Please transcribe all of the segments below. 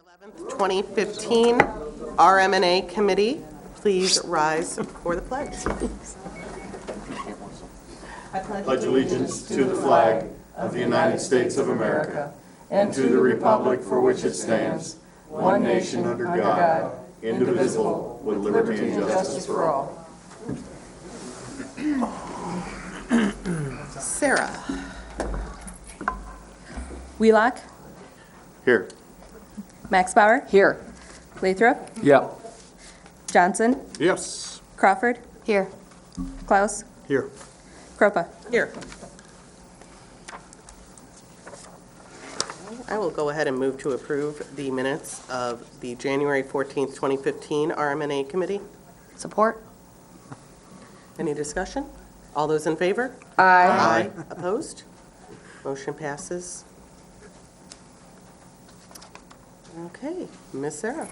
11th, 2015 RMNA Committee, please rise for the pledge. I pledge allegiance to the flag of the United States of America and to the republic for which it stands, one nation under God, indivisible, with liberty and justice for all. Sarah. Wheelock. Here. Max Bauer. Here. Lathrop. Yeah. Johnson. Yes. Crawford. Here. Klaus. Here. Kropa. Here. I will go ahead and move to approve the minutes of the January 14th, 2015 RMNA Committee. Support. Any discussion? All those in favor? Aye. Opposed? Motion passes. Okay, Ms. Sarah.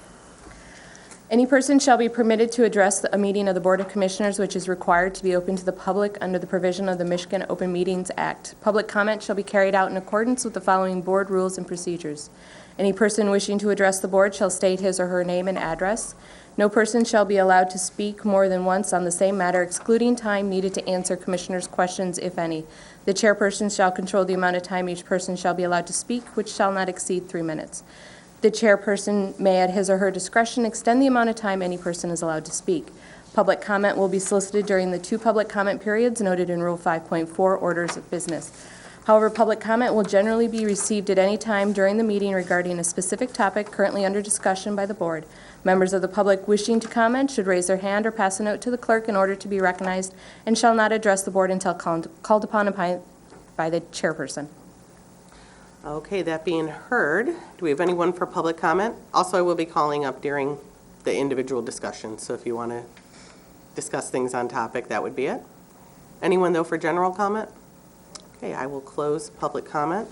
Any person shall be permitted to address a meeting of the Board of Commissioners which is required to be open to the public under the provision of the Michigan Open Meetings Act. Public comment shall be carried out in accordance with the following board rules and procedures. Any person wishing to address the board shall state his or her name and address. No person shall be allowed to speak more than once on the same matter, excluding time needed to answer commissioners' questions, if any. The chairperson shall control the amount of time each person shall be allowed to speak, which shall not exceed 3 minutes. The chairperson may, at his or her discretion, extend the amount of time any person is allowed to speak. Public comment will be solicited during the 2 public comment periods noted in Rule 5.4, Orders of Business. However, public comment will generally be received at any time during the meeting regarding a specific topic currently under discussion by the board. Members of the public wishing to comment should raise their hand or pass a note to the clerk in order to be recognized and shall not address the board until called upon by the chairperson. Okay, that being heard, do we have anyone for public comment? Also, I will be calling up during the individual discussion, so if you want to discuss things on topic, that would be it. Anyone, though, for general comment? Okay, I will close public comment.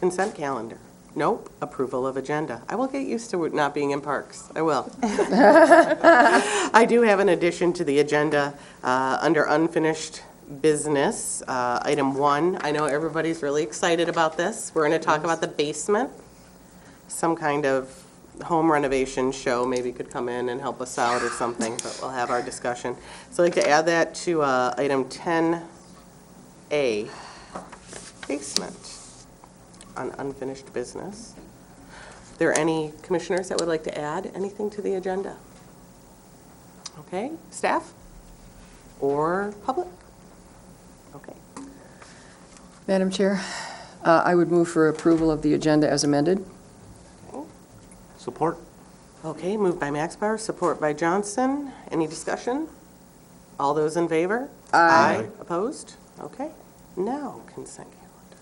Consent calendar. Nope. Approval of agenda. I will get used to it not being in parks. I will. I do have an addition to the agenda under unfinished business, item 1. I know everybody's really excited about this. We're going to talk about the basement. Some kind of home renovation show maybe could come in and help us out or something, but we'll have our discussion. So I'd like to add that to item 10A, basement, on unfinished business. Are there any commissioners that would like to add anything to the agenda? Okay, staff or public? Okay. Madam Chair, I would move for approval of the agenda as amended. Support. Okay, moved by Max Bauer, support by Johnson. Any discussion? All those in favor? Aye. Opposed? Okay. Now, consent calendar.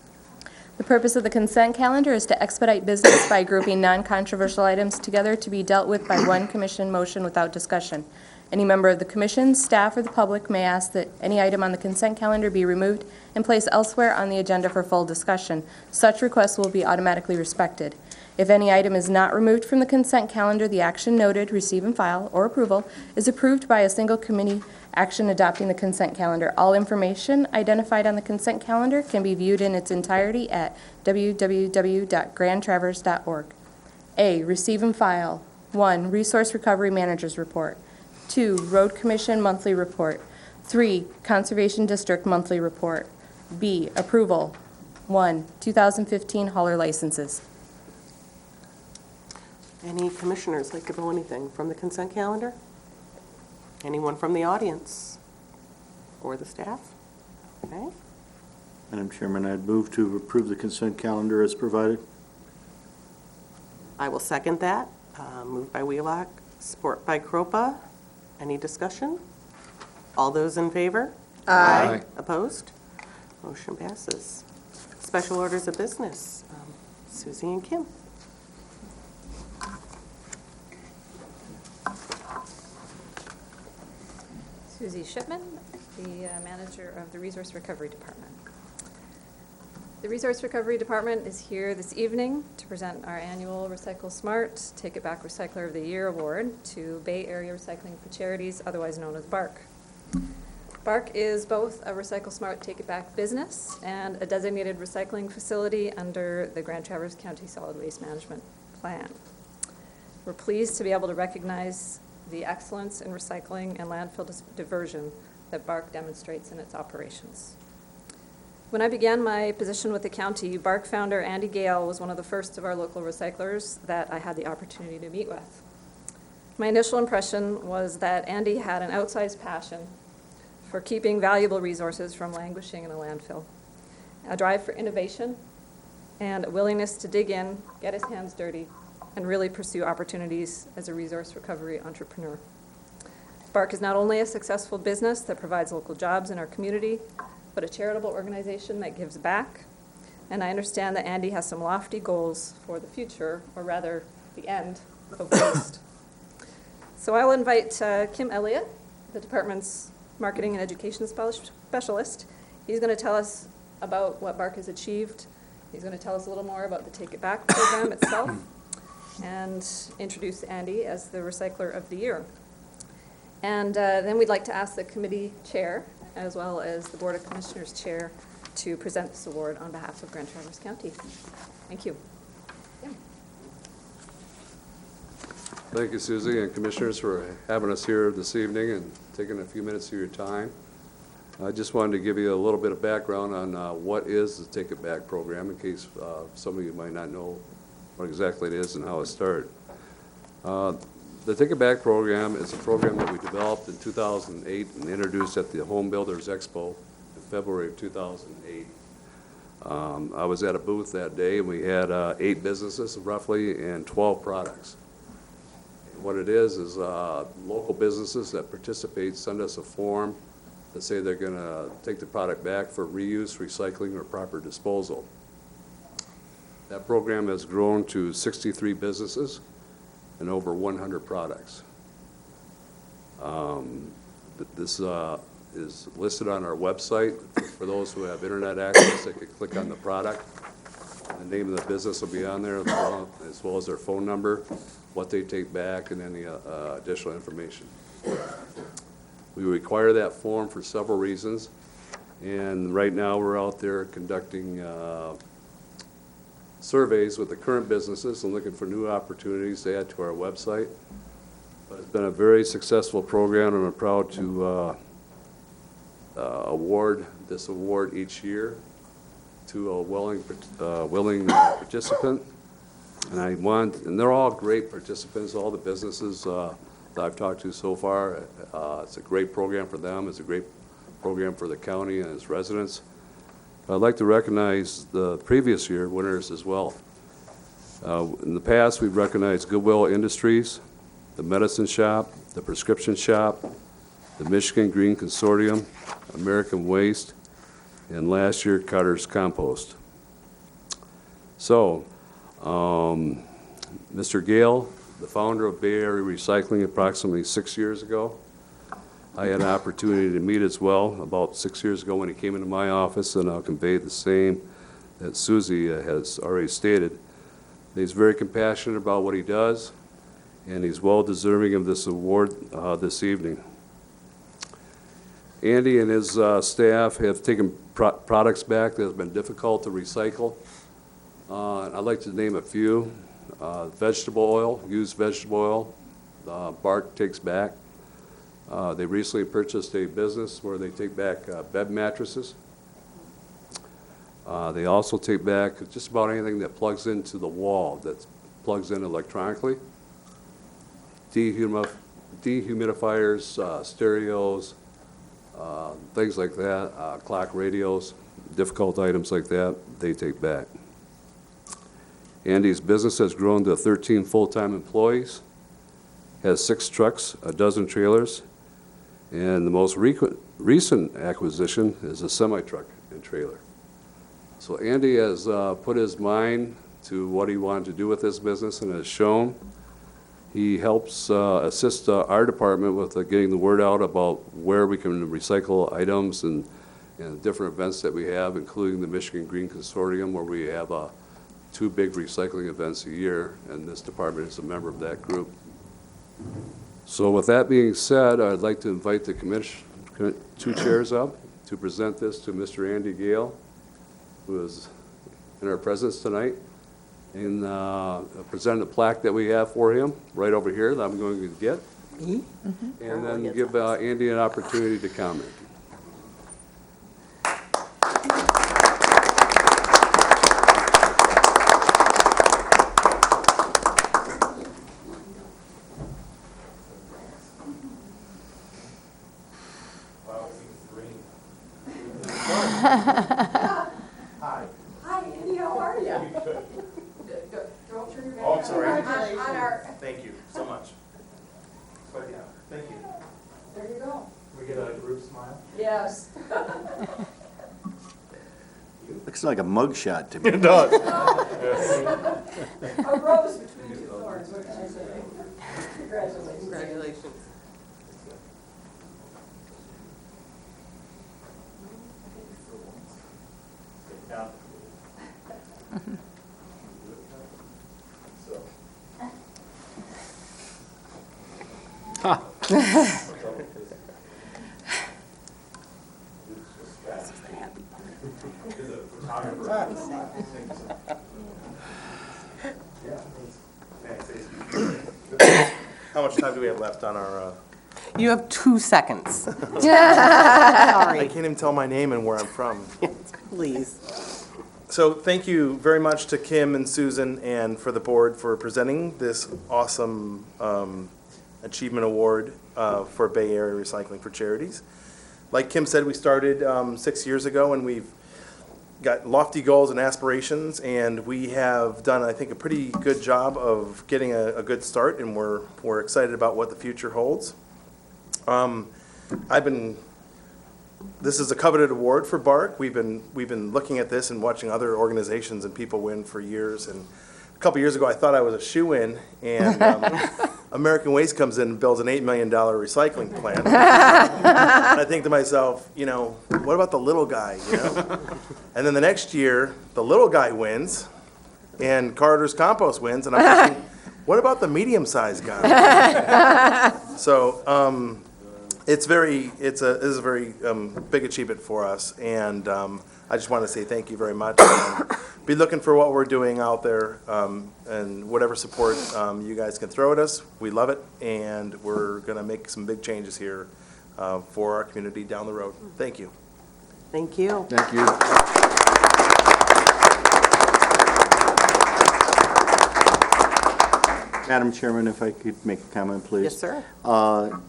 The purpose of the consent calendar is to expedite business by grouping non-controversial items together to be dealt with by one commission motion without discussion. Any member of the commission, staff, or the public may ask that any item on the consent calendar be removed and placed elsewhere on the agenda for full discussion. Such requests will be automatically respected. If any item is not removed from the consent calendar, the action noted, receive and file, or approval, is approved by a single committee action adopting the consent calendar. All information identified on the consent calendar can be viewed in its entirety at www.grandtraverse.org. A, receive and file. 1, Resource Recovery Manager's Report. 2, Road Commission Monthly Report. 3, Conservation District Monthly Report. B, Approval. 1, 2015 hauler licenses. Any commissioners like to know anything from the consent calendar? Anyone from the audience or the staff? Okay. Madam Chairman, I'd move to approve the consent calendar as provided. I will second that. Moved by Wheelock, support by Kropa. Any discussion? All those in favor? Aye. Opposed? Motion passes. Special orders of business. Susie and Kim. Susie Shipman, the manager of the Resource Recovery Department. The Resource Recovery Department is here this evening to present our annual Recycle Smart, Take It Back Recycler of the Year Award to Bay Area Recycling for Charities, otherwise known as BARC. BARC is both a Recycle Smart Take It Back business and a designated recycling facility under the Grand Traverse County Solid Waste Management Plan. We're pleased to be able to recognize the excellence in recycling and landfill diversion that BARC demonstrates in its operations. When I began my position with the county, BARC founder Andy Gale was one of the first of our local recyclers that I had the opportunity to meet with. My initial impression was that Andy had an outsized passion for keeping valuable resources from languishing in a landfill, a drive for innovation, and a willingness to dig in, get his hands dirty, and really pursue opportunities as a resource recovery entrepreneur. BARC is not only a successful business that provides local jobs in our community, but a charitable organization that gives back. And I understand that Andy has some lofty goals for the future, or rather, the end of waste. So I'll invite Kim Elliott, the department's Marketing and Education Specialist. He's going to tell us about what BARC has achieved. He's going to tell us a little more about the Take It Back program itself, and introduce Andy as the Recycler of the Year. And then we'd like to ask the committee chair, as well as the Board of Commissioners chair, to present this award on behalf of Grand Traverse County. Thank you. Thank you, Susie, and Commissioners, for having us here this evening and taking a few minutes of your time. I just wanted to give you a little bit of background on what is the Take It Back program, in case some of you might not know what exactly it is and how it started. The Take It Back program is a program that we developed in 2008 and introduced at the Home Builders Expo in February of 2008. I was at a booth that day, and we had 8 businesses roughly and 12 products. What it is local businesses that participate send us a form that say they're going to take the product back for reuse, recycling, or proper disposal. That program has grown to 63 businesses and over 100 products. This is listed on our website. For those who have internet access, they can click on the product. The name of the business will be on there, as well as their phone number, what they take back, and any additional information. We require that form for several reasons, and right now we're out there conducting surveys with the current businesses and looking for new opportunities to add to our website. But it's been a very successful program, and I'm proud to award this award each year to a willing participant. And they're all great participants, all the businesses that I've talked to so far. It's a great program for them. It's a great program for the county and its residents. I'd like to recognize the previous year winners as well. In the past, we've recognized Goodwill Industries, the Medicine Shop, the Prescription Shop, the Michigan Green Consortium, American Waste, and last year, Carter's Compost. So, Mr. Gale, the founder of Bay Area Recycling approximately 6 years ago, I had an opportunity to meet as well about 6 years ago when he came into my office, and I'll convey the same that Susie has already stated. He's very compassionate about what he does, and he's well deserving of this award this evening. Andy and his staff have taken products back that have been difficult to recycle. I'd like to name a few. Vegetable oil, used vegetable oil, BARC takes back. They recently purchased a business where they take back bed mattresses. They also take back just about anything that plugs into the wall, that plugs in electronically. Dehumidifiers, stereos, things like that, clock radios, difficult items like that, they take back. Andy's business has grown to 13 full-time employees, has 6 trucks, a dozen trailers, and the most recent acquisition is a semi-truck and trailer. So Andy has put his mind to what he wanted to do with this business and has shown. He helps assist our department with getting the word out about where we can recycle items and different events that we have, including the Michigan Green Consortium, where we have 2 big recycling events a year, and this department is a member of that group. So with that being said, I'd like to invite the 2 chairs up to present this to Mr. Andy Gale, who is in our presence tonight. and present a plaque that we have for him right over here that I'm going to get. And then give Andy an opportunity to comment. Oh, I'm sorry. Thank you so much. Thank you. There you go. Can we get a group smile? Yes. Looks like a mug shot to me. It does. A rose between two thorns, what can I say? Congratulations. Congratulations. How much time do we have left on our, You have 2 seconds. I Sorry. can't even tell my name and where I'm from. Please. So thank you very much to Kim and Susan and for the board for presenting this awesome achievement award for Bay Area Recycling for Charities. Like Kim said, we started 6 years ago, and we've got lofty goals and aspirations, and we have done, I think, a pretty good job of getting a good start, and we're excited about what the future holds. This is a coveted award for BARC. We've been looking at this and watching other organizations and people win for years. And a couple years ago, I thought I was a shoo-in, and American Waste comes in and builds an $8 million recycling plant. And I think to myself, what about the little guy? And then the next year, the little guy wins, and Carter's Compost wins, and I'm thinking, what about the medium-sized guy? So. This is a very big achievement for us, and I just want to say thank you very much. Be looking for what we're doing out there, and whatever support you guys can throw at us. We love it, and we're going to make some big changes here for our community down the road. Thank you. Thank you. Thank you. Madam Chairman, if I could make a comment, please. Yes, sir.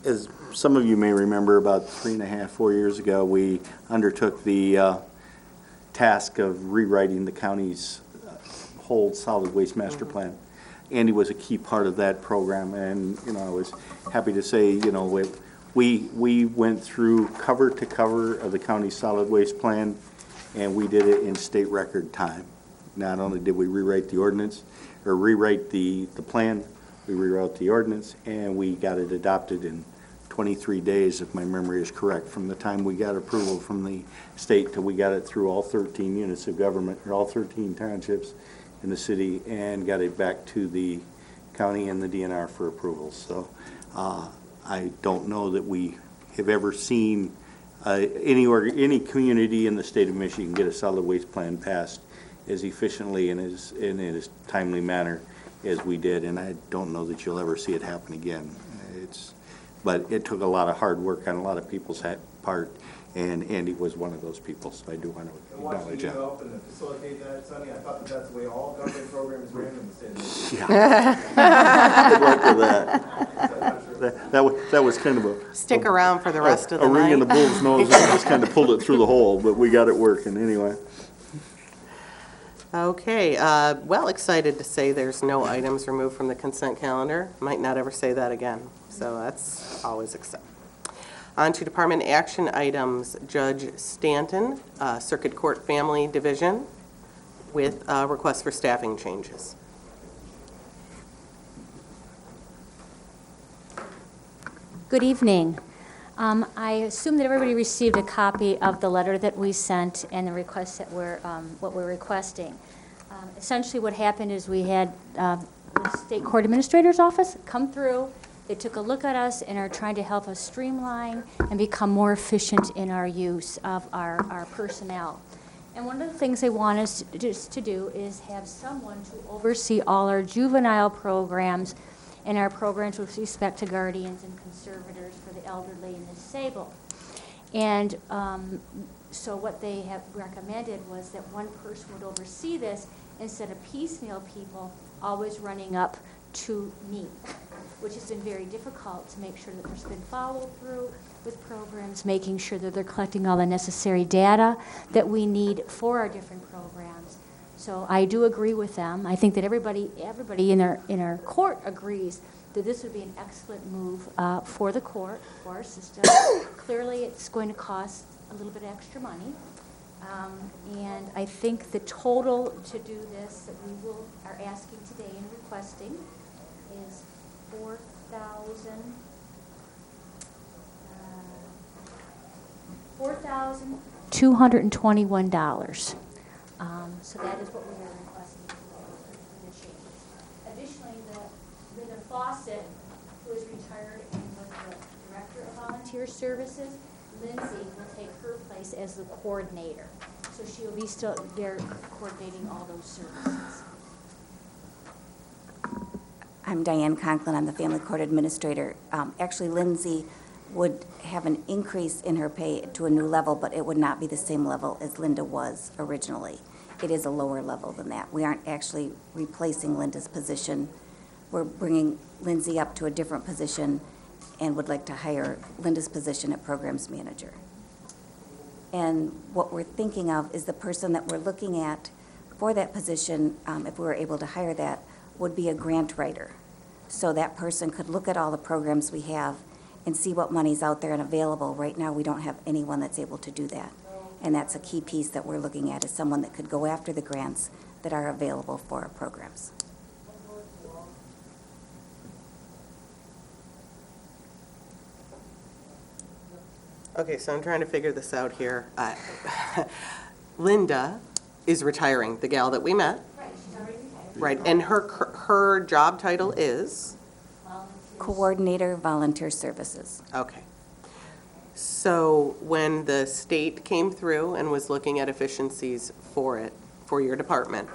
As some of you may remember, about 3.5, 4 years ago, we undertook the task of rewriting the county's whole solid waste master plan. Andy was a key part of that program, and I was happy to say, we went through cover to cover of the county's solid waste plan, and we did it in state record time. Not only did we rewrite the ordinance, or rewrite the plan, we rewrote the ordinance, and we got it adopted in 23 days, if my memory is correct, from the time we got approval from the state till we got it through all 13 units of government, or all 13 townships in the city, and got it back to the county and the DNR for approval. So I don't know that we have ever seen any community in the state of Michigan get a solid waste plan passed as efficiently and in as timely manner as we did, and I don't know that you'll ever see it happen again. But it took a lot of hard work on a lot of people's part, and Andy was one of those people, so I do want to acknowledge that. help and facilitate that, Sonny, I thought that's the way all government programs ran in the state of Michigan. Yeah. Good luck with that. That was kind of a Stick around for the rest of the a ring in the night. bull's nose, and just kind of pulled it through the hole, but we got it working anyway. Okay, well, excited to say there's no items removed from the consent calendar. Might not ever say that again, so that's always exciting. On to department action items. Judge Stanton, Circuit Court Family Division, with request for staffing changes. Good evening. I assume that everybody received a copy of the letter that we sent and the requests that what we're requesting. Essentially what happened is we had the State Court Administrator's Office come through. They took a look at us and are trying to help us streamline and become more efficient in our use of our personnel. And one of the things they want us to do is have someone to oversee all our juvenile programs and our programs with respect to guardians and conservators for the elderly and the disabled. And so what they have recommended was that one person would oversee this instead of piecemeal people always running up to me, which has been very difficult to make sure that there's been follow-through with programs, making sure that they're collecting all the necessary data that we need for our different programs. So I do agree with them. I think that everybody in our court agrees that this would be an excellent move for the court, for our system. Clearly, it's going to cost a little bit extra money. And I think the total to do this that we are asking today and requesting is $4,221. So that is what we are requesting for the changes. Additionally, Linda Fawcett, who is retired and was the Director of Volunteer Services, Lindsay will take her place as the coordinator. So she will be still there coordinating all those services. I'm Diane Conklin. I'm the Family Court Administrator. Actually, Lindsay would have an increase in her pay to a new level, but it would not be the same level as Linda was originally. It is a lower level than that. We aren't actually replacing Linda's position. We're bringing Lindsay up to a different position and would like to hire Linda's position at Programs Manager. And what we're thinking of is the person that we're looking at for that position, if we were able to hire that, would be a grant writer. So that person could look at all the programs we have and see what money's out there and available. Right now, we don't have anyone that's able to do that. And that's a key piece that we're looking at, is someone that could go after the grants that are available for our programs. Okay, so I'm trying to figure this out here. Linda is retiring, the gal that we met. Right, she's already retired. Right, and her job title is? Coordinator Volunteer Services. Okay. So when the state came through and was looking at efficiencies for it, for your department,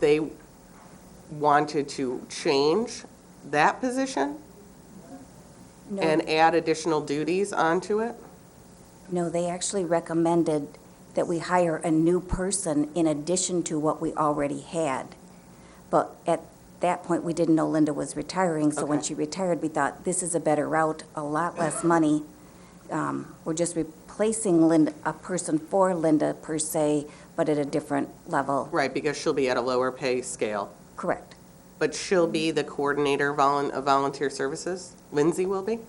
they wanted to change that position No. and add additional duties onto it? No, they actually recommended that we hire a new person in addition to what we already had. But at that point, we didn't know Linda was retiring, so when Okay. she retired, we thought, this is a better route, a lot less money. We're just replacing Linda, a person for Linda per se, but at a different level. Right, because she'll be at a lower pay scale. Correct. But she'll be the coordinator of volunteer services? Lindsay will be?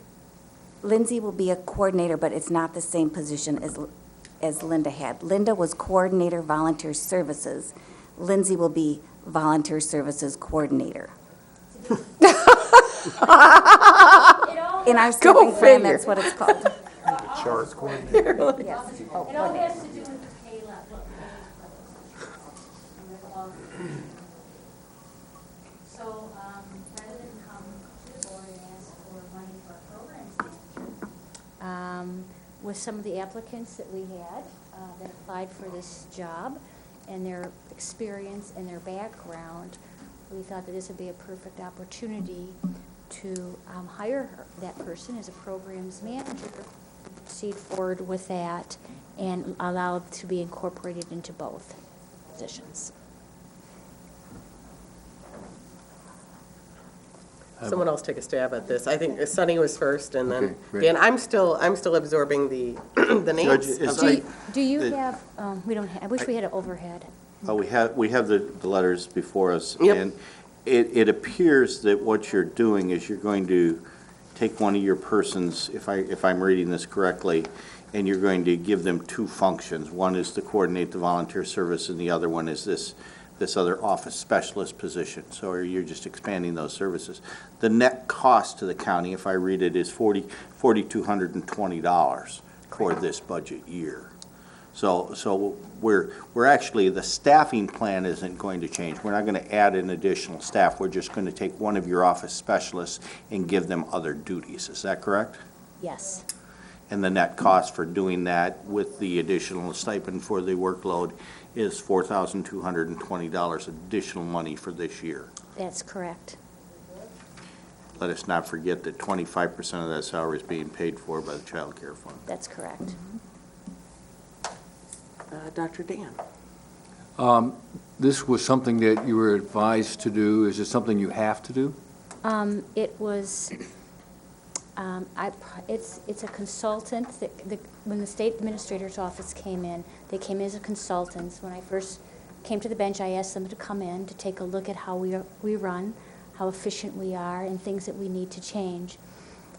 Lindsay will be a coordinator, but it's not the same position as Linda had. Linda was Coordinator Volunteer Services. Lindsay will be Volunteer Services Coordinator. In our staffing plan, that's what it's called. Chart. Yes. It all has to do with the pay level. So, rather than come to the board and ask for money for our programs manager, with some of the applicants that we had that applied for this job and their experience and their background, we thought that this would be a perfect opportunity to hire that person as a programs manager, proceed forward with that, and allow it to be incorporated into both positions. Someone else take a stab at this. I think Sunny was first, and then Okay, great. Dan. I'm still absorbing the the names. Judge, is of I- the- Do you the- have, we don't have, I wish we had an overhead. We have the letters before us. Yep. And it appears that what you're doing is you're going to take one of your persons, if I'm reading this correctly, and you're going to give them two functions. One is to coordinate the volunteer service, and the other one is this other office specialist position. So you're just expanding those services. The net cost to the county, if I read it, is $4,220 for this budget year. So we're actually, the staffing plan isn't going to change. We're not going to add an additional staff. We're just going to take one of your office specialists and give them other duties. Is that correct? Yes. And the net cost for doing that with the additional stipend for the workload is $4,220 additional money for this year. That's correct. Let us not forget that 25% of that salary is being paid for by the Child Care Fund. That's correct. Dr. Dan? This was something that you were advised to do. Is it something you have to do? It was, it's a consultant, when the state administrator's office came in, they came in as consultants. When I first came to the bench, I asked them to come in to take a look at how we run, how efficient we are, and things that we need to change.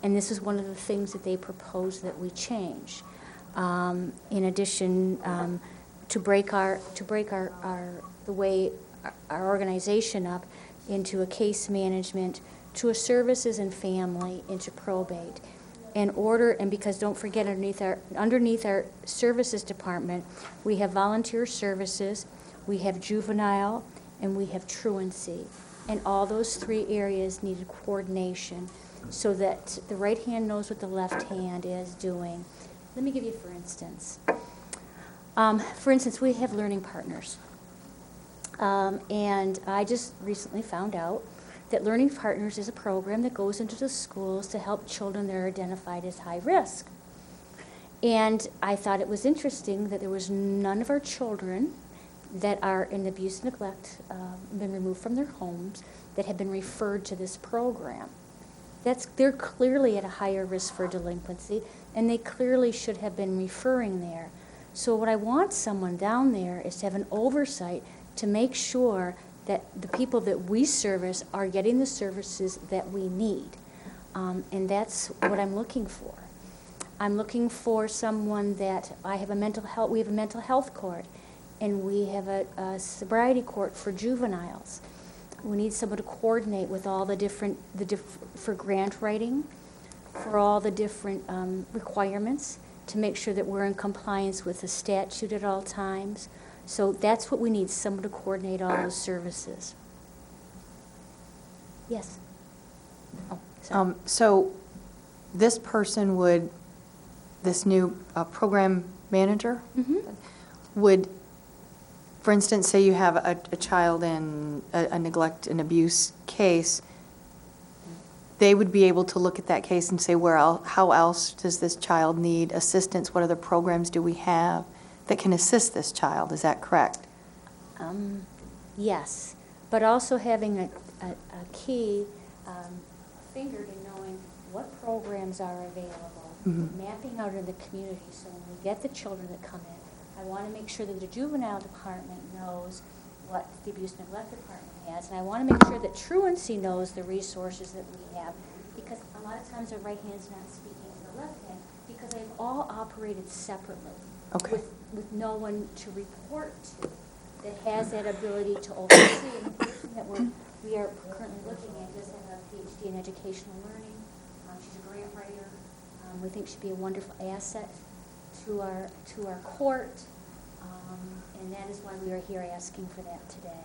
And this is one of the things that they proposed that we change. In addition, to break the way our organization up into a case management, to a services and family, into probate. And because don't forget, underneath our services department, we have volunteer services, we have juvenile, and we have truancy. And all those three areas needed coordination so that the right hand knows what the left hand is doing. Let me give you, for instance. We have learning partners. And I just recently found out that Learning Partners is a program that goes into the schools to help children that are identified as high risk. And I thought it was interesting that there was none of our children that are in abuse and neglect, been removed from their homes, that have been referred to this program. They're clearly at a higher risk for delinquency, and they clearly should have been referring there. So what I want someone down there is to have an oversight to make sure that the people that we service are getting the services that we need. And that's what I'm looking for. I'm looking for someone that we have a mental health court, and we have a sobriety court for juveniles. We need someone to coordinate with all for grant writing, for all the different requirements, to make sure that we're in compliance with the statute at all times. So that's what we need, someone to coordinate all those services. Yes? Oh, sorry. So this person this new program manager, would, for instance, say you have a child in a neglect and abuse case, they would be able to look at that case and say, how else does this child need assistance? What other programs do we have that can assist this child? Is that correct? Yes, but also having a key finger to knowing what programs are available, mapping out in the community. So when we get the children that come in, I want to make sure that the juvenile department knows what the abuse and neglect department has, and I want to make sure that truancy knows the resources that we have, because a lot of times the right hand's not speaking to the left hand, because they've all operated separately. Okay. With no one to report to that has that ability to oversee. And the person that we are currently looking at does have a PhD in educational learning. She's a grant writer. We think she'd be a wonderful asset to our court, and that is why we are here asking for that today.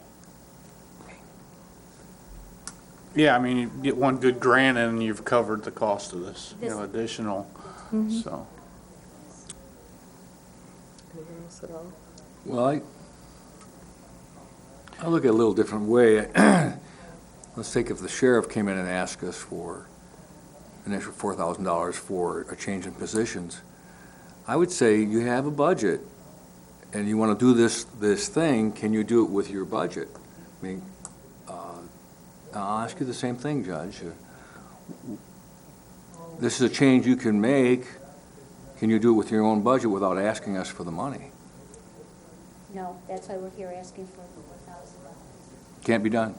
Yeah, I mean, you get one good grant and you've covered the cost of this, additional, so. Anything else at all? Well, I look at it a little different way. Let's take if the sheriff came in and asked us for an extra $4,000 for a change in positions. I would say you have a budget and you want to do this thing, can you do it with your budget? I mean, I'll ask you the same thing, Judge. This is a change you can make. Can you do it with your own budget without asking us for the money? No, that's why we're here asking for $4,000. Can't be done.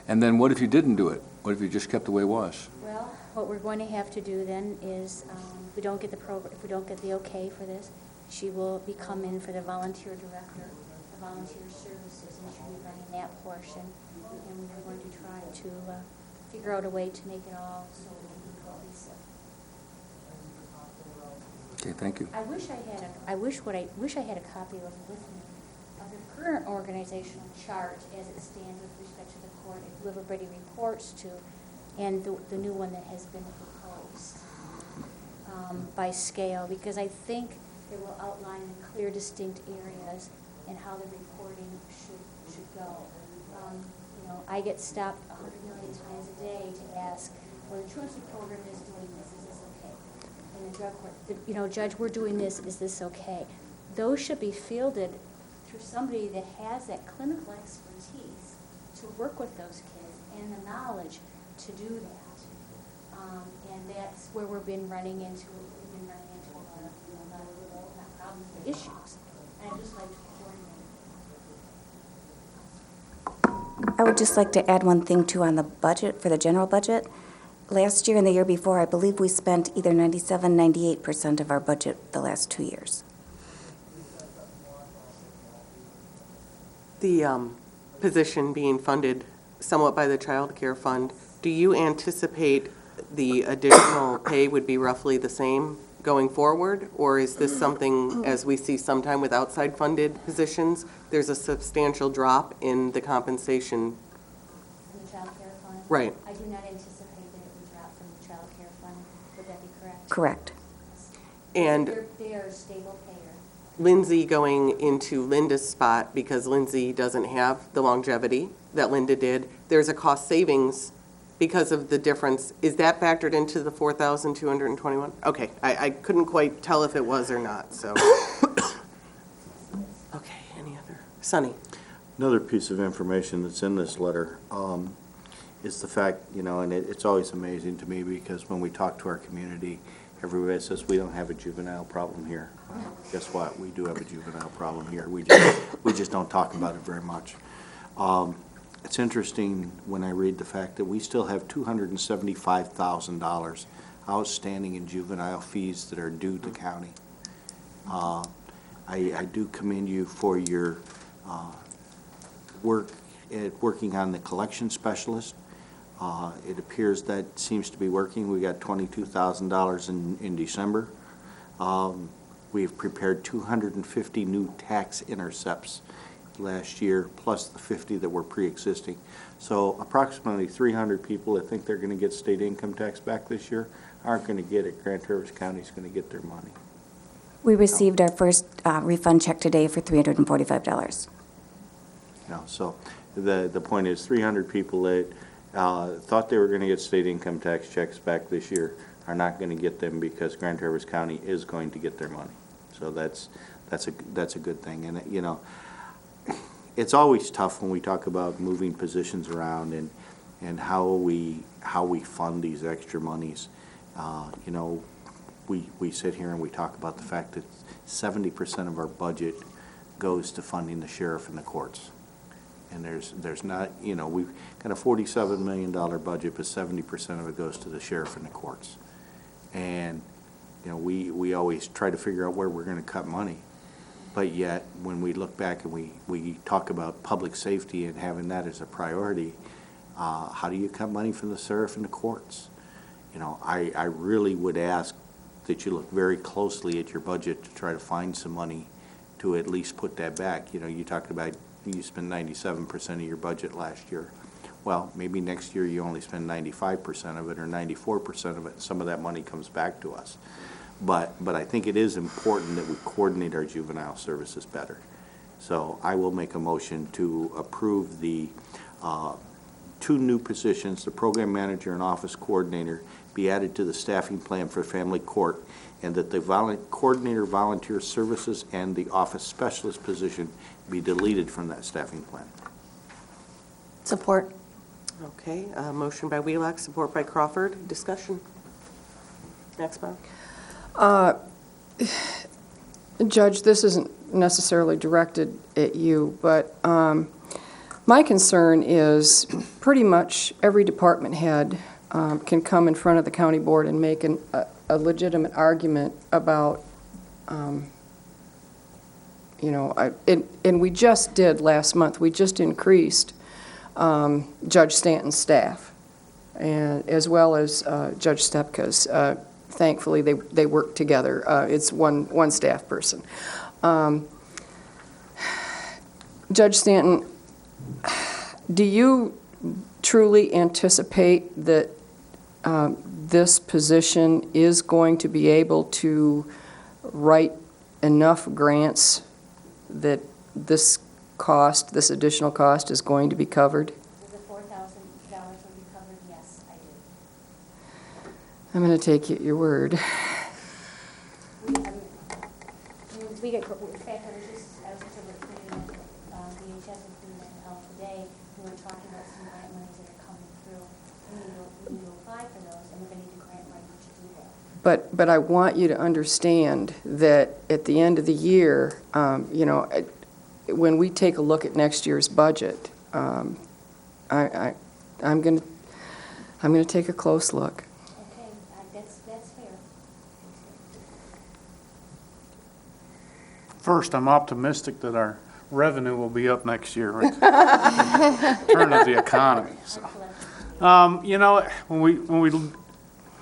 And then what if you didn't do it? What if you just kept the way it was? Well, what we're going to have to do then is, if we don't get the okay for this, she will become in for the volunteer director, the volunteer services, and she'll be running that portion. And we're going to try to figure out a way to make it all so we can be cohesive. Okay, thank you. I wish I had a copy of it with me of the current organizational chart as it stands with respect to the court, who everybody reports to, and the new one that has been proposed. by scale, because I think it will outline the clear, distinct areas and how the reporting should go. You know, I get stopped 100 million times a day to ask, well, the truancy program is doing this, is this okay? And the drug court, you know, Judge, we're doing this, is this okay? Those should be fielded through somebody that has that clinical expertise to work with those kids and the knowledge to do that. And that's where we've been running into a lot of, you know, not problems, but issues. And I'd just like to coordinate. I would just like to add one thing too on the budget, for the general budget. Last year and the year before, I believe we spent either 97, 98% of our budget the last 2 years. The position being funded somewhat by the Child Care Fund, do you anticipate the additional pay would be roughly the same going forward? Or is this something, as we see sometime with outside funded positions, there's a substantial drop in the compensation? From the Child Care Fund? Right. I do not anticipate that it would drop from the Child Care Fund. Would that be correct? Correct. And They are a stable payer. Lindsay going into Linda's spot, because Lindsay doesn't have the longevity that Linda did, there's a cost savings because of the difference. Is that factored into the 4,221? Okay, I couldn't quite tell if it was or not, so. Okay, any other? Sunny? Another piece of information that's in this letter is the fact, you know, and it's always amazing to me because when we talk to our community, everybody says, we don't have a juvenile problem here. Well, guess what? We do have a juvenile problem here. We just don't talk about it very much. It's interesting when I read the fact that we still have $275,000 outstanding in juvenile fees that are due to county. I do commend you for your work at working on the collection specialist. It appears that seems to be working. We got $22,000 in December. We've prepared 250 new tax intercepts last year, plus the 50 that were pre-existing. So approximately 300 people that think they're going to get state income tax back this year aren't going to get it. Grand Traverse County is going to get their money. We received our first refund check today for $345. No, so the point is 300 people that thought they were going to get state income tax checks back this year are not going to get them because Grand Traverse County is going to get their money. So that's a good thing. And you know, it's always tough when we talk about moving positions around and how we fund these extra monies. You know, we sit here and we talk about the fact that 70% of our budget goes to funding the sheriff and the courts. And there's not, you know, we've got a $47 million budget, but 70% of it goes to the sheriff and the courts. And, you know, we always try to figure out where we're going to cut money. But yet, when we look back and we talk about public safety and having that as a priority, how do you cut money from the sheriff and the courts? You know, I really would ask that you look very closely at your budget to try to find some money to at least put that back. You know, you talked about you spent 97% of your budget last year. Well, maybe next year you only spend 95% of it or 94% of it, and some of that money comes back to us. But I think it is important that we coordinate our juvenile services better. So I will make a motion to approve the 2 new positions, the program manager and office coordinator, be added to the staffing plan for family court, and that the coordinator volunteer services and the office specialist position be deleted from that staffing plan. Support. Okay, motion by Wheelock, support by Crawford. Discussion? Next, Bob. Judge, this isn't necessarily directed at you, but my concern is pretty much every department head can come in front of the county board and make a legitimate argument about, you know, and we just did last month, we just increased Judge Stanton's staff, and as well as Judge Stepka's. Thankfully, they work together. It's one staff person. Judge Stanton, do you truly anticipate that this position is going to be able to write enough grants that this cost, this additional cost is going to be covered? The $4,000 will be covered, yes, I do. I'm going to take you at your word. We get, in fact, I was just at VHS and cleaning out today, we were talking about some grant monies that are coming through. We need to apply for those, and we're going to need to grant money to do that. But I want you to understand that at the end of the year, when we take a look at next year's budget, I'm going to take a close look. Okay, that's fair. First, I'm optimistic that our revenue will be up next year, right? Turn of the economy, so. When we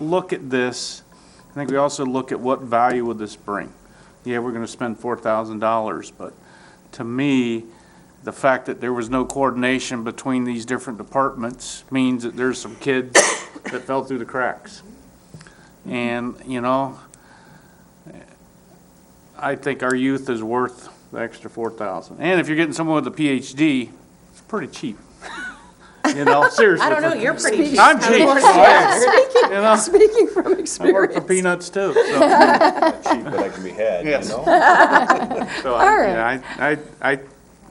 look at this, I think we also look at what value would this bring. Yeah, we're gonna spend $4,000, but to me, the fact that there was no coordination between these different departments means that there's some kids that fell through the cracks. And, I think our youth is worth the extra $4,000. And if you're getting someone with a PhD, it's pretty cheap. Seriously. I don't know, you're pretty cheap. I'm cheap. Speaking from I work experience. for peanuts too. So, Cheap, but I can be had, Yes. so All right.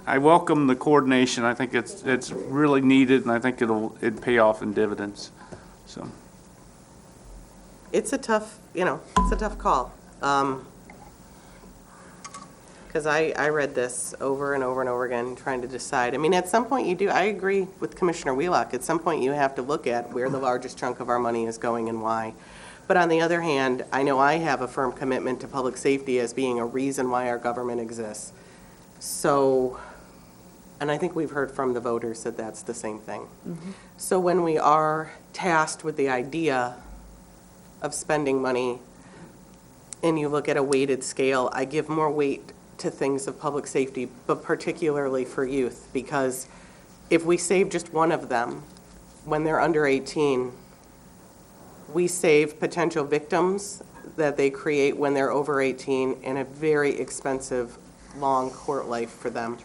I welcome the coordination. I think it's really needed, and I think it'd pay off in dividends. So. It's a tough call. Because I read this over and over and over again, trying to decide. I mean, at some point I agree with Commissioner Wheelock, at some point you have to look at where the largest chunk of our money is going and why. But on the other hand, I know I have a firm commitment to public safety as being a reason why our government exists. So, and I think we've heard from the voters that that's the same thing. Mm-hmm. So when we are tasked with the idea of spending money, and you look at a weighted scale, I give more weight to things of public safety, but particularly for youth, because if we save just one of them when they're under 18, we save potential victims that they create when they're over 18 and a very expensive, long court life for them.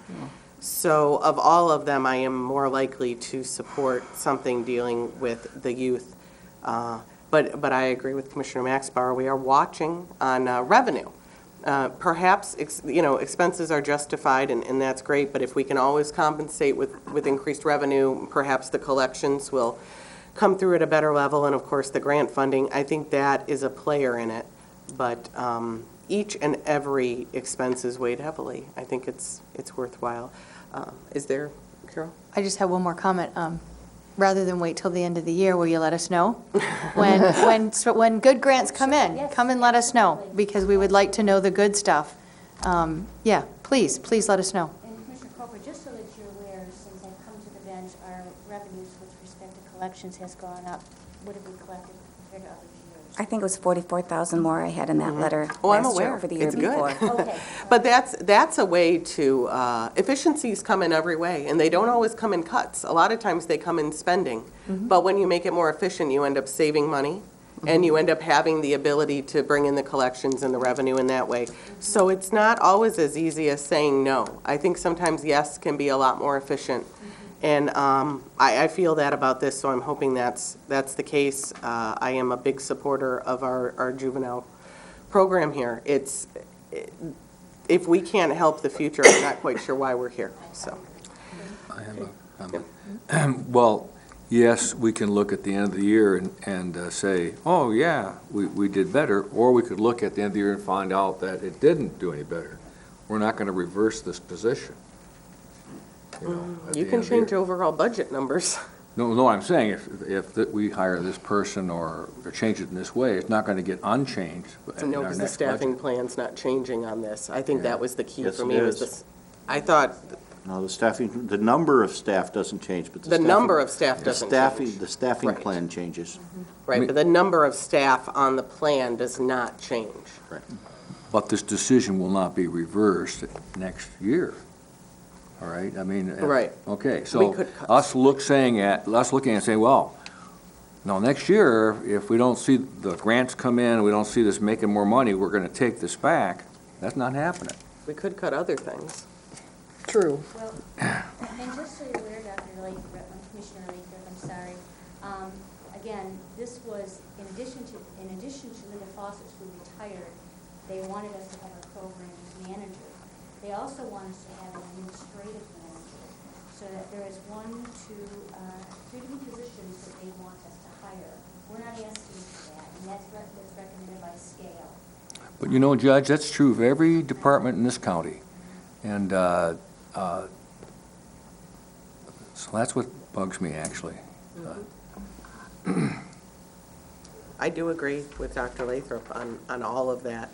So of all of them, I am more likely to support something dealing with the youth. But I agree with Commissioner Maxbauer. We are watching on revenue. Perhaps, expenses are justified, and that's great, but if we can always compensate with increased revenue, perhaps the collections will come through at a better level, and of course, the grant funding, I think that is a player in it. But each and every expense is weighed heavily. I think it's worthwhile. Is there, Carol? I just have one more comment. Rather than wait till the end of the year, will you let us know? When good grants come in, Yes. come and let us know, because we would like to know the good stuff. Yeah, please let us know. And Commissioner Coker, just so that you're aware, since I've come to the bench, our revenues with respect to collections has gone up. What have we collected compared to other years? I think it was 44,000 more I had in that letter Oh, I'm last year aware. over the year It's good. before. Okay. But that's a way to, efficiencies come in every way, and they don't always come in cuts. A lot of times they come in spending. But when you make it more efficient, you end up saving money, and you end up having the ability to bring in the collections and the revenue in that way. So it's not always as easy as saying no. I think sometimes yes can be a lot more efficient. And I feel that about this, so I'm hoping that's the case. I am a big supporter of our juvenile program here. If we can't help the future, I'm not quite sure why we're here, so. I have a comment. Well, yes, we can look at the end of the year and say, oh, yeah, we did better, or we could look at the end of the year and find out that it didn't do any better. We're not going to reverse this position. You can change overall budget numbers. No, I'm saying if we hire this person or change it in this way, it's not going to get unchanged in No, our because the next staffing budget. plan's not changing on this. I think that was the key Yes, for it me, was is. this. I thought No, the number of staff doesn't change, but the number of staff doesn't change. The staffing Right. plan changes. Right, but the number of staff on the plan does not change. But this decision will not be reversed next year. All right, I mean. Right. Okay, We so could cut. us looking and saying, well, Now, next year, if we don't see the grants come in, we don't see this making more money, we're gonna take this back. That's not happening. We could cut other things. True. Well, and just so you're aware, Dr. Lathrop, Commissioner Lathrop, I'm sorry, again, this was, in addition to Linda Fawcett's who retired, they wanted us to have a programs manager. They also want us to have an administrative manager, so that there is 3 different positions that they want us to hire. We're not asking for that, and that's recommended by scale. But you know, Judge, that's true of every department in this county. And so that's what bugs me, actually. I do agree with Dr. Lathrop on all of that.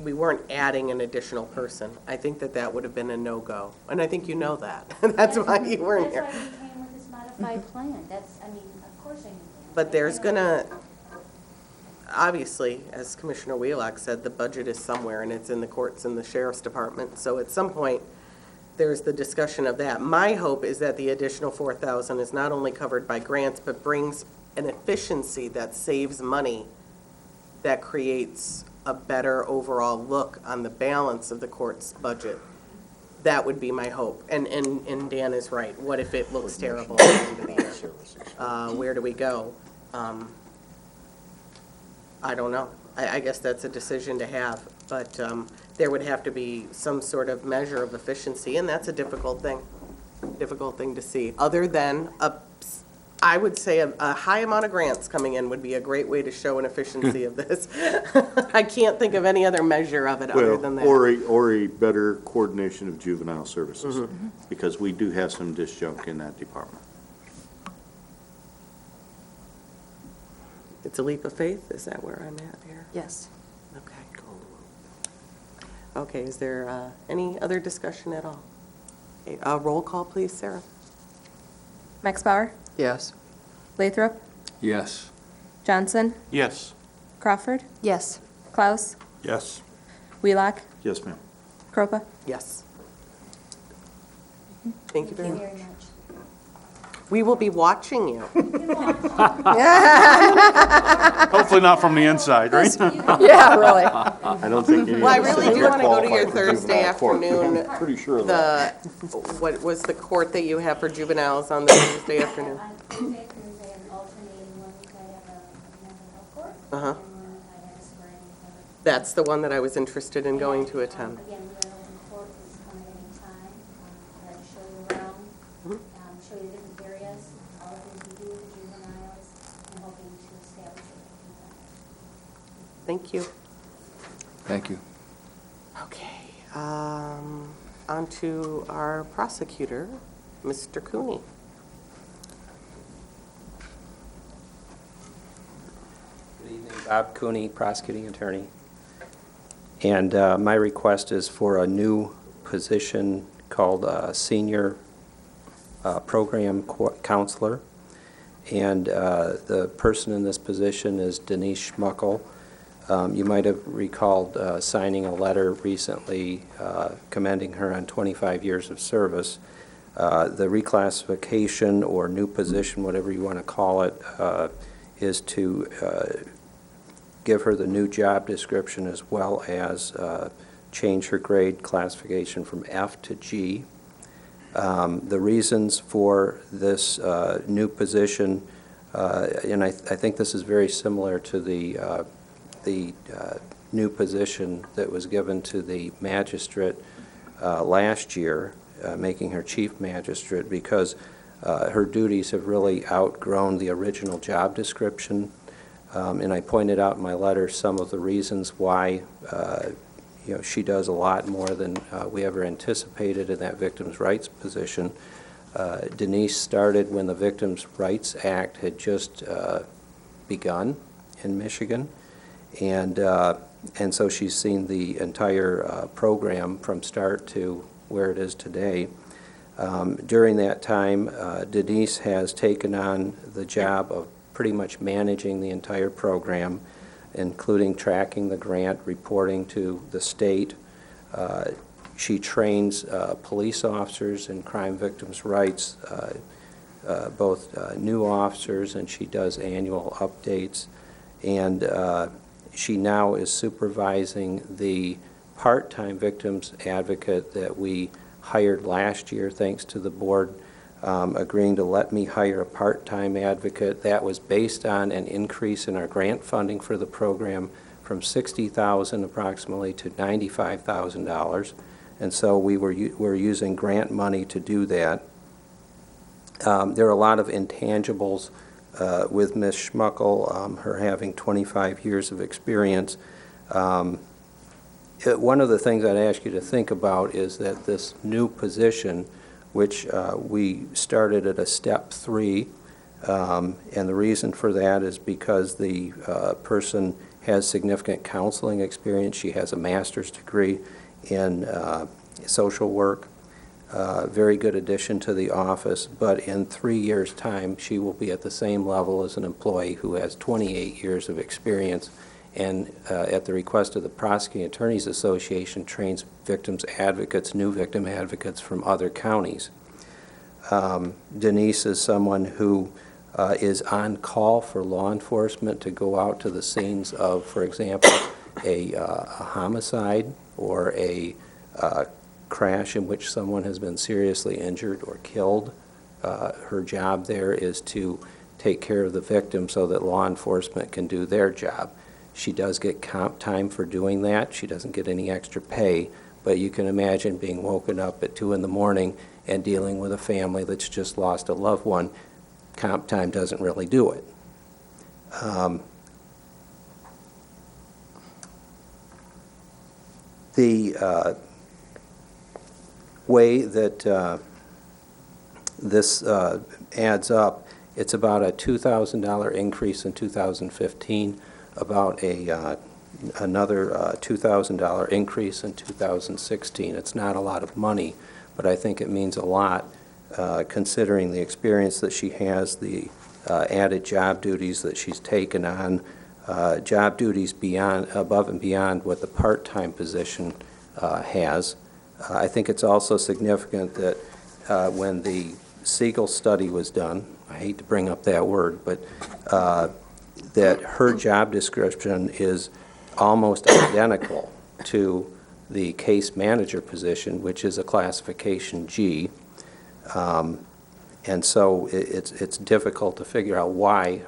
We weren't adding an additional person. I think that would have been a no-go, and I think you know that. That's why you weren't here. That's why we came with this modified plan. Of course I knew that. But there's gonna, obviously, as Commissioner Wheelock said, the budget is somewhere, and it's in the courts and the sheriff's department. So at some point, there's the discussion of that. My hope is that the additional $4,000 is not only covered by grants, but brings an efficiency that saves money, that creates a better overall look on the balance of the court's budget. That would be my hope. And Dan is right. What if it looks terrible at the end of the year? Where do we go? I don't know. I guess that's a decision to have. But there would have to be some sort of measure of efficiency, and that's a difficult thing to see. Other than, I would say a high amount of grants coming in would be a great way to show an efficiency of this. I can't think of any other measure of it other than that. Or a better coordination of juvenile services, because we do have some disjunct in that department. It's a leap of faith? Is that where I'm at here? Yes. Okay. Okay, is there any other discussion at all? Okay, roll call, please, Sarah. Max Bauer, Yes. Lathrop, Yes. Johnson, Yes. Crawford, Yes. Klaus, Yes. Wheelock, Yes, ma'am. Kropa. Yes. Thank you very much. Very much. We will be watching you. Hopefully not from the inside, right? Yeah, really. I don't think any of Well, I us really think do you're want to go to your qualified for Thursday juvenile court. afternoon. Pretty sure of that. What was the court that you have for juveniles on the Thursday afternoon? On Tuesday afternoons, I have an alternating. 1 week I have a mental health court, Uh-huh. and 1 week I have a swearing in. That's the one that I was interested in going to attend. Again, we are open court, please come at any time. I'd like to show you around, show you different areas, all the things we do with juveniles, and hoping to establish a Thank you. Thank you. Okay, on to our prosecutor, Mr. Cooney. Good evening, Bob Cooney, prosecuting attorney. And my request is for a new position called Senior Program Counselor. And the person in this position is Denise Schmuckel. You might have recalled signing a letter recently commending her on 25 years of service. The reclassification or new position, whatever you want to call it, is to give her the new job description as well as change her grade classification from F to G. The reasons for this new position, and I think this is very similar to the new position that was given to the magistrate last year, making her chief magistrate, because her duties have really outgrown the original job description. And I pointed out in my letter some of the reasons why she does a lot more than we ever anticipated in that victims' rights position. Denise started when the Victims' Rights Act had just begun in Michigan, and so she's seen the entire program from start to where it is today. During that time, Denise has taken on the job of pretty much managing the entire program, including tracking the grant, reporting to the state. She trains police officers in crime victims' rights. both new officers, and she does annual updates. And she now is supervising the part-time victims advocate that we hired last year, thanks to the board agreeing to let me hire a part-time advocate. That was based on an increase in our grant funding for the program from $60,000 approximately to $95,000. And so we're using grant money to do that. There are a lot of intangibles with Ms. Schmuckel, her having 25 years of experience. One of the things I'd ask you to think about is that this new position, which we started at a step 3, and the reason for that is because the person has significant counseling experience. She has a master's degree in social work, very good addition to the office, but in 3 years' time, she will be at the same level as an employee who has 28 years of experience, and at the request of the Prosecuting Attorneys Association, trains victims advocates, new victim advocates from other counties. Denise is someone who is on call for law enforcement to go out to the scenes of, for example, a homicide or a crash in which someone has been seriously injured or killed. Her job there is to take care of the victim so that law enforcement can do their job. She does get comp time for doing that. She doesn't get any extra pay, but you can imagine being woken up at 2 in the morning and dealing with a family that's just lost a loved one. Comp time doesn't really do it. The way that this adds up, it's about a $2,000 increase in 2015, about another $2,000 increase in 2016. It's not a lot of money, but I think it means a lot considering the experience that she has, the added job duties that she's taken on, job duties above and beyond what the part-time position has. I think it's also significant that when the Siegel study was done, I hate to bring up that word, but that her job description is almost identical to the case manager position, which is a classification G. And so it's difficult to figure out why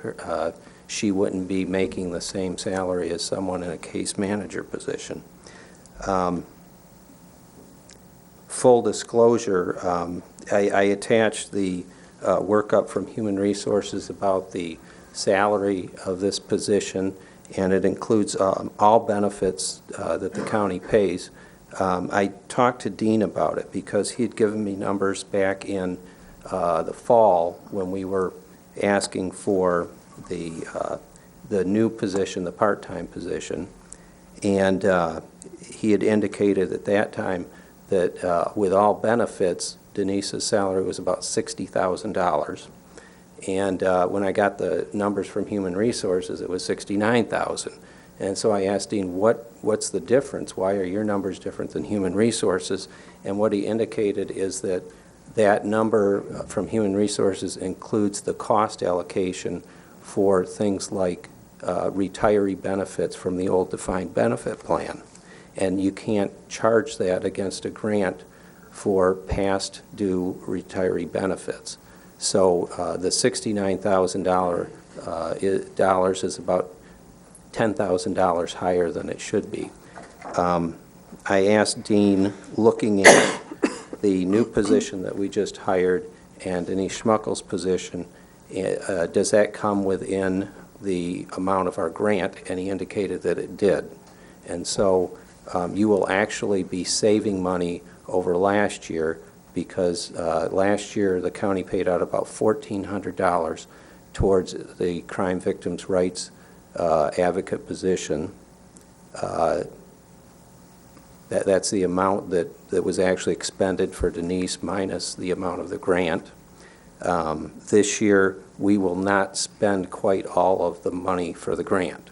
she wouldn't be making the same salary as someone in a case manager position. Full disclosure, I attached the workup from Human Resources about the salary of this position, and it includes all benefits that the county pays. I talked to Dean about it because he'd given me numbers back in the fall when we were asking for the new position, the part-time position, and he had indicated at that time that with all benefits, Denise's salary was about $60,000. And when I got the numbers from Human Resources, it was $69,000. And so I asked Dean, what's the difference? Why are your numbers different than Human Resources? And what he indicated is that that number from Human Resources includes the cost allocation for things like retiree benefits from the old defined benefit plan. And you can't charge that against a grant for past due retiree benefits. So the $69,000 is about $10,000 higher than it should be. I asked Dean, looking at the new position that we just hired and Denise Schmuckel's position, does that come within the amount of our grant? And he indicated that it did. And so you will actually be saving money over last year, because last year the county paid out about $1,400 towards the crime victims' rights advocate position. That's the amount that was actually expended for Denise minus the amount of the grant. This year we will not spend quite all of the money for the grant.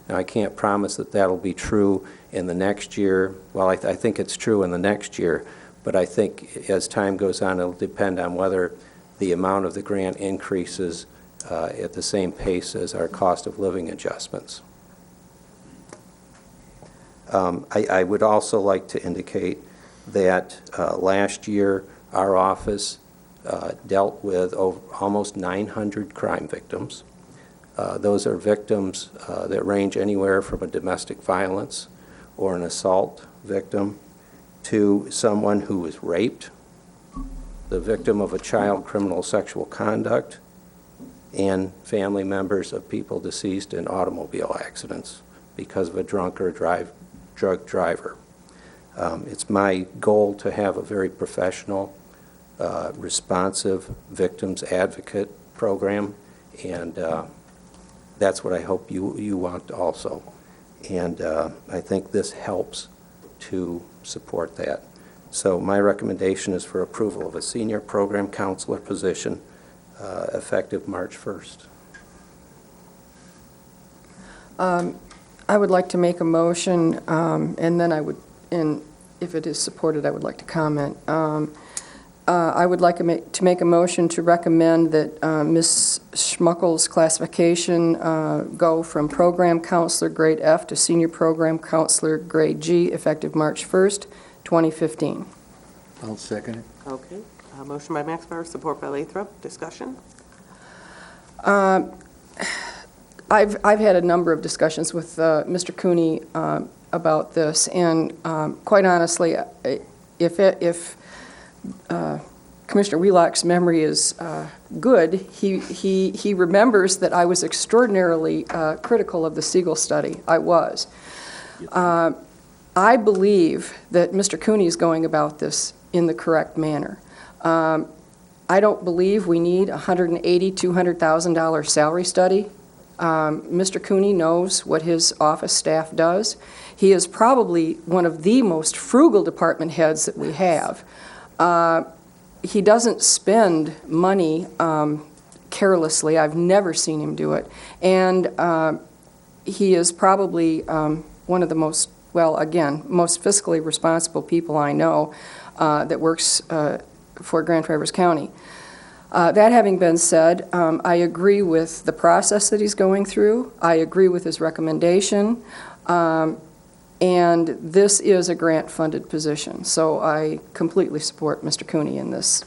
Now, I can't promise that that'll be true in the next year. Well, I think it's true in the next year, but I think as time goes on, it'll depend on whether the amount of the grant increases at the same pace as our cost of living adjustments. I would also like to indicate that last year our office dealt with almost 900 crime victims. Those are victims that range anywhere from a domestic violence or an assault victim to someone who was raped, the victim of a child criminal sexual conduct, and family members of people deceased in automobile accidents because of a drunk or drug driver. It's my goal to have a very professional, responsive victims advocate program, and that's what I hope you want also. And I think this helps to support that. So my recommendation is for approval of a senior program counselor position effective March 1st. I would like to make a motion, and then and if it is supported, I would like to comment. I would like to make a motion to recommend that Ms. Schmuckel's classification go from program counselor grade F to senior program counselor grade G effective March 1st, 2015. I'll second it. Okay. Motion by Maxmeyer, support by Lathrop. Discussion? I've had a number of discussions with Mr. Cooney about this, and quite honestly, if Commissioner Wheelock's memory is good, he remembers that I was extraordinarily critical of the Siegel study. I was. I believe that Mr. Cooney is going about this in the correct manner. I don't believe we need a $180,000, $200,000 salary study. Mr. Cooney knows what his office staff does. He is probably one of the most frugal department heads that we have. He doesn't spend money carelessly. I've never seen him do it. And he is probably one of the most, well, again, most fiscally responsible people I know that works for Grand Traverse County. That having been said, I agree with the process that he's going through. I agree with his recommendation. And this is a grant-funded position, so I completely support Mr. Cooney in this.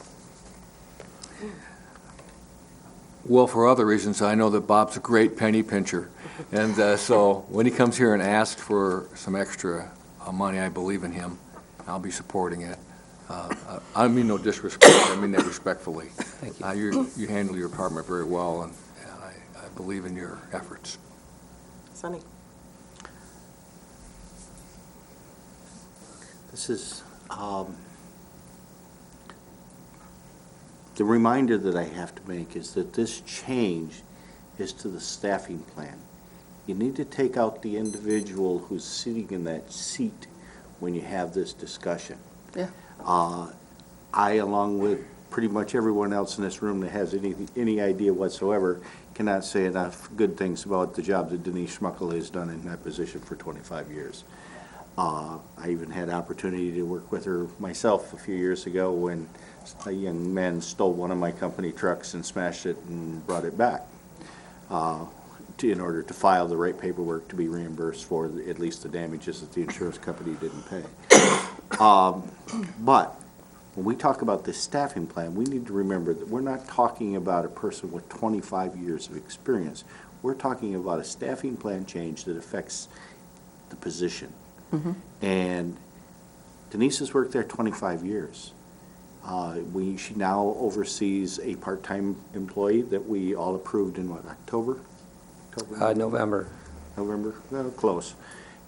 Well, for other reasons, I know that Bob's a great penny pincher. And so when he comes here and asks for some extra money, I believe in him. I'll be supporting it. I mean no disrespect, I mean that respectfully. Thank you. You handle your department very well, and I believe in your efforts. Sonny? This is the reminder that I have to make is that this change is to the staffing plan. You need to take out the individual who's sitting in that seat when you have this discussion. Yeah. I, along with pretty much everyone else in this room that has any idea whatsoever, cannot say enough good things about the job that Denise Schmuckel has done in that position for 25 years. I even had the opportunity to work with her myself a few years ago when a young man stole one of my company trucks and smashed it and brought it back in order to file the right paperwork to be reimbursed for at least the damages that the insurance company didn't pay. But when we talk about this staffing plan, we need to remember that we're not talking about a person with 25 years of experience. We're talking about a staffing plan change that affects the position. Mm-hmm. And Denise has worked there 25 years. She now oversees a part-time employee that we all approved in what, October? November. November, close.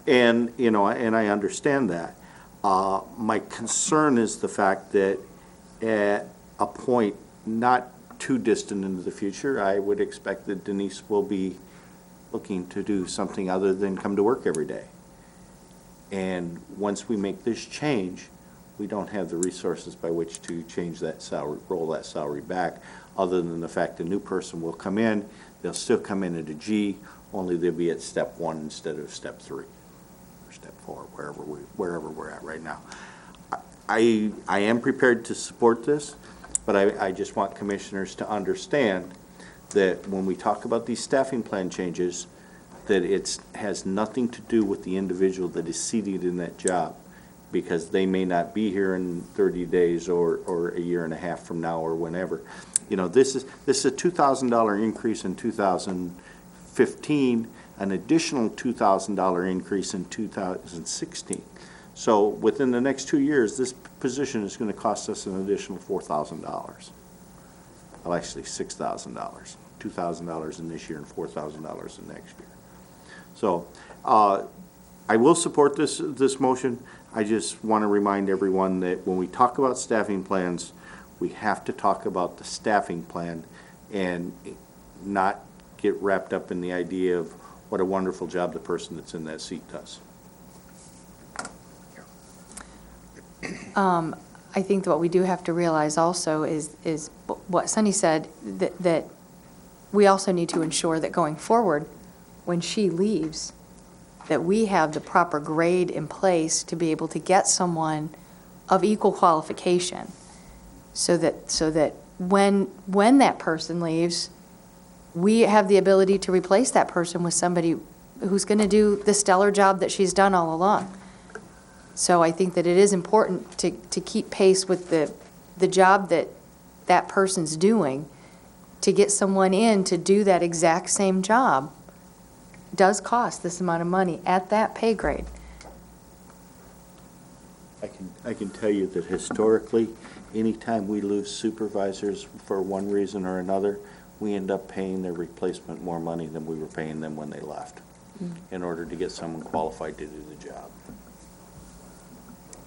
And, and I understand that. My concern is the fact that at a point not too distant into the future, I would expect that Denise will be looking to do something other than come to work every day. And once we make this change, we don't have the resources by which to change that salary, roll that salary back, other than the fact a new person will come in, they'll still come in at a G, only they'll be at step 1 instead of step 3. Step 4, wherever we're at right now. I am prepared to support this. But I just want commissioners to understand that when we talk about these staffing plan changes, that it has nothing to do with the individual that is seated in that job, because they may not be here in 30 days or a year and a half from now or whenever. You know, this is a $2,000 increase in 2015, an additional $2,000 increase in 2016. So within the next 2 years, this position is going to cost us an additional $4,000. Well, actually $6,000, $2,000 in this year and $4,000 in next year. So I will support this motion. I just want to remind everyone that when we talk about staffing plans, we have to talk about the staffing plan and not get wrapped up in the idea of what a wonderful job the person that's in that seat does. I think that what we do have to realize also is what Sunny said, that we also need to ensure that going forward, when she leaves, that we have the proper grade in place to be able to get someone of equal qualification, so that when that person leaves, we have the ability to replace that person with somebody who's going to do the stellar job that she's done all along. So I think that it is important to keep pace with the job that person's doing. To get someone in to do that exact same job does cost this amount of money at that pay grade. I can tell you that historically, anytime we lose supervisors for one reason or another, we end up paying their replacement more money than we were paying them when they left, in order to get someone qualified to do the job.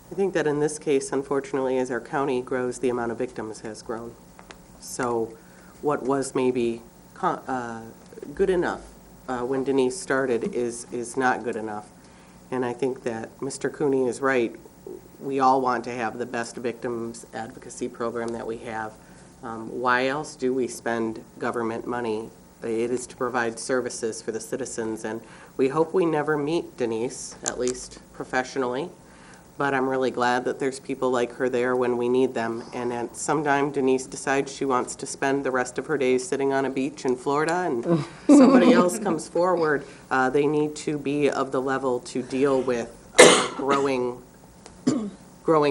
I think that in this case, unfortunately, as our county grows, the amount of victims has grown. So what was maybe good enough when Denise started is not good enough. And I think that Mr. Cooney is right. We all want to have the best victims advocacy program that we have. Why else do we spend government money? It is to provide services for the citizens, and we hope we never meet Denise, at least professionally. But I'm really glad that there's people like her there when we need them. And at sometime Denise decides she wants to spend the rest of her days sitting on a beach in Florida and somebody else comes forward, they need to be of the level to deal with growing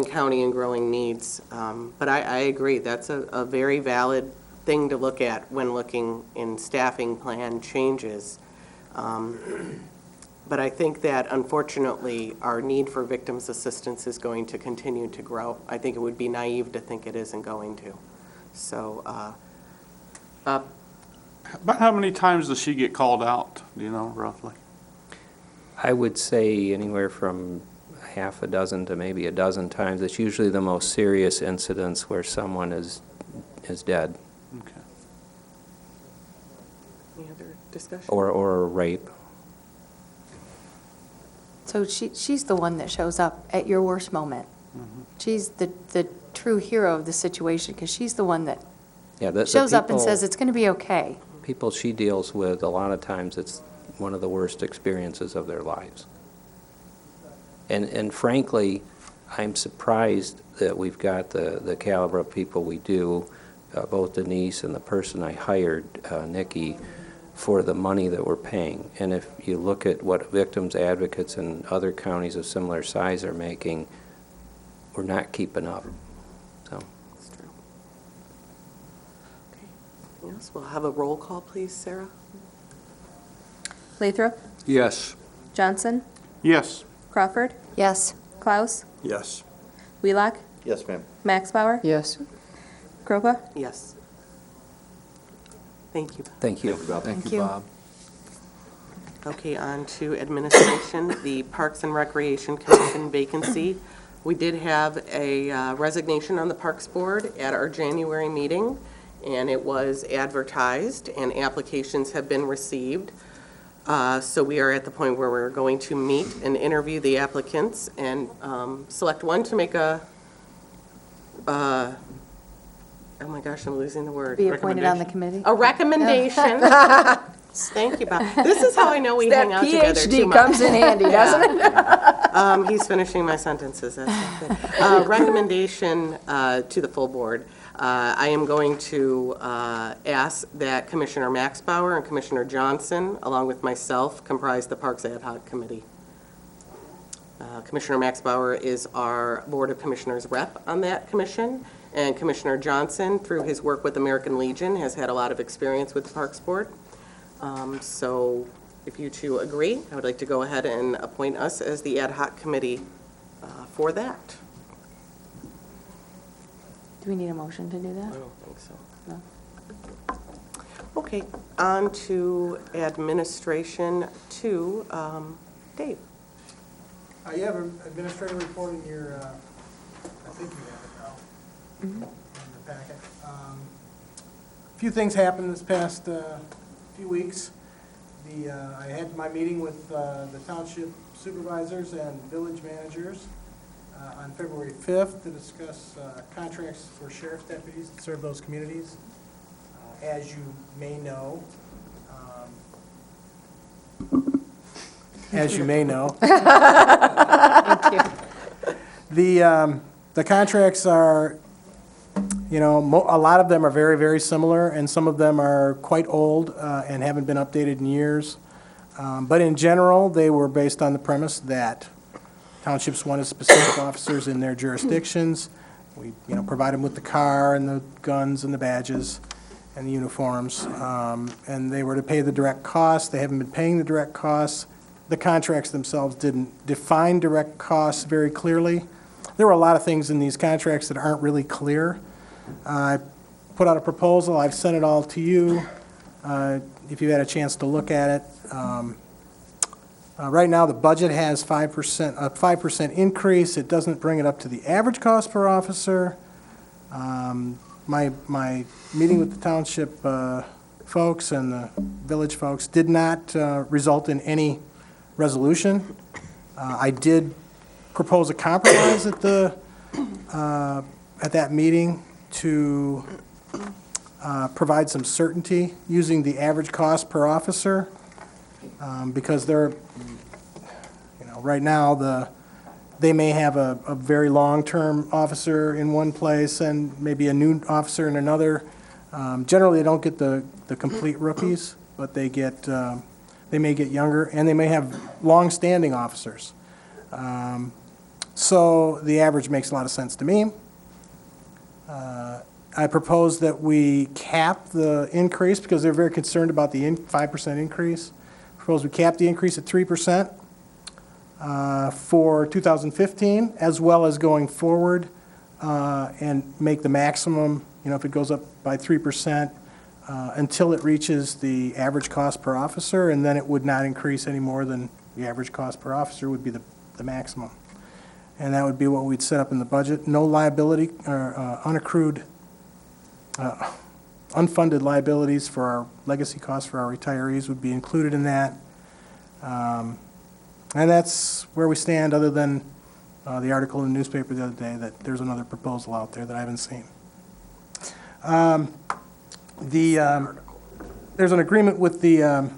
county and growing needs. But I agree, that's a very valid thing to look at when looking in staffing plan changes. But I think that unfortunately, our need for victims assistance is going to continue to grow. I think it would be naive to think it isn't going to. So, About how many times does she get called out, do you know, roughly? I would say anywhere from half a dozen to maybe a dozen times. It's usually the most serious incidents where someone is dead. Okay. any other discussion? Or a rape. So she's the one that shows up at your worst moment. She's the true hero of the situation, because she's the one that shows up and says it's going to be okay. People she deals with, a lot of times it's one of the worst experiences of their lives. And frankly, I'm surprised that we've got the caliber of people we do, both Denise and the person I hired, Nikki, for the money that we're paying. And if you look at what victims advocates in other counties of similar size are making, we're not keeping up. So. That's true. Okay. Anything else? We'll have a roll call, please, Sarah. Lathrop, Yes. Johnson, Yes. Crawford, Yes. Klaus, Yes. Wheelock, Yes, ma'am. Max Bauer, Yes. Kropa. Yes. Thank you. Thank you. Thank you. you, Bob. Okay, on to administration, the Parks and Recreation Commission vacancy. We did have a resignation on the Parks Board at our January meeting, and it was advertised, and applications have been received. So we are at the point where we're going to meet and interview the applicants and select one to make a, oh my gosh, I'm losing the word. Be appointed on the committee. A recommendation. Thank you, Bob. This is how I know we hang out together too PhD much. comes in handy, doesn't it? He's finishing my sentences, that's not good. Recommendation to the full board I am going to ask that Commissioner Maxbauer and Commissioner Johnson, along with myself, comprise the Parks Ad Hoc Committee. Commissioner Maxbauer is our Board of Commissioners rep on that commission, and Commissioner Johnson, through his work with American Legion, has had a lot of experience with the Parks Board. So if you two agree, I would like to go ahead and appoint us as the ad hoc committee for that. Do we need a motion to do that? I don't think so. No. Okay, on to administration 2. Dave. You have an administrative report in your, I think you have it now, in your packet. A few things happened this past few weeks. I had my meeting with the township supervisors and village managers on February 5th to discuss contracts for sheriff's deputies to serve those communities. As you may know, the contracts are, you know, a lot of them are very, very similar, and some of them are quite old and haven't been updated in years. But in general, they were based on the premise that townships wanted specific officers in their jurisdictions. We, you know, provide them with the car and the guns and the badges and the uniforms, and they were to pay the direct costs. They haven't been paying the direct costs. The contracts themselves didn't define direct costs very clearly. There were a lot of things in these contracts that aren't really clear. I put out a proposal. I've sent it all to you. If you had a chance to look at it. Right now, the budget has a 5% increase. It doesn't bring it up to the average cost per officer. My meeting with the township folks and the village folks did not result in any resolution. I did propose a compromise at that meeting to provide some certainty using the average cost per officer, because they're, you know, right now they may have a very long-term officer in one place and maybe a new officer in another. Generally, they don't get the complete rookies, but they may get younger, and they may have long-standing officers. So the average makes a lot of sense to me. I propose that we cap the increase because they're very concerned about the 5% increase. I propose we cap the increase at 3% for 2015, as well as going forward, and make the maximum, you know, if it goes up by 3%, until it reaches the average cost per officer, and then it would not increase any more than the average cost per officer would be the maximum. And that would be what we'd set up in the budget. No liability or unaccrued, unfunded liabilities for our legacy costs for our retirees would be included in that. And that's where we stand, other than the article in the newspaper the other day that there's another proposal out there that I haven't seen. There's an agreement with the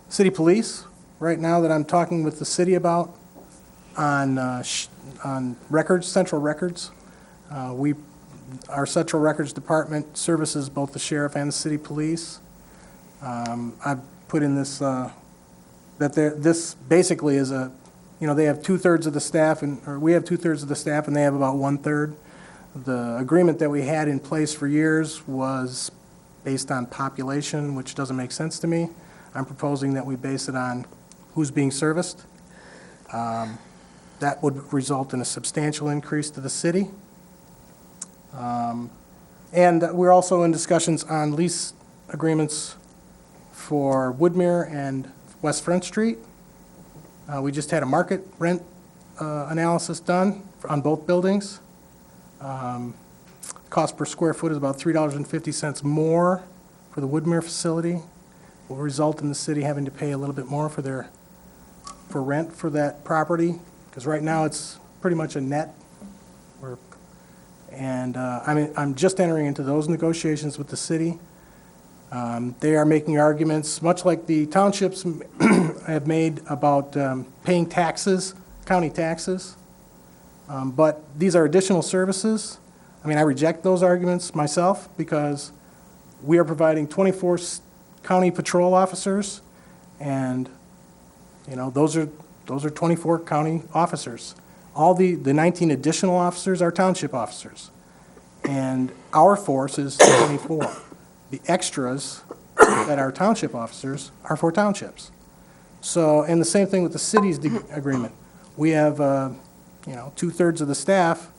city police right now that I'm talking with the city about on records, central records. Our central records department services both the sheriff and the city police. I've put in this this basically is a, you know, they have 2/3 of the staff, or we have 2/3 of the staff, and they have about 1/3. The agreement that we had in place for years was based on population, which doesn't make sense to me. I'm proposing that we base it on who's being serviced. That would result in a substantial increase to the city. And we're also in discussions on lease agreements for Woodmere and West Front Street. We just had a market rent analysis done on both buildings. Cost per square foot is about $3.50 more for the Woodmere facility. Will result in the city having to pay a little bit more for rent for that property, because right now it's pretty much a net. I'm just entering into those negotiations with the city. They are making arguments, much like the townships have made about paying taxes, county taxes. But these are additional services. I mean, I reject those arguments myself because we are providing 24 county patrol officers, and, you know, those are 24 county officers. All the 19 additional officers are township officers, and our force is 24. The extras that are township officers are for townships. So, and the same thing with the city's agreement. We have, you know, 2/3 of the staff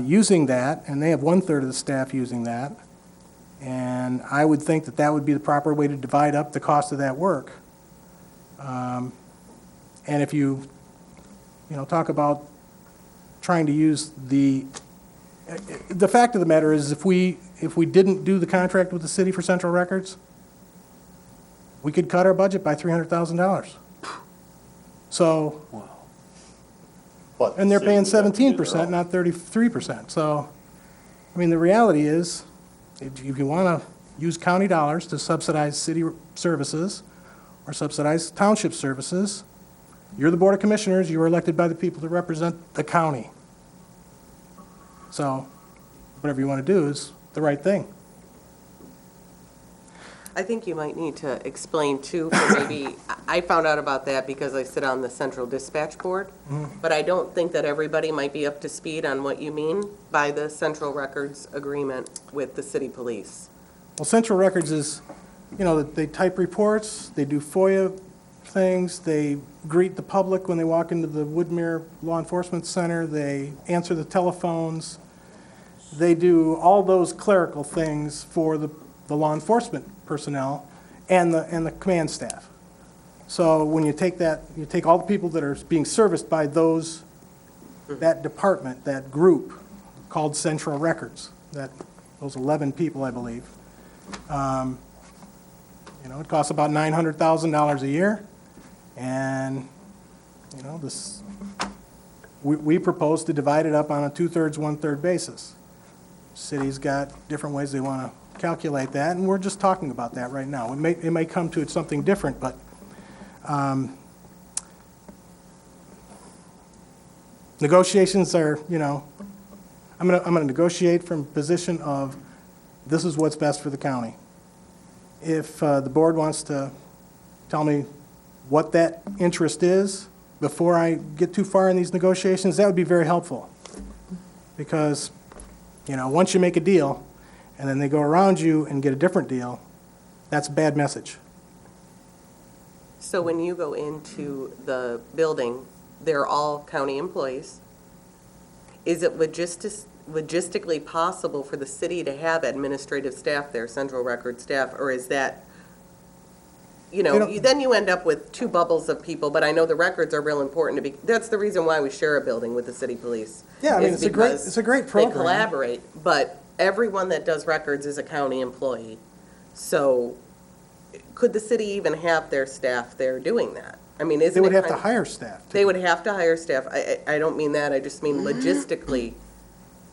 using that, and they have 1/3 of the staff using that. And I would think that that would be the proper way to divide up the cost of that work. And if you know, talk about trying to use the fact of the matter is if we didn't do the contract with the city for Central Records, we could cut our budget by $300,000. So, But and they're the paying city would have to do their 17%, own. not 33%. So, I mean, the reality is, if you want to use county dollars to subsidize city services or subsidize township services, you're the Board of Commissioners, you were elected by the people to represent the county. So, whatever you want to do is the right thing. I think you might need to explain too, for maybe, I found out about that because I sit on the Central Dispatch Board, but I don't think that everybody might be up to speed on what you mean by the Central Records agreement with the city police. Well, Central Records is, you know, they type reports, they do FOIA things, they greet the public when they walk into the Woodmere Law Enforcement Center, they answer the telephones, they do all those clerical things for the law enforcement personnel and the command staff. So when you take that, you take all the people that are being serviced by that department, that group called Central Records, those 11 people, I believe. You know, it costs about $900,000 a year, and, you know, we propose to divide it up on a 2/3, 1/3 basis. City's got different ways they want to calculate that, and we're just talking about that right now. It may come to something different, but negotiations are, you know, I'm gonna negotiate from a position of this is what's best for the county. If the board wants to tell me what that interest is before I get too far in these negotiations, that would be very helpful. Because, you know, once you make a deal, and then they go around you and get a different deal, that's a bad message. So when you go into the building, they're all county employees. Is it logistically possible for the city to have administrative staff there, Central Record staff, or is that, you know, then you end up with two bubbles of people, but I know the records are real important to be, that's the reason why we share a building with the city police. Yeah, I mean, is it's a because great program. They collaborate, but everyone that does records is a county employee. So could the city even have their staff there doing that? I mean, isn't it They would have to kind of- hire staff. They would have to hire staff. I don't mean that, I just mean logistically.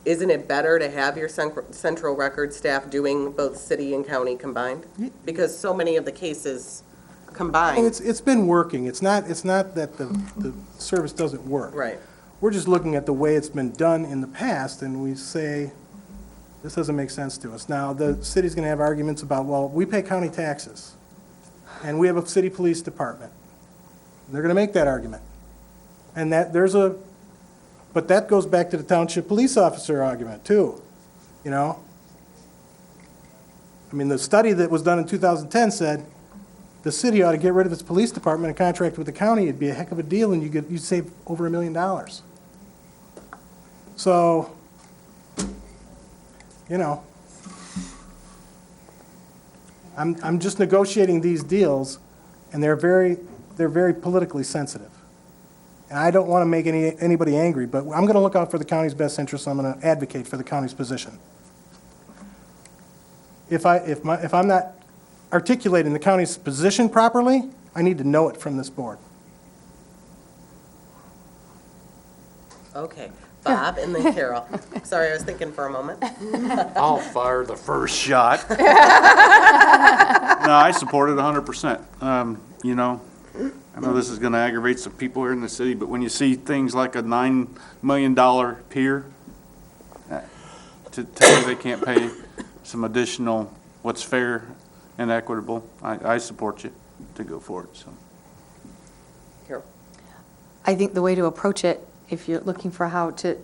Isn't it better to have your central record staff doing both city and county combined? Because so many of the cases Well, combine. it's been working. It's not that the service doesn't work. Right. We're just looking at the way it's been done in the past, and we say, this doesn't make sense to us. Now, the city's gonna have arguments about, well, we pay county taxes, and we have a city police department. And they're gonna make that argument. And but that goes back to the township police officer argument, too, you know? I mean, the study that was done in 2010 said the city ought to get rid of its police department and contract with the county. It'd be a heck of a deal, and you'd save over $1 million. So, you know, I'm just negotiating these deals, and they're very politically sensitive. And I don't want to make anybody angry, but I'm going to look out for the county's best interests. I'm going to advocate for the county's position. If I'm not articulating the county's position properly, I need to know it from this board. Okay, Bob and then Carol. Sorry, I was thinking for a moment. I'll fire the first shot. No, I support it 100%. You know, I know this is going to aggravate some people here in the city, but when you see things like a $9 million pier, to tell me they can't pay some additional, what's fair and equitable, I support you to go for it, so. Carol? I think the way to approach it, if you're looking for how to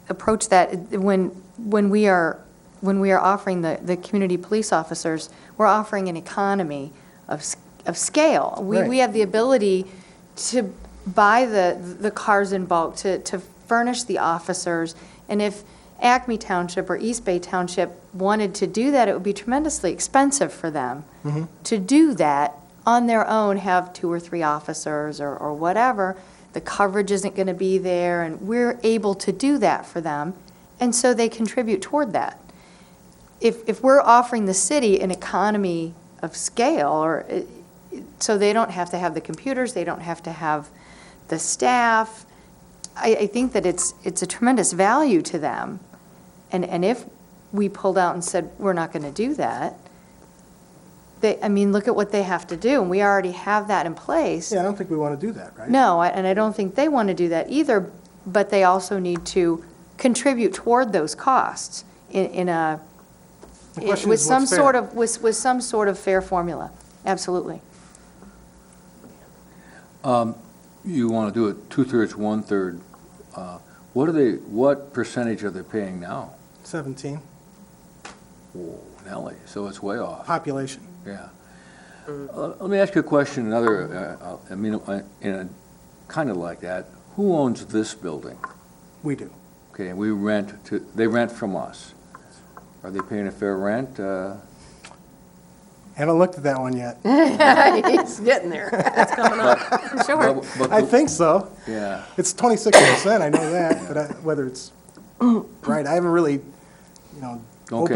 approach that, when we are offering the community police officers, we're offering an economy of scale. Right. We have the ability to buy the cars in bulk, to furnish the officers, and if Acme Township or East Bay Township wanted to do that, it would be tremendously expensive for them to do that on their own, have 2 or 3 officers or whatever. The coverage isn't going to be there, and we're able to do that for them, and so they contribute toward that. If we're offering the city an economy of scale, so they don't have to have the computers, they don't have to have the staff, I think that it's a tremendous value to them. And if we pulled out and said, we're not going to do that, look at what they have to do, and we already have that in place. Yeah, I don't think we want to do that, right? No, and I don't think they want to do that either, but they also need to contribute toward those costs The question with is some what's sort fair. of, with some sort of fair formula. Absolutely. You want to do it 2/3, 1/3. What percentage are they paying now? 17, Whoa, Nelly, so it's way off. population. Yeah. Let me ask you a question, kind of like that. Who owns this building? We do. Okay, and they rent from us. Are they paying a fair rent? Haven't looked at that one yet. He's getting there. That's coming up. Sure. I think so. Yeah. It's 26%, I know that, but whether it's right, I haven't really, Okay.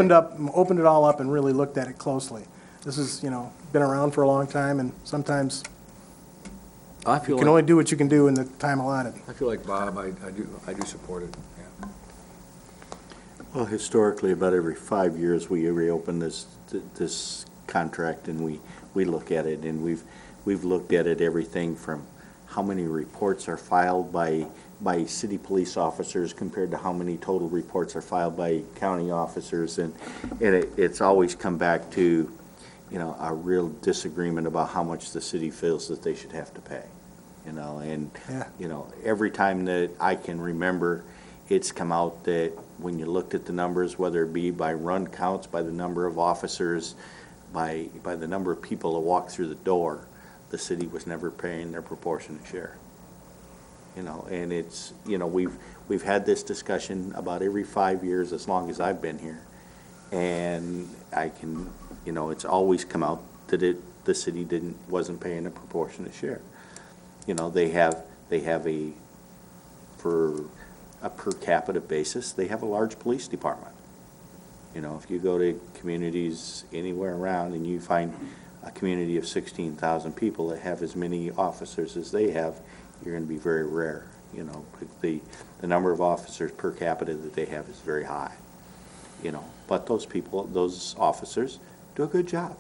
opened it all up and really looked at it closely. This has, been around for a long time, and sometimes I you feel can like, only do what you can do in the time allotted. I feel like Bob, I do support it, yeah. Well, historically, about every 5 years, we reopen this contract and we look at it, and we've looked at it, everything from how many reports are filed by city police officers compared to how many total reports are filed by county officers, and it's always come back to, a real disagreement about how much the city feels that they should have to pay, and, Yeah. every time that I can remember, it's come out that when you looked at the numbers, whether it be by run counts, by the number of officers, by the number of people that walk through the door, the city was never paying their proportionate share. And it's, we've had this discussion about every 5 years as long as I've been here. And I can, it's always come out that the city wasn't paying a proportionate share. They have for a per capita basis, they have a large police department. If you go to communities anywhere around and you find a community of 16,000 people that have as many officers as they have, you're going to be very rare. The number of officers per capita that they have is very high. But those officers do a good job.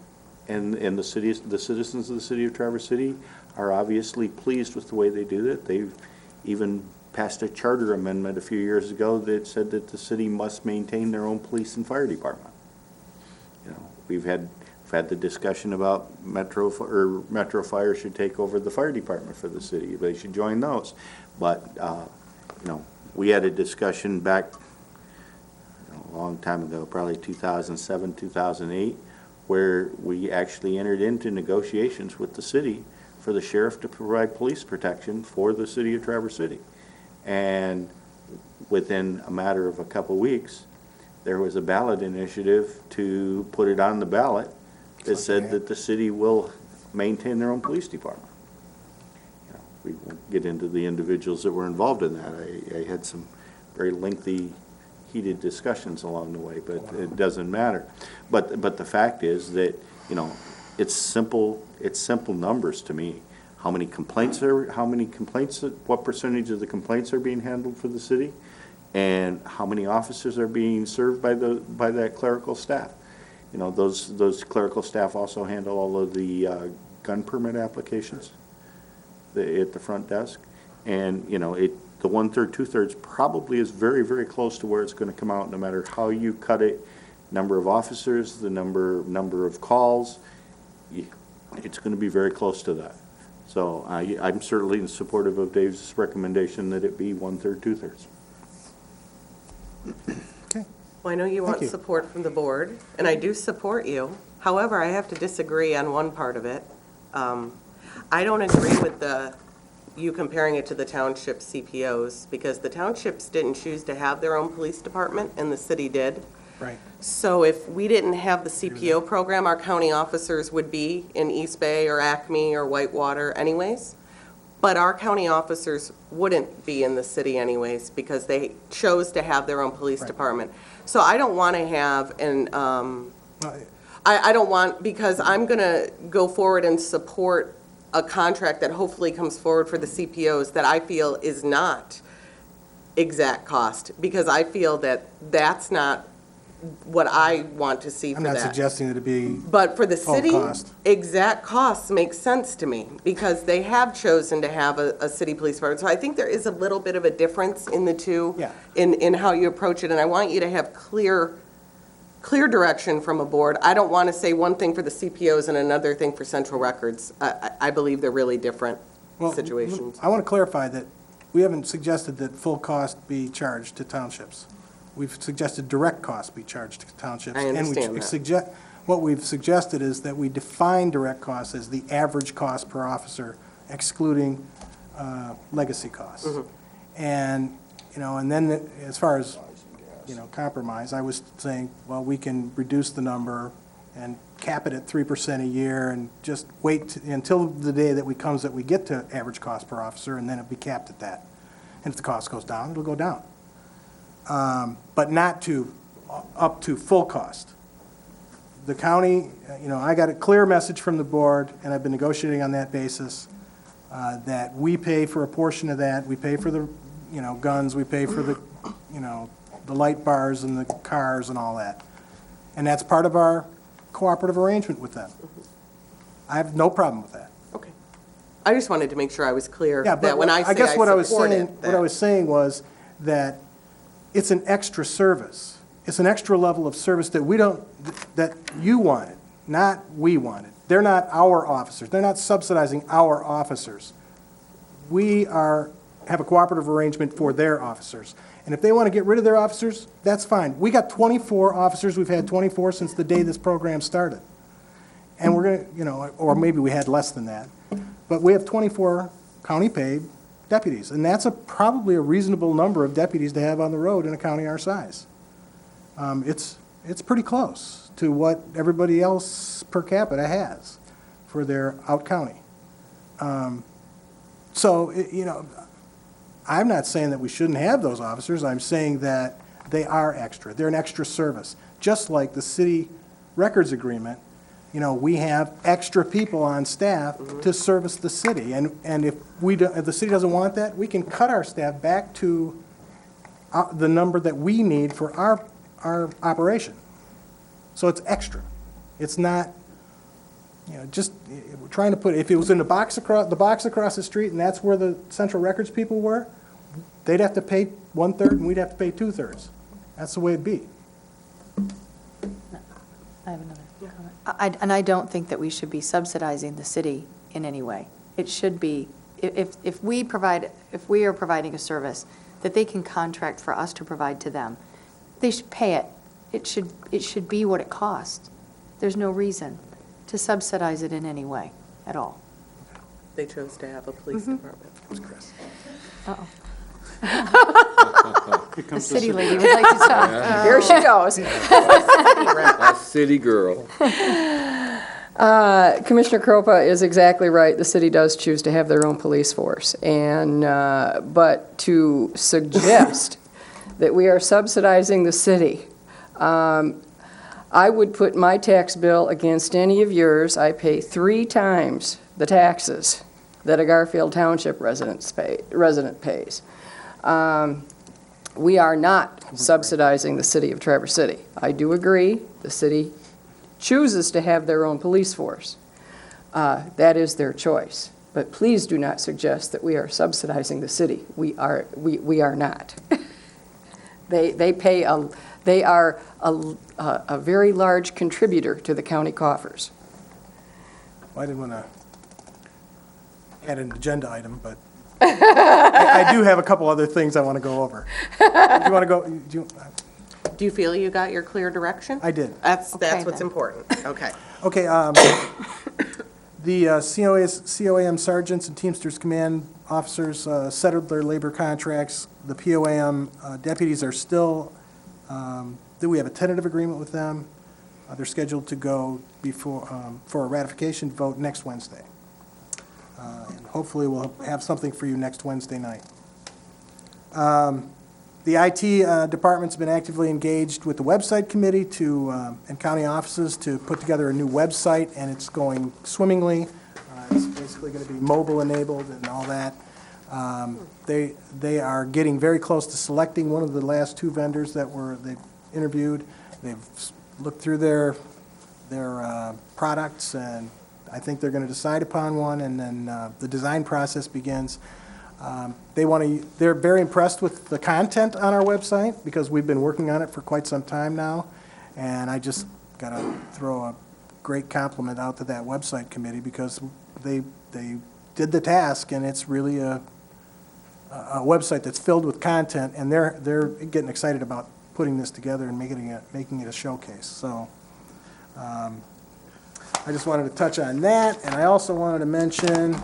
And the citizens of the city of Traverse City are obviously pleased with the way they do it. They've even passed a charter amendment a few years ago that said that the city must maintain their own police and fire department. We've had the discussion about Metro Fire should take over the fire department for the city. They should join those. But, we had a discussion back a long time ago, probably 2007, 2008, where we actually entered into negotiations with the city for the sheriff to provide police protection for the city of Traverse City. And within a matter of a couple weeks, there was a ballot initiative to put it on the ballot that said that the city will maintain their own police department. We won't get into the individuals that were involved in that. I had some very lengthy, heated discussions along the way, but it doesn't matter. But the fact is that, it's simple numbers to me. What percentage of the complaints are being handled for the city, and how many officers are being served by that clerical staff. Those clerical staff also handle all of the gun permit applications at the front desk, and the 1/3, 2/3 probably is very, very close to where it's going to come out, no matter how you cut it. Number of officers, the number of calls, it's going to be very close to that. So I'm certainly supportive of Dave's recommendation that it be 1/3, 2/3. Well, I know you want you. support from the board, and I do support you. However, I have to disagree on one part of it. I don't agree with you comparing it to the township CPOs, because the townships didn't choose to have their own police department, and the city did. Right. So if we didn't have the CPO program, our county officers would be in East Bay or Acme or Whitewater anyways. But our county officers wouldn't be in the city anyways, because they chose to have their own police department. So I don't want to have I don't want, because I'm going to go forward and support a contract that hopefully comes forward for the CPOs that I feel is not exact cost, because I feel that that's not what I want to see for I'm that. not suggesting that it be But for the full city, cost. exact costs make sense to me, because they have chosen to have a city police department. So I think there is a little bit of a difference in the two, Yeah. in how you approach it, and I want you to have clear direction from a board. I don't want to say one thing for the CPOs and another thing for central records. I believe they're really different Well, situations. I want to clarify that we haven't suggested that full cost be charged to townships. We've suggested direct costs be charged to townships. I understand that. What we've suggested is that we define direct costs as the average cost per officer, excluding legacy costs. And, and then as far as, compromise, I was saying, well, we can reduce the number and cap it at 3% a year and just wait until the day that we get to average cost per officer, and then it'll be capped at that. And if the cost goes down, it'll go down. But not up to full cost. The county, I got a clear message from the board, and I've been negotiating on that basis, that we pay for a portion of that. We pay for the, guns, we pay for the, the light bars and the cars and all that. And that's part of our cooperative arrangement with them. I have no problem with that. Okay. I just wanted to make sure I was clear Yeah, that but when I say I what I was support saying, it, what I was saying was that it's an extra service. It's an extra level of service that you wanted, not we wanted. They're not our officers. They're not subsidizing our officers. We have a cooperative arrangement for their officers. And if they want to get rid of their officers, that's fine. We got 24 officers. We've had 24 since the day this program started. And we're going to, or maybe we had less than that. But we have 24 county-paid deputies. And that's probably a reasonable number of deputies to have on the road in a county our size. It's pretty close to what everybody else per capita has for their out-county. I'm not saying that we shouldn't have those officers. I'm saying that they are extra. They're an extra service. Just like the city records agreement, we have extra people on staff to service the city. And if the city doesn't want that, we can cut our staff back to the number that we need for our operation. So it's extra. It's not, just we're trying to put, if it was in the box across the street and that's where the central records people were, they'd have to pay 1/3 and we'd have to pay 2/3. That's the way it'd be. I have another comment. And I don't think that we should be subsidizing the city in any way. It should be, if we are providing a service that they can contract for us to provide to them, they should pay it. It should be what it costs. There's no reason to subsidize it in any way at all. They chose to have a police department. Uh-oh. The city lady would like to talk. Here she goes. A city girl. Commissioner Kropa is exactly right. The city does choose to have their own police force. But to suggest that we are subsidizing the city, I would put my tax bill against any of yours. I pay 3 times the taxes that a Garfield Township resident pays. We are not subsidizing the city of Traverse City. I do agree, the city chooses to have their own police force. That is their choice. But please do not suggest that we are subsidizing the city. We are not. They are a very large contributor to the county coffers. Well, I didn't want to add an agenda item, but I do have a couple other things I want to go over. Do you want to go? Do you feel you got your clear direction? I did. That's Okay, what's then. important. Okay. Okay, the COAM sergeants and Teamsters Command officers settled their labor contracts. The POAM deputies are still, we have a tentative agreement with them. They're scheduled to go before, for a ratification vote next Wednesday. And hopefully we'll have something for you next Wednesday night. The IT department's been actively engaged with the website committee and county offices to put together a new website, and it's going swimmingly. It's basically going to be mobile enabled and all that. They are getting very close to selecting one of the last two vendors that they've interviewed. They've looked through their products, and I think they're going to decide upon one, and then the design process begins. They're very impressed with the content on our website because we've been working on it for quite some time now. And I just got to throw a great compliment out to that website committee because they did the task, and it's really a website that's filled with content, and they're getting excited about putting this together and making it a showcase. So I just wanted to touch on that, and I also wanted to mention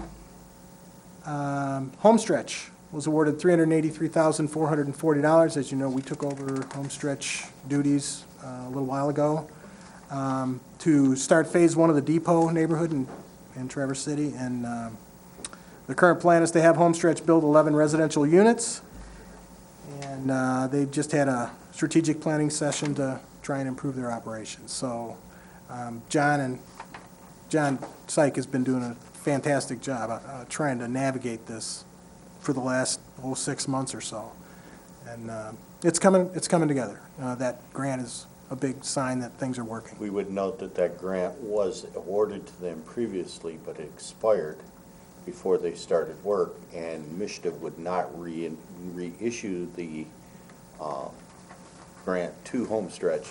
Homestretch was awarded $383,440. As you know, we took over Homestretch duties a little while ago to start Phase 1 of the Depot neighborhood in Traverse City. And the current plan is to have Homestretch build 11 residential units. And they just had a strategic planning session to try and improve their operations. So John Syke has been doing a fantastic job trying to navigate this for the last 6 months or so, and it's coming together. That grant is a big sign that things are working. We would note that grant was awarded to them previously, but it expired before they started work, and MSHDA would not reissue the grant to Homestretch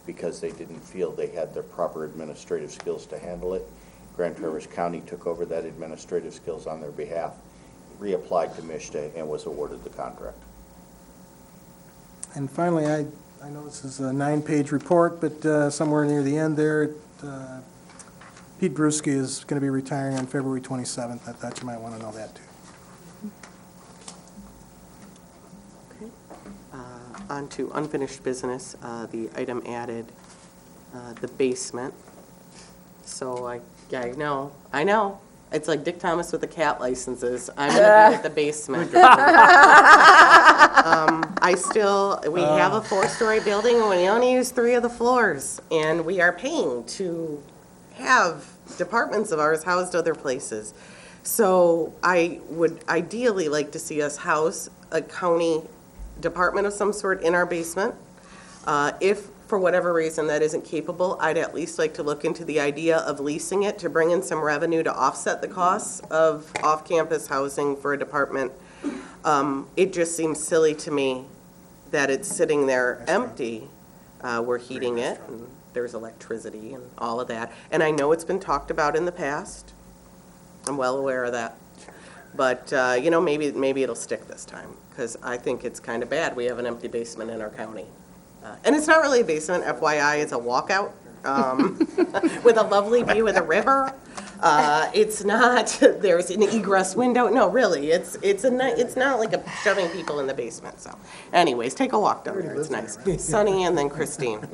because they didn't feel they had the proper administrative skills to handle it. Grand Traverse County took over that administrative skills on their behalf, reapplied to MSHDA, and was awarded the contract. And finally, I know this is a 9-page report, but somewhere near the end there, Pete Bruschi is going to be retiring on February 27th. I thought you might want to know that, too. Okay. On to unfinished business. The item added the basement. So I know. It's like Dick Thomas with the cat licenses. I'm going to be at the basement. We have a 4-story building, and we only use 3 of the floors. And we are paying to have departments of ours housed other places. So I would ideally like to see us house a county department of some sort in our basement. If for whatever reason that isn't capable, I'd at least like to look into the idea of leasing it to bring in some revenue to offset the costs of off-campus housing for a department. It just seems silly to me that it's sitting there empty. We're heating it, and there's electricity and all of that. And I know it's been talked about in the past. I'm well aware of that. But, maybe it'll stick this time, because I think it's kind of bad. We have an empty basement in our county. And it's not really a basement, FYI, it's a walkout with a lovely view of the river. It's not, there's an egress window. No, really, it's not like shoving people in the basement. So anyways, take a walk down there. It's nice. Sunny and then Christine.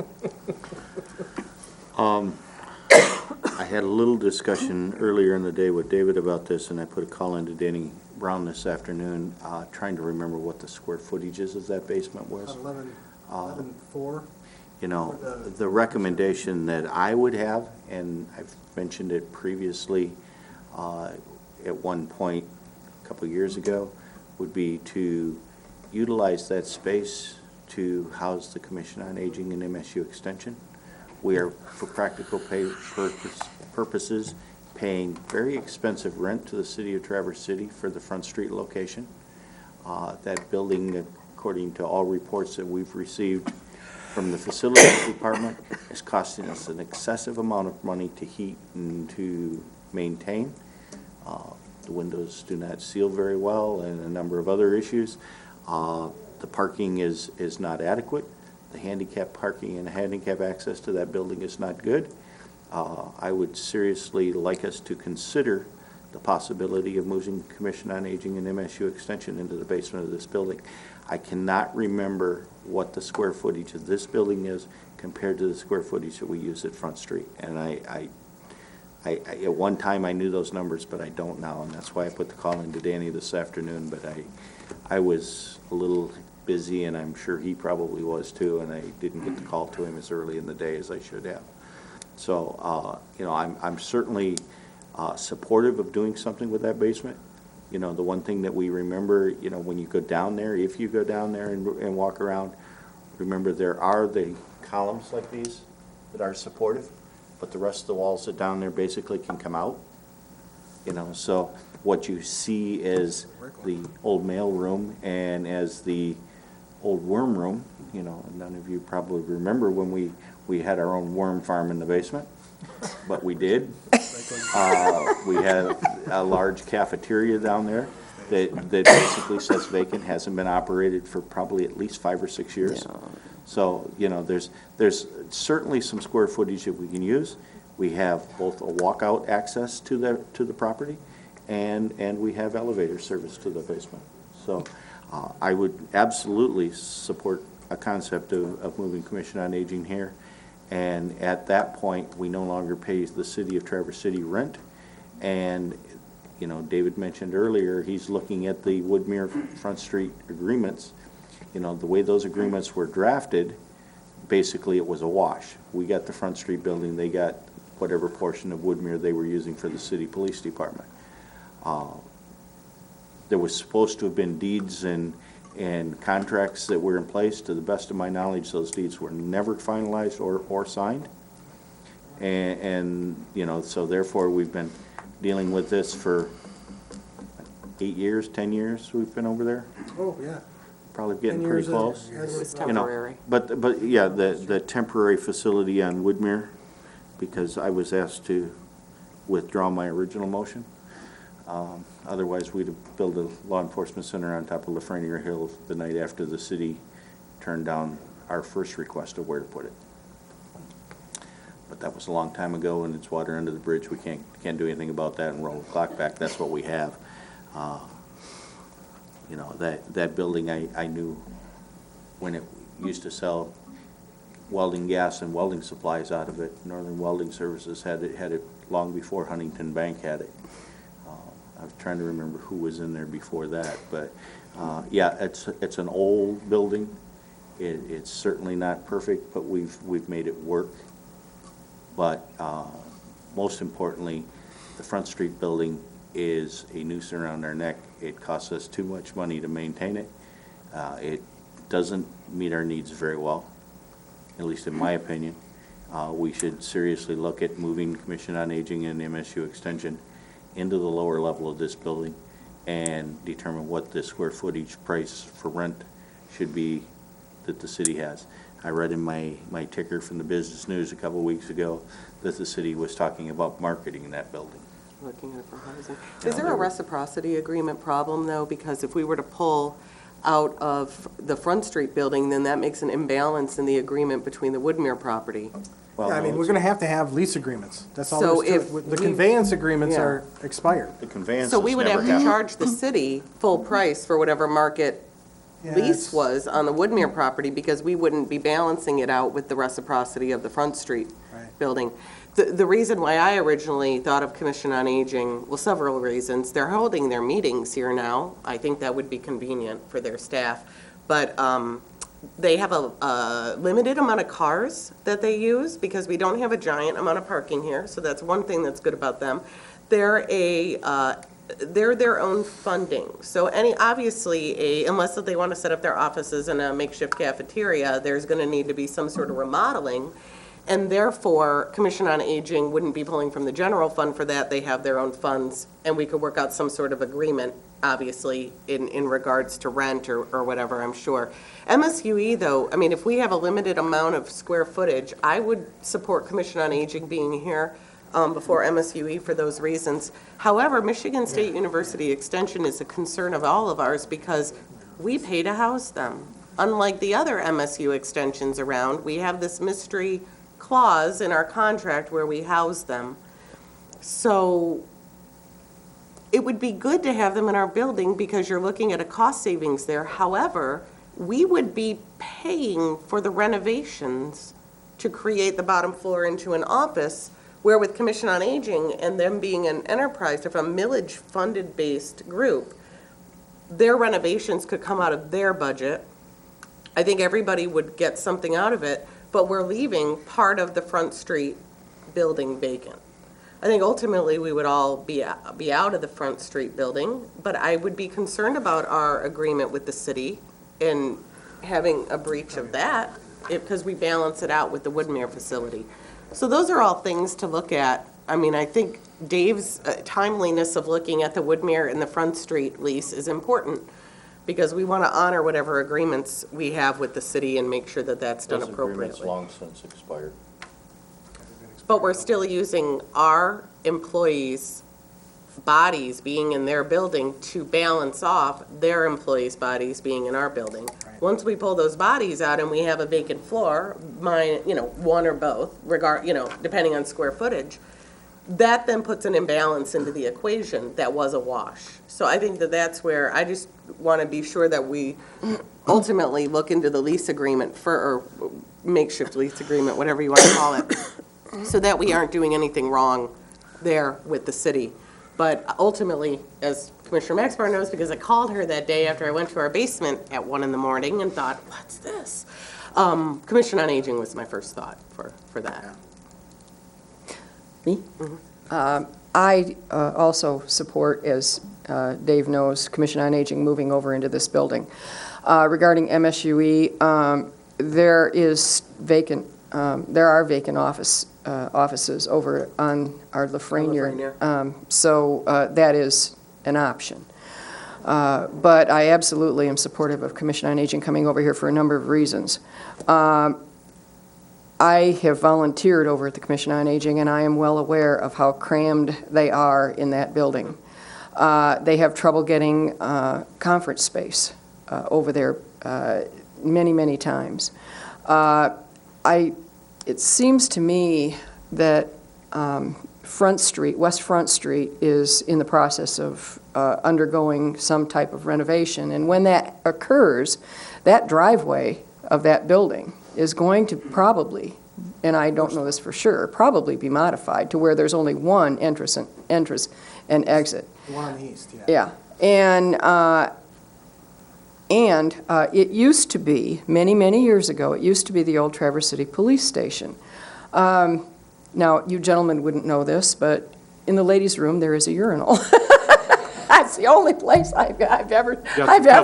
I had a little discussion earlier in the day with David about this, and I put a call into Danny Brown this afternoon, trying to remember what the square footages of that basement was. 11.4. The recommendation that I would have, and I've mentioned it previously at one point a couple of years ago, would be to utilize that space to house the Commission on Aging and MSU Extension. We are, for practical purposes, paying very expensive rent to the city of Traverse City for the Front Street location. That building, according to all reports that we've received from the facilities department, is costing us an excessive amount of money to heat and to maintain. The windows do not seal very well, and a number of other issues. The parking is not adequate. The handicap parking and handicap access to that building is not good. I would seriously like us to consider the possibility of moving Commission on Aging and MSU Extension into the basement of this building. I cannot remember what the square footage of this building is compared to the square footage that we use at Front Street. And I at one time I knew those numbers, but I don't now, and that's why I put the call into Danny this afternoon. But I was a little busy, and I'm sure he probably was too, and I didn't get the call to him as early in the day as I should have. So, you know, I'm certainly supportive of doing something with that basement. You know, the one thing that we remember, you know, when you go down there, if you go down there and walk around, remember there are the columns like these that are supportive, but the rest of the walls that down there basically can come out. You know, so what you see is the old mail room and as the old worm room. You know, none of you probably remember when we had our own worm farm in the basement, but we did. We had a large cafeteria down there that basically sits vacant, hasn't been operated for probably at least 5 or 6 years. Yeah. So, you know, there's certainly some square footage that we can use. We have both a walkout access to the property, and we have elevator service to the basement. So I would absolutely support a concept of moving Commission on Aging here. And at that point, we no longer pay the city of Traverse City rent. And, you know, David mentioned earlier, he's looking at the Woodmere Front Street agreements. You know, the way those agreements were drafted, basically it was a wash. We got the Front Street building, they got whatever portion of Woodmere they were using for the city police department. There was supposed to have been deeds and contracts that were in place. To the best of my knowledge, those deeds were never finalized or signed. And you know, so therefore we've been dealing with this for 8 years, 10 years we've been over there. Oh, yeah. Probably getting pretty close. It was You know, temporary. but yeah, the temporary facility on Woodmere, because I was asked to withdraw my original motion. Otherwise, we'd have built a law enforcement center on top of Lafreniere Hill the night after the city turned down our first request of where to put it. But that was a long time ago, and it's water under the bridge. We can't do anything about that and roll the clock back. That's what we have. You know, that building I knew when it used to sell welding gas and welding supplies out of it. Northern Welding Services had it long before Huntington Bank had it. I was trying to remember who was in there before that, but yeah, it's an old building. It's certainly not perfect, but we've made it work. But most importantly, the Front Street building is a noose around our neck. It costs us too much money to maintain it. It doesn't meet our needs very well, at least in my opinion. We should seriously look at moving Commission on Aging and MSU Extension into the lower level of this building and determine what the square footage price for rent should be that the city has. I read in my ticker from the Business News a couple weeks ago that the city was talking about marketing that building. Looking at it for housing. Is there a reciprocity agreement problem, though? Because if we were to pull out of the Front Street building, then that makes an imbalance in the agreement between the Woodmere property. Well, Yeah, I mean, we're gonna have to have lease agreements. That's all So there is to it. if The we- conveyance agreements Yeah. are expired. The conveyance So we would have to charge the city full price for whatever market Yeah, lease it's- was on the Woodmere property, because we wouldn't be balancing it out with the reciprocity of the Front Street Right. building. The reason why I originally thought of Commission on Aging, well, several reasons. They're holding their meetings here now. I think that would be convenient for their staff. But they have a limited amount of cars that they use, because we don't have a giant amount of parking here, so that's one thing that's good about them. They're their own funding. So obviously, unless they want to set up their offices in a makeshift cafeteria, there's going to need to be some sort of remodeling. And therefore, Commission on Aging wouldn't be pulling from the general fund for that. They have their own funds, and we could work out some sort of agreement, obviously, in regards to rent or whatever, I'm sure. MSUE, though, I mean, if we have a limited amount of square footage, I would support Commission on Aging being here before MSUE for those reasons. However, Michigan State University Extension is a concern of all of ours because we pay to house them. Unlike the other MSU extensions around, we have this mystery clause in our contract where we house them. So it would be good to have them in our building because you're looking at a cost savings there. However, we would be paying for the renovations to create the bottom floor into an office, where with Commission on Aging and them being an enterprise, if a millage-funded based group, their renovations could come out of their budget. I think everybody would get something out of it, but we're leaving part of the Front Street building vacant. I think ultimately we would all be out of the Front Street building, but I would be concerned about our agreement with the city and having a breach of that because we balance it out with the Woodmere facility. So those are all things to look at. I mean, I think Dave's timeliness of looking at the Woodmere and the Front Street lease is important because we want to honor whatever agreements we have with the city and make sure that that's done Those agreements appropriately. long since expired. But we're still using our employees' bodies being in their building to balance off their employees' bodies being in our building. Once we pull those bodies out and we have a vacant floor, one or both, depending on square footage, that then puts an imbalance into the equation that was a wash. So I think that that's where I just want to be sure that we ultimately look into the lease agreement or makeshift lease agreement, whatever you want to call it, so that we aren't doing anything wrong there with the city. But ultimately, as Commissioner Maxbar knows, because I called her that day after I went to our basement at 1 in the morning and thought, what's this? Commission on Aging was my first thought for that. Me? I also support, as Dave knows, Commission on Aging moving over into this building. Regarding MSUE, there are vacant offices over on our Lafreniere. So that is an option. But I absolutely am supportive of Commission on Aging coming over here for a number of reasons. I have volunteered over at the Commission on Aging, and I am well aware of how crammed they are in that building. They have trouble getting conference space over there many, many times. It seems to me that West Front Street is in the process of undergoing some type of renovation, and when that occurs, that driveway of that building is going to probably, and I don't know this for sure, probably be modified to where there's only one entrance and exit. The one on the east, yeah. Yeah, and it used to be, many, many years ago, it used to be the old Traverse City Police Station. Now, you gentlemen wouldn't know this, but in the ladies' room, there is a urinal. That's the only place I've ever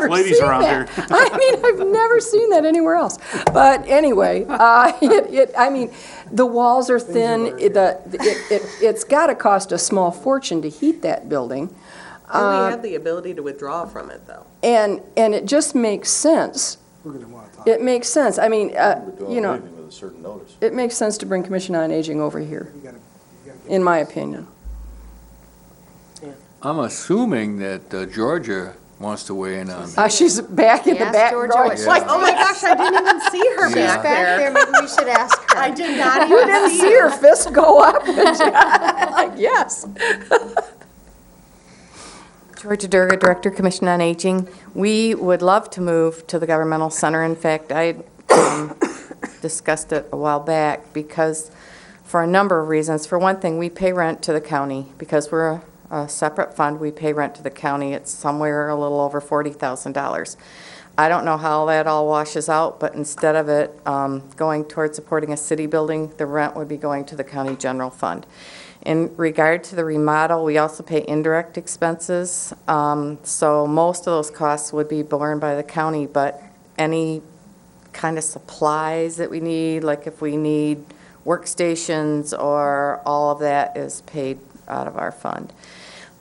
ladies seen around that. here. I mean, I've never seen that anywhere else. But anyway, I mean, the walls are thin. It's got to cost a small fortune to heat that building. And we had the ability to withdraw from it, though. And it just makes sense. We're going to want to talk. It makes sense. I mean, Withdraw leaving with a certain notice. it makes sense to bring Commission on Aging over here, in my opinion. I'm assuming that Georgia wants to weigh in on that. She's back in the Yes, back. Georgia going, was- like, Oh my gosh, I didn't even see her Yeah. back there. maybe we should ask her. I did not you even didn't see see her fist go up. Like, yes. Georgia Durga, Director, Commission on Aging. We would love to move to the governmental center. In fact, I discussed it a while back because for a number of reasons. For one thing, we pay rent to the county. Because we're a separate fund, we pay rent to the county. It's somewhere a little over $40,000. I don't know how that all washes out, but instead of it going towards supporting a city building, the rent would be going to the county general fund. In regard to the remodel, we also pay indirect expenses, so most of those costs would be borne by the county, but any kind of supplies that we need, like if we need workstations or all of that is paid out of our fund.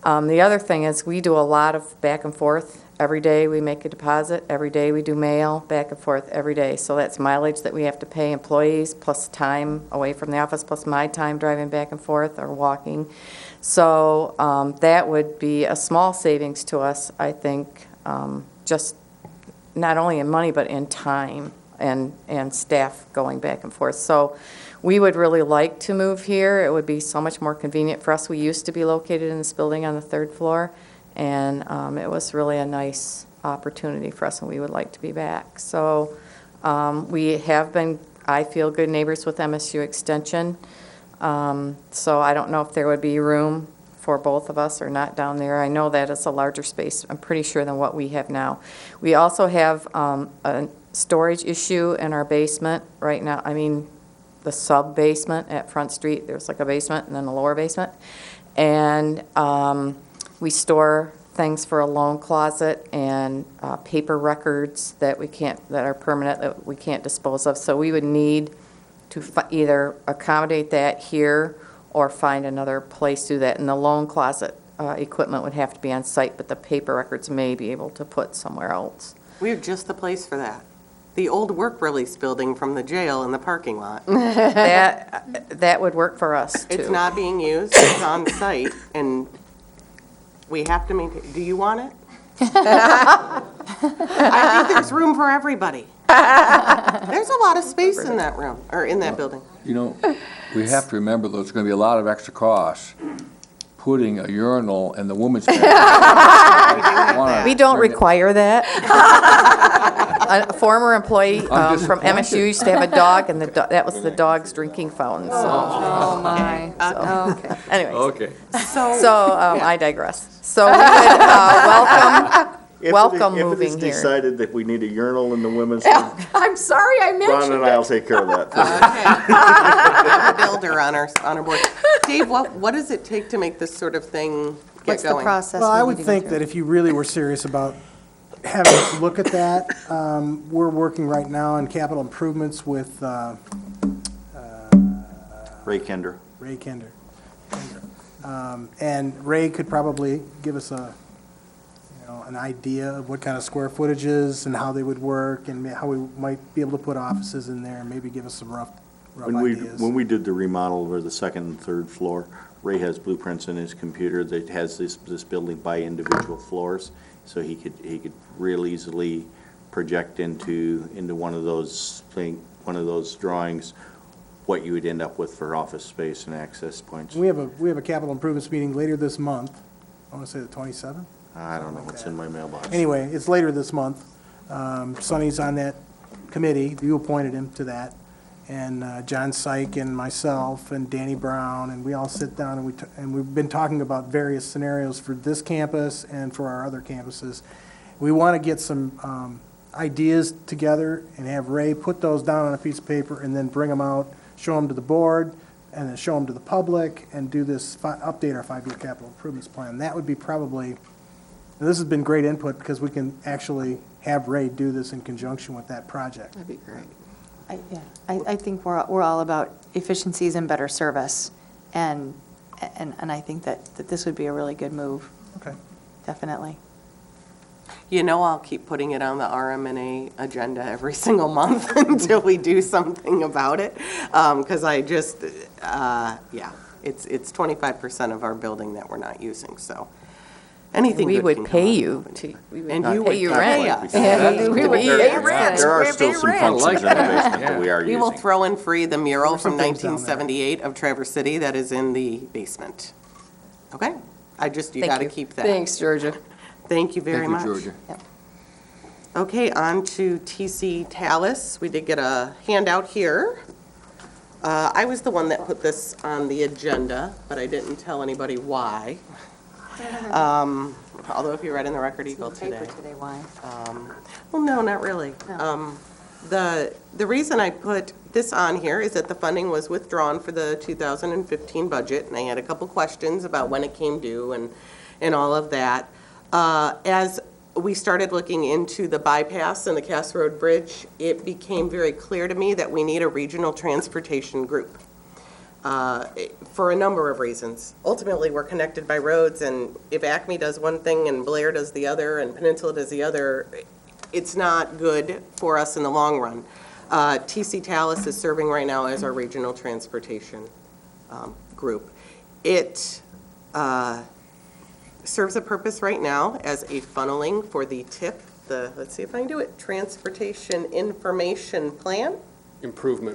The other thing is we do a lot of back and forth. Every day we make a deposit, every day we do mail, back and forth every day. So that's mileage that we have to pay employees, plus time away from the office, plus my time driving back and forth or walking. So that would be a small savings to us, I think, just not only in money, but in time and staff going back and forth. So we would really like to move here. It would be so much more convenient for us. We used to be located in this building on the 3rd floor, and it was really a nice opportunity for us, and we would like to be back. So we have been, I feel, good neighbors with MSU Extension. So I don't know if there would be room for both of us or not down there. I know that it's a larger space, I'm pretty sure, than what we have now. We also have a storage issue in our basement right now. I mean, the sub-basement at Front Street. There's like a basement and then a lower basement. And we store things for a loan closet and paper records that are permanent, that we can't dispose of. So we would need to either accommodate that here or find another place to do that. And the loan closet equipment would have to be on site, but the paper records may be able to put somewhere else. We have just the place for that. The old work release building from the jail in the parking lot. That would work for us, too. It's not being used, it's on site, and we have to maintain, do you want it? I think there's room for everybody. There's a lot of space in that room, or in that building. You know, we have to remember there's going to be a lot of extra costs putting a urinal in the women's bathroom. We don't require that. A former employee from MSU used to have a dog, and that was the dog's drinking fountain. So. Oh, my. Okay. Anyways. Okay. So I digress. So we would welcome moving If it is here. decided that we need a urinal in the women's room, I'm sorry I mentioned Ron and I will take care of that. We have a builder on our board. Dave, what does it take to make this sort of thing get What's the going? process? Well, I we would need to go think through? that if you really were serious about having us look at that, we're working right now on capital improvements with Ray Kender. Ray Kender. And Ray could probably give us an idea of what kind of square footages and how they would work and how we might be able to put offices in there and maybe give us some rough ideas. When we did the remodel for the 2nd and 3rd floor, Ray has blueprints in his computer that has this building by individual floors, so he could real easily project into one of those drawings what you would end up with for office space and access points. We have a capital improvements meeting later this month. I want to say the 27th. I don't know what's in my mailbox. Anyway, it's later this month. Sonny's on that committee. You appointed him to that. And John Syke and myself and Danny Brown, and we all sit down and we've been talking about various scenarios for this campus and for our other campuses. We want to get some ideas together and have Ray put those down on a piece of paper and then bring them out, show them to the board, and then show them to the public and do this, update our 5-year capital improvements plan. That would be probably, this has been great input because we can actually have Ray do this in conjunction with that project. That'd be great. I think we're all about efficiencies and better service, and I think that this would be a really good move. Okay. Definitely. You know, I'll keep putting it on the RMNA agenda every single month until we do something about it, because I just, it's 25% of our building that we're not using, so anything We good would can come pay out you of it. to, we would And not you pay would you pay rent. us. And we would pay rent. There are still some functions in the basement that we are We will using. throw in free the mural from some things down there. 1978 of Traverse City that is in the basement. Okay? You Thank got to you. keep that. Thanks, Georgia. Thank you very much. Thank you, Georgia. Okay, on to TC Talus. We did get a handout here. I was the one that put this on the agenda, but I didn't tell anybody why. Although if you read in the Record Eagle today. Why? Well, no, not really. The reason I put this on here is that the funding was withdrawn for the 2015 budget, and I had a couple questions about when it came due and all of that. As we started looking into the bypass and the Cass Road Bridge, it became very clear to me that we need a regional transportation group. for a number of reasons. Ultimately, we're connected by roads, and if Acme does one thing and Blair does the other and Peninsula does the other, it's not good for us in the long run. TC Talus is serving right now as our regional transportation group. It serves a purpose right now as a funneling for the TIP, let's see if I can do it, Transportation Information Plan? Improvement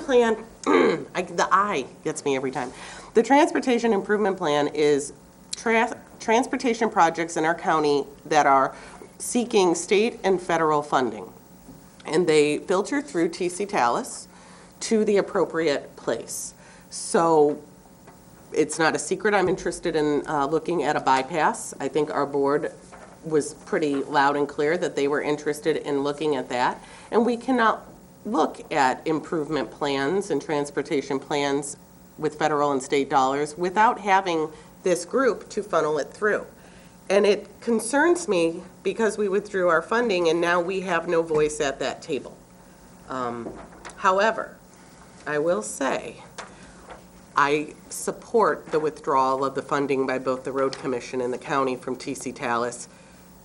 Plan. The I gets me every time. The Transportation Improvement Plan is transportation projects in our county that are seeking state and federal funding. And they filter through TC Talus to the appropriate place. So it's not a secret I'm interested in looking at a bypass. I think our board was pretty loud and clear that they were interested in looking at that. And we cannot look at improvement plans and transportation plans with federal and state dollars without having this group to funnel it through. And it concerns me because we withdrew our funding and now we have no voice at that table. However, I will say, I support the withdrawal of the funding by both the Road Commission and the county from TC Talus,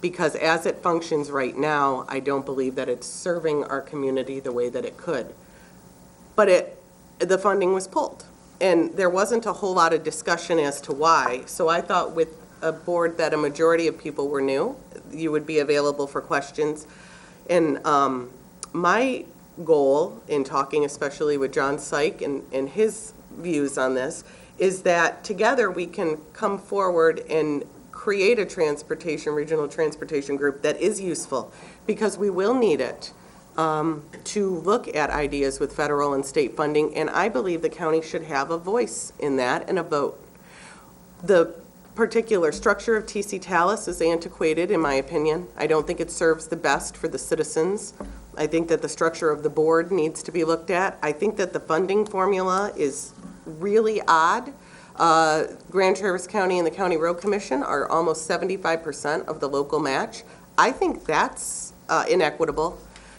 because as it functions right now, I don't believe that it's serving our community the way that it could. But the funding was pulled, and there wasn't a whole lot of discussion as to why. So I thought with a board that a majority of people were new, you would be available for questions. And my goal in talking especially with John Syke and his views on this is that together we can come forward and create a regional transportation group that is useful, because we will need it to look at ideas with federal and state funding, and I believe the county should have a voice in that and a vote. The particular structure of TC Talus is antiquated, in my opinion. I don't think it serves the best for the citizens. I think that the structure of the board needs to be looked at. I think that the funding formula is really odd. Grand Traverse County and the County Road Commission are almost 75% of the local match. I think that's inequitable,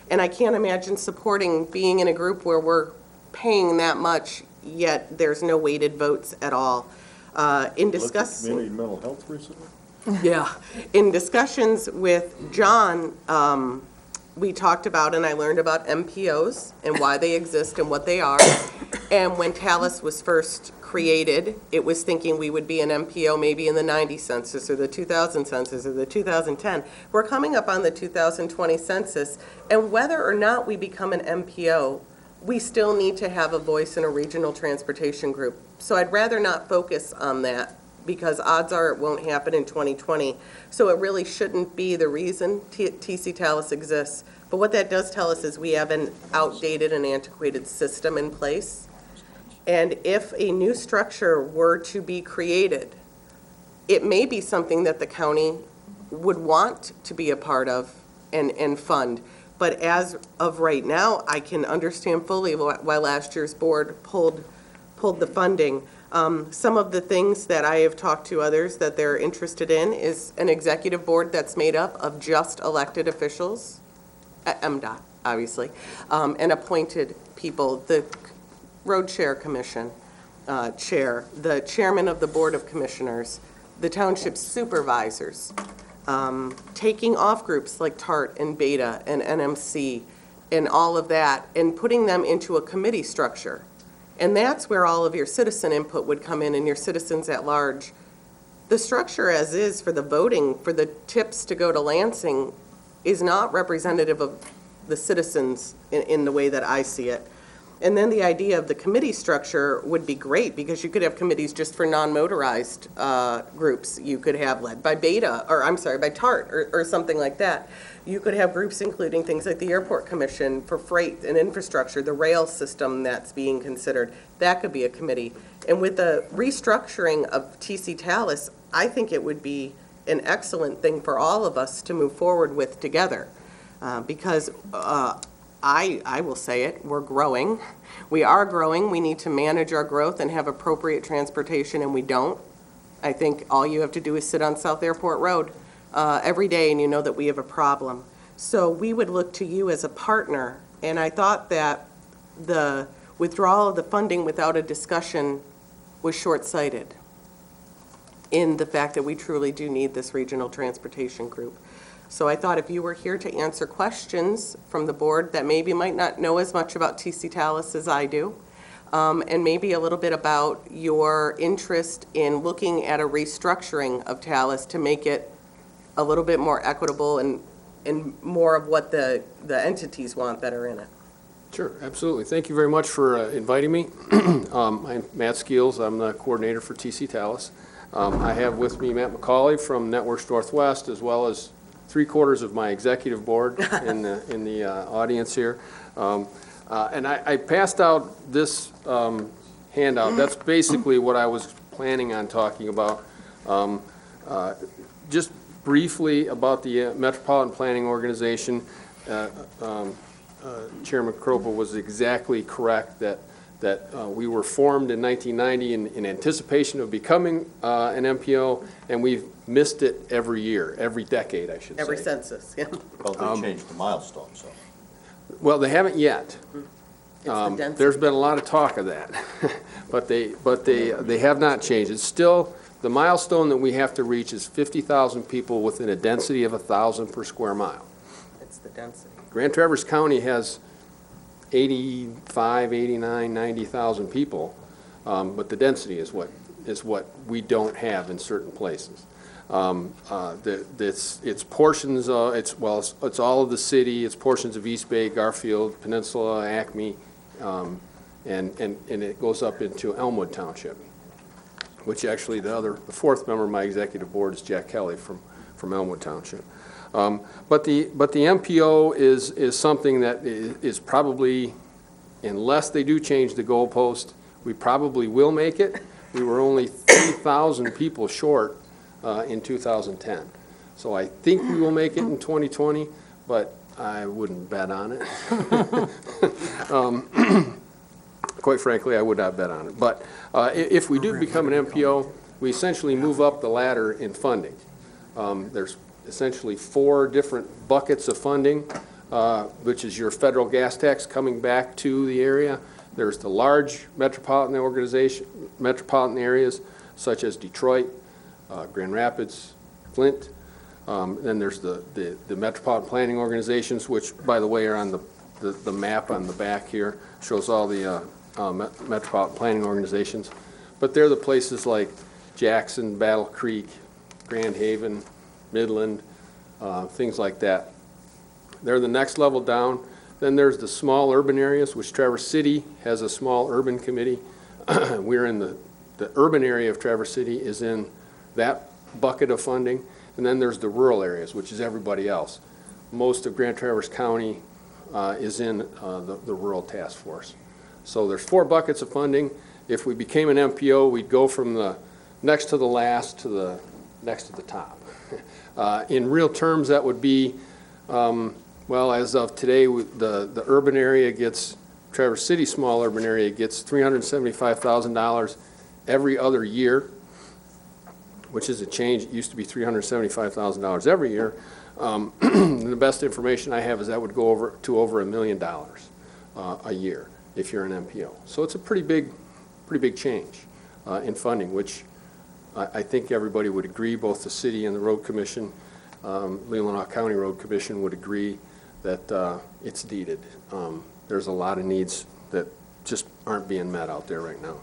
and I can't imagine supporting being in a group where we're paying that much, yet there's no weighted votes at all. In discussing community mental health recently? Yeah. In discussions with John, we talked about, and I learned about MPOs and why they exist and what they are. And when Talus was first created, it was thinking we would be an MPO maybe in the 90 census or the 2000 census or the 2010. We're coming up on the 2020 census, and whether or not we become an MPO, we still need to have a voice in a regional transportation group. So I'd rather not focus on that, because odds are it won't happen in 2020. So it really shouldn't be the reason TC Talus exists. But what that does tell us is we have an outdated and antiquated system in place. And if a new structure were to be created, it may be something that the county would want to be a part of and fund. But as of right now, I can understand fully why last year's board pulled the funding. Some of the things that I have talked to others that they're interested in is an executive board that's made up of just elected officials, MDOT, obviously, and appointed people, the Road Share Commission chair, the chairman of the Board of Commissioners, the township supervisors, taking off groups like TART and Beta and NMC and all of that, and putting them into a committee structure. And that's where all of your citizen input would come in and your citizens at large. The structure as is for the voting, for the tips to go to Lansing, is not representative of the citizens in the way that I see it. And then the idea of the committee structure would be great, because you could have committees just for non-motorized groups. You could have led by Beta, or I'm sorry, by TART or something like that. You could have groups including things like the Airport Commission for freight and infrastructure, the rail system that's being considered. That could be a committee. And with the restructuring of TC Talus, I think it would be an excellent thing for all of us to move forward with together. Because I will say it, we're growing. We are growing. We need to manage our growth and have appropriate transportation, and we don't. I think all you have to do is sit on South Airport Road every day, and you know that we have a problem. So we would look to you as a partner, and I thought that withdrawal of the funding without a discussion was short-sighted in the fact that we truly do need this regional transportation group. So I thought if you were here to answer questions from the board that maybe might not know as much about TC Talus as I do, and maybe a little bit about your interest in looking at a restructuring of Talus to make it a little bit more equitable and more of what the entities want that are in it. Sure, absolutely. Thank you very much for inviting me. I'm Matt Skeels. I'm the coordinator for TC Talus. I have with me Matt McCauley from Networks Northwest, as well as 3/4 of my executive board in the audience here. And I passed out this handout. That's basically what I was planning on talking about. Just briefly about the Metropolitan Planning Organization. Chairman Kropa was exactly correct that we were formed in 1990 in anticipation of becoming an MPO, and we've missed it every year, every decade, I should say. Every census, yeah. Well, they changed the milestone, so. Well, they haven't yet. It's the density. There's been a lot of talk of that, but they have not changed. It's still, the milestone that we have to reach is 50,000 people within a density of 1,000 per square mile. It's the density. Grand Traverse County has 85, 89, 90,000 people, but the density is what we don't have in certain places. It's portions, it's all of the city, it's portions of East Bay, Garfield, Peninsula, Acme, and it goes up into Elmwood Township, which actually the fourth member of my executive board is Jack Kelly from Elmwood Township. But the MPO is something that is probably, unless they do change the goalpost, we probably will make it. We were only 3,000 people short in 2010. So I think we will make it in 2020, but I wouldn't bet on it. Quite frankly, I would not bet on it. But if we do become an MPO, we essentially move up the ladder in funding. There's essentially 4 different buckets of funding, which is your federal gas tax coming back to the area. There's the large metropolitan areas, such as Detroit, Grand Rapids, Flint. Then there's the metropolitan planning organizations, which, by the way, are on the map on the back here, shows all the metropolitan planning organizations. But they're the places like Jackson, Battle Creek, Grand Haven, Midland, things like that. They're the next level down. Then there's the small urban areas, which Traverse City has a small urban committee. We're in the urban area of Traverse City is in that bucket of funding. And then there's the rural areas, which is everybody else. Most of Grand Traverse County is in the rural task force. So there's 4 buckets of funding. If we became an MPO, we'd go from the next to the last to the next to the top. In real terms, that would be, well, as of today, the urban area gets, Traverse City small urban area gets $375,000 every other year, which is a change. It used to be $375,000 every year. The best information I have is that would go over $1 million a year if you're an MPO. So it's a pretty big change in funding, which I think everybody would agree, both the city and the road commission, Leelanau County Road Commission would agree that it's needed. There's a lot of needs that just aren't being met out there right now.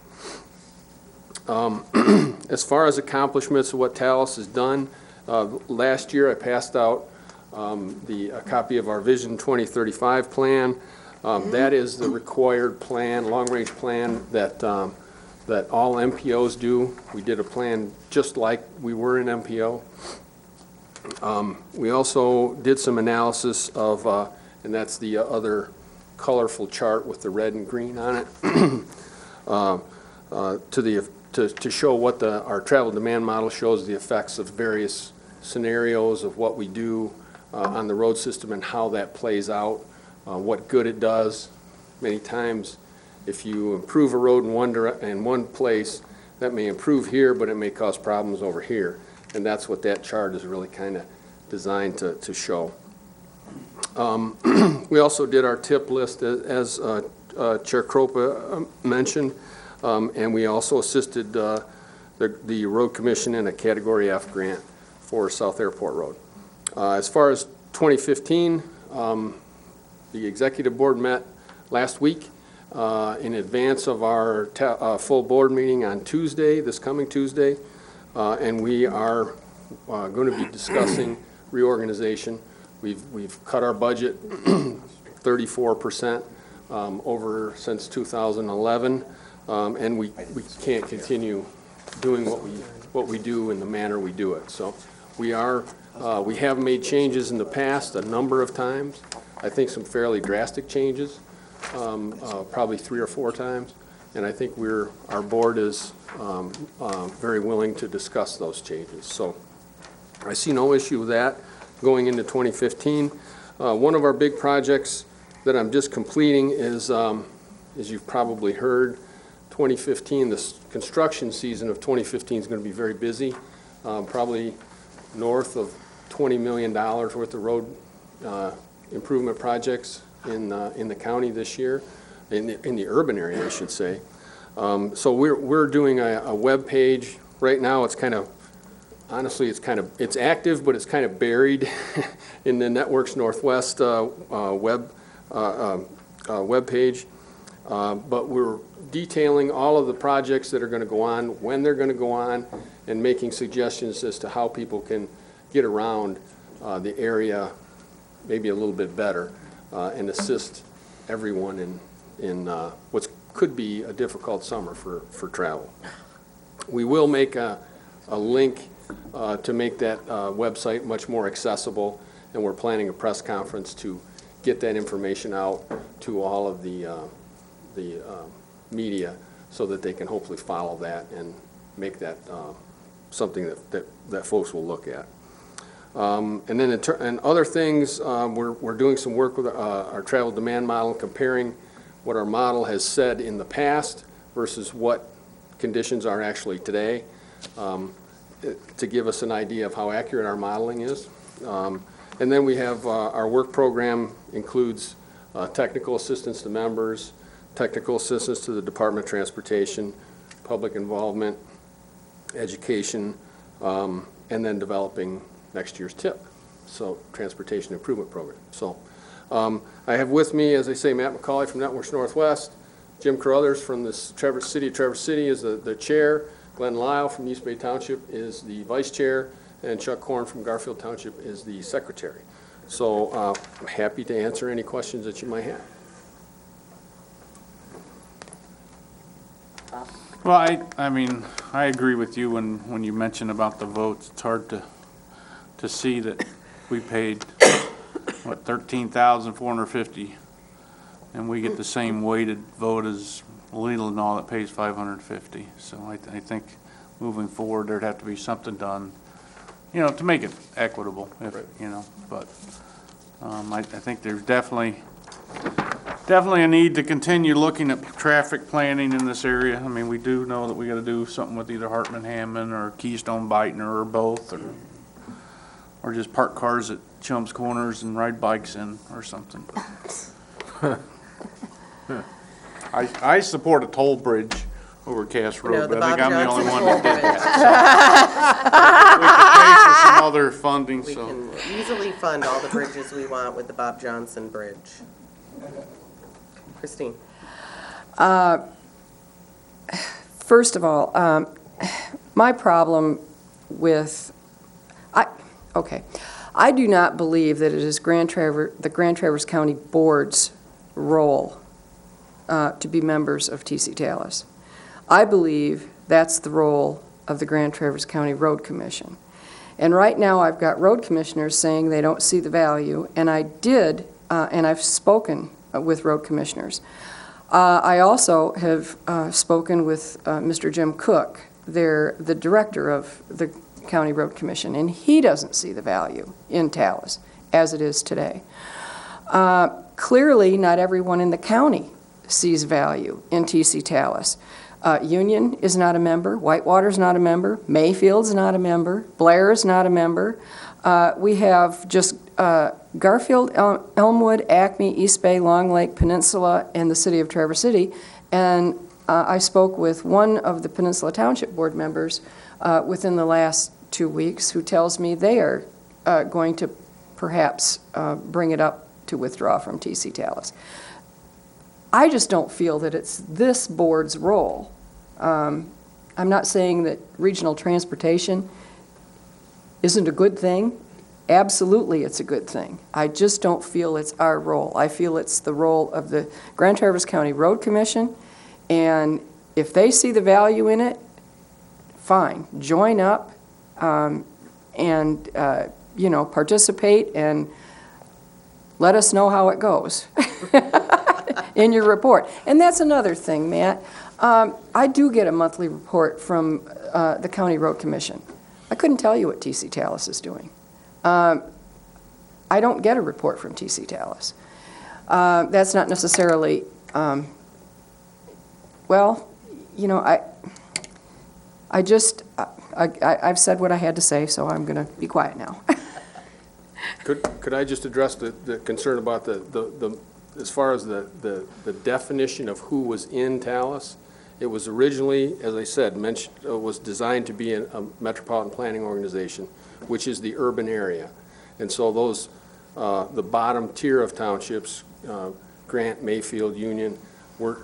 As far as accomplishments of what Talus has done, last year I passed out a copy of our Vision 2035 plan. That is the required plan, long-range plan that all MPOs do. We did a plan just like we were an MPO. We also did some analysis of, and that's the other colorful chart with the red and green on it, to show what our travel demand model shows, the effects of various scenarios of what we do on the road system and how that plays out, what good it does. Many times, if you improve a road in one place, that may improve here, but it may cause problems over here. And that's what that chart is really kind of designed to show. We also did our tip list, as Chair Kropa mentioned, and we also assisted the Road Commission in a Category F grant for South Airport Road. As far as 2015, the Executive Board met last week in advance of our full board meeting on Tuesday, this coming Tuesday, and we are going to be discussing reorganization. We've cut our budget 34% over since 2011, and we can't continue doing what we do in the manner we do it. So we have made changes in the past a number of times. I think some fairly drastic changes, probably 3 or 4 times, and I think our board is very willing to discuss those changes. So I see no issue with that going into 2015. One of our big projects that I'm just completing is, as you've probably heard, 2015, the construction season of 2015 is going to be very busy, probably north of $20 million worth of road improvement projects in the county this year, in the urban area, I should say. So we're doing a web page. Right now, it's kind of, honestly, it's active, but it's kind of buried in the Networks Northwest web page. But we're detailing all of the projects that are going to go on, when they're going to go on, and making suggestions as to how people can get around the area maybe a little bit better and assist everyone in what could be a difficult summer for travel. We will make a link to make that website much more accessible, and we're planning a press conference to get that information out to all of the media so that they can hopefully follow that and make that something that folks will look at. And then and other things, we're doing some work with our travel demand model, comparing what our model has said in the past versus what conditions are actually today, to give us an idea of how accurate our modeling is. And then we have our work program includes technical assistance to members, technical assistance to the Department of Transportation, public involvement, education, and then developing next year's TIP, so Transportation Improvement Program. So I have with me, as I say, Matt McCauley from Networks Northwest, Jim Carruthers from the City of Traverse City is the chair, Glenn Lyle from East Bay Township is the vice chair, and Chuck Korn from Garfield Township is the secretary. So I'm happy to answer any questions that you might have. Well, I mean, I agree with you when you mention about the votes. It's hard to see that we paid, what, $13,450, and we get the same weighted vote as Leland and all that pays $550. So I think moving forward, there'd have to be something done, to make it equitable, if, but I think there's definitely a need to continue looking at traffic planning in this area. I mean, we do know that we got to do something with either Hartman Hammond or Keystone Beitner or both, or just park cars at Chum's Corners and ride bikes in or something. I support a toll bridge over Cass Road, but I think I'm the only one that did that. So we could pay for some other funding. We can easily fund all the bridges we want with the Bob Johnson Bridge. Christine. First of all, my problem with, I do not believe that it is the Grand Traverse County Board's role to be members of TC Talus. I believe that's the role of the Grand Traverse County Road Commission. And right now I've got road commissioners saying they don't see the value, and and I've spoken with road commissioners. I also have spoken with Mr. Jim Cook, the director of the County Road Commission, and he doesn't see the value in Talus as it is today. Clearly, not everyone in the county sees value in TC Talus. Union is not a member, Whitewater's not a member, Mayfield's not a member, Blair's not a member, We have just Garfield, Elmwood, Acme, East Bay, Long Lake, Peninsula, and the city of Traverse City. And I spoke with one of the Peninsula Township Board members within the last 2 weeks who tells me they are going to perhaps bring it up to withdraw from TC Tallis. I just don't feel that it's this board's role. I'm not saying that regional transportation isn't a good thing. Absolutely, it's a good thing. I just don't feel it's our role. I feel it's the role of the Grand Traverse County Road Commission, and if they see the value in it, fine, join up and participate and let us know how it goes in your report. And that's another thing, Matt. I do get a monthly report from the County Road Commission. I couldn't tell you what TC Tallis is doing. I don't get a report from TC Tallis. That's not necessarily, I've said what I had to say, so I'm going to be quiet now. Could I just address the concern about as far as the definition of who was in Tallis? It was originally, as I said, was designed to be a metropolitan planning organization, which is the urban area. And so those, the bottom tier of townships, Grant, Mayfield, Union,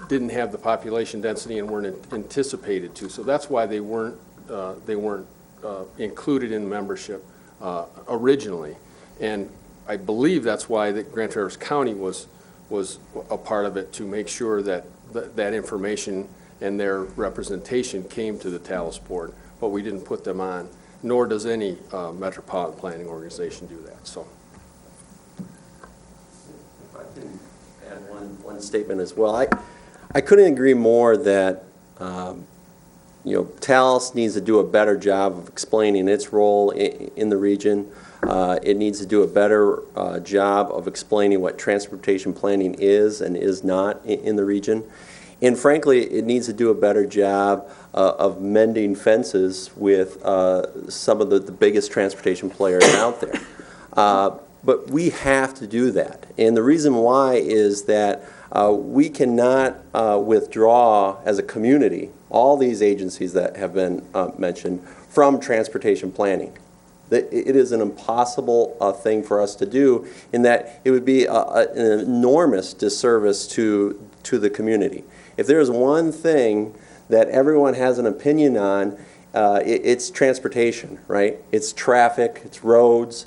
didn't have the population density and weren't anticipated to. So that's why they weren't included in membership originally. And I believe that's why the Grand Traverse County was a part of it, to make sure that that information and their representation came to the Tallis Board, but we didn't put them on, nor does any metropolitan planning organization do that. So, if I can add one statement as well, I couldn't agree more that Tallis needs to do a better job of explaining its role in the region. It needs to do a better job of explaining what transportation planning is and is not in the region. And frankly, it needs to do a better job of mending fences with some of the biggest transportation players out there. But we have to do that. And the reason why is that we cannot withdraw as a community all these agencies that have been mentioned from transportation planning. It is an impossible thing for us to do, in that it would be an enormous disservice to the community. If there's one thing that everyone has an opinion on, it's transportation, right? It's traffic, it's roads.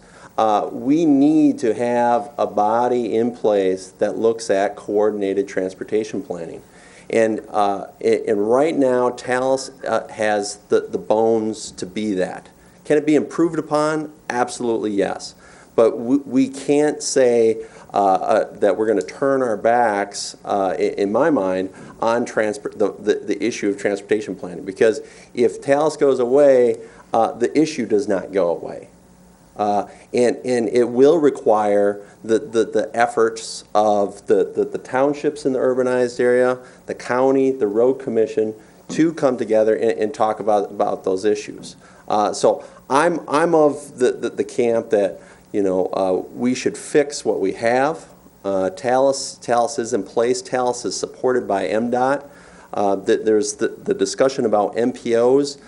We need to have a body in place that looks at coordinated transportation planning. And right now, Tallis has the bones to be that. Can it be improved upon? Absolutely, yes. But we can't say that we're going to turn our backs, in my mind, on the issue of transportation planning. Because if Tallis goes away, the issue does not go away. And it will require the efforts of the townships in the urbanized area, the county, the road commission, to come together and talk about those issues. So I'm of the camp that we should fix what we have. Tallis is in place. Tallis is supported by MDOT. There's the discussion about MPOs.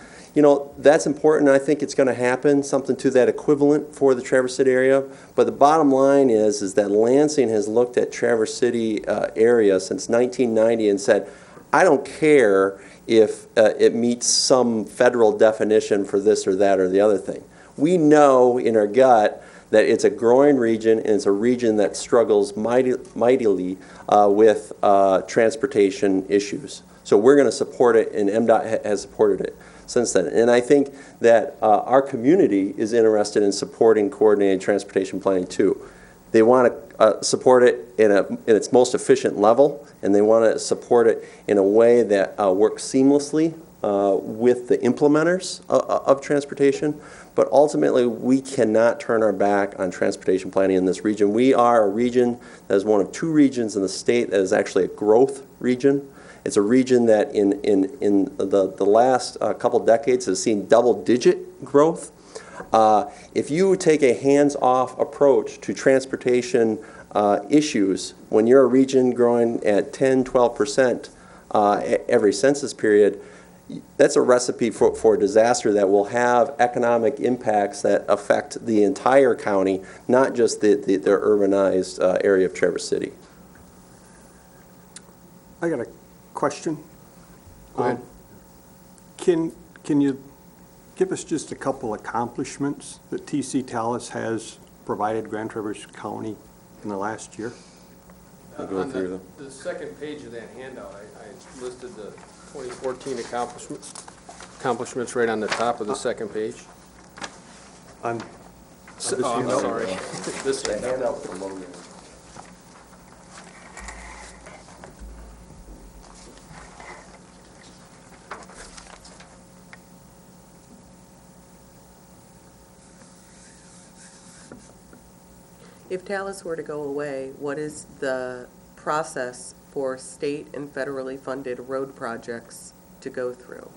That's important. I think it's going to happen, something to that equivalent for the Traverse City area. But the bottom line is that Lansing has looked at Traverse City area since 1990 and said, I don't care if it meets some federal definition for this or that or the other thing. We know in our gut that it's a growing region, and it's a region that struggles mightily with transportation issues. So we're going to support it, and MDOT has supported it since then. And I think that our community is interested in supporting coordinated transportation planning too. They want to support it in its most efficient level, and they want to support it in a way that works seamlessly with the implementers of transportation. But ultimately, we cannot turn our back on transportation planning in this region. We are a region that is one of two regions in the state that is actually a growth region. It's a region that in the last couple decades has seen double-digit growth. If you take a hands-off approach to transportation issues, when you're a region growing at 10, 12% every census period, that's a recipe for disaster that will have economic impacts that affect the entire county, not just the urbanized area of Traverse City. I got a question. Go ahead. Can you give us just a couple accomplishments that TC Talus has provided Grand Traverse County in the last year? I'll go through them. The second page of that handout, I listed the 2014 accomplishments right on the top of the second page. On Oh, I'm sorry. This handout. If Talus were to go away, what is the process for state and federally funded road projects to go through?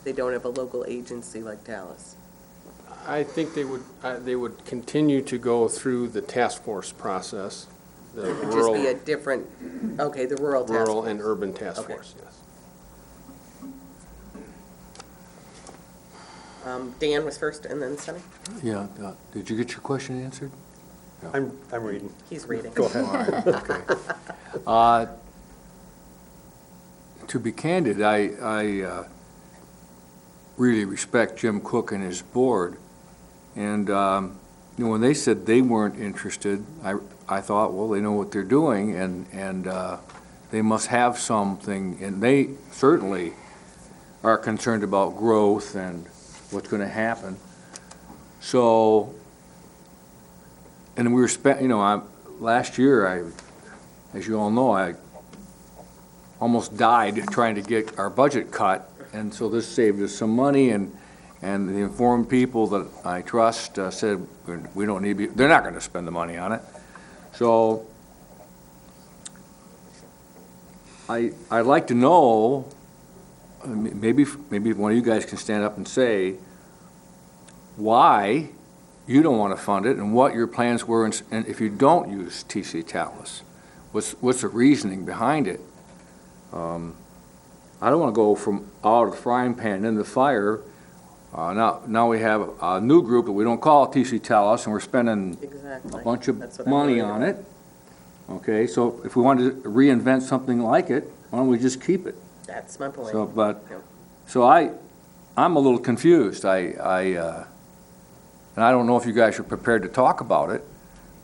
They don't have a local agency like Talus. I think they would continue to go through the task force process. The It would just be a different, okay, the rural task rural force. and urban task Okay. force, yes. Dan was first and then Sunny. Yeah, did you get your question answered? I'm reading. He's reading. Go ahead. To be candid, I really respect Jim Cook and his board. And, when they said they weren't interested, I thought, well, they know what they're doing, and they must have something, and they certainly are concerned about growth and what's going to happen. So, and we were last year, as you all know, I almost died trying to get our budget cut, and so this saved us some money, and the informed people that I trust said, we don't need to they're not going to spend the money on it. So I'd like to know, maybe one of you guys can stand up and say why you don't want to fund it and what your plans were, and if you don't use TC Talus, what's the reasoning behind it? I don't want to go from out of the frying pan into the fire. Now we have a new group that we don't call TC Talus, and we're spending Exactly. a bunch of That's what I'm money worried on about. it. Okay, so if we wanted to reinvent something like it, why don't we just keep it? That's my point. So, I'm a little confused. And I don't know if you guys are prepared to talk about it.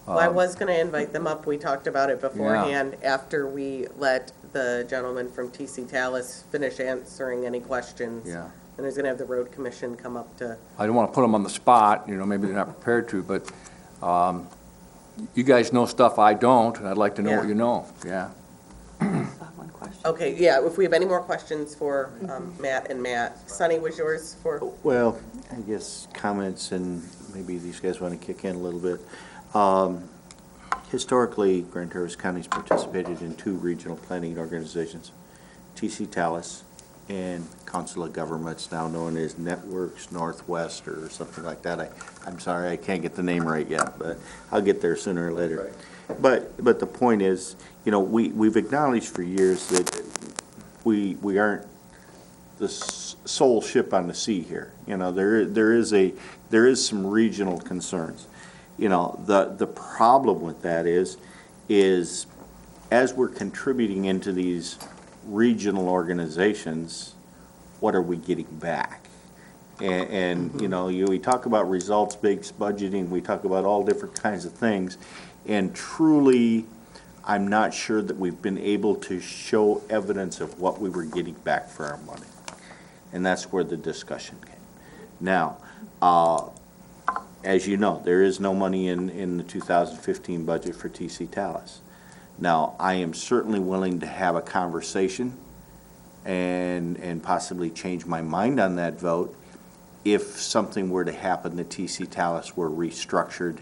Well, I was going to invite them up. We talked about it beforehand after we let the gentleman from TC Talus finish answering any questions. Yeah. And he's going to have the road commission come up to, I don't want to put them on the spot, maybe they're not prepared to, but you guys know stuff I don't, and I'd like to know what Yeah. you know, yeah. okay, yeah, if we have any more questions for Matt and Matt. Sunny, was yours for? Well, I guess comments, and maybe these guys want to kick in a little bit. Historically, Grand Traverse County's participated in 2 regional planning organizations, TC Talus and Council of Governments, now known as Networks Northwest or something like that. I'm sorry, I can't get the name right yet, but I'll get there sooner or later. But the point is, we've acknowledged for years that we aren't the sole ship on the sea here. There is some regional concerns. The problem with that is as we're contributing into these regional organizations, what are we getting back? And we talk about results-based budgeting, we talk about all different kinds of things, and truly, I'm not sure that we've been able to show evidence of what we were getting back for our money. And that's where the discussion came. Now, as you know, there is no money in the 2015 budget for TC Talus. Now, I am certainly willing to have a conversation and possibly change my mind on that vote if something were to happen that TC Talus were restructured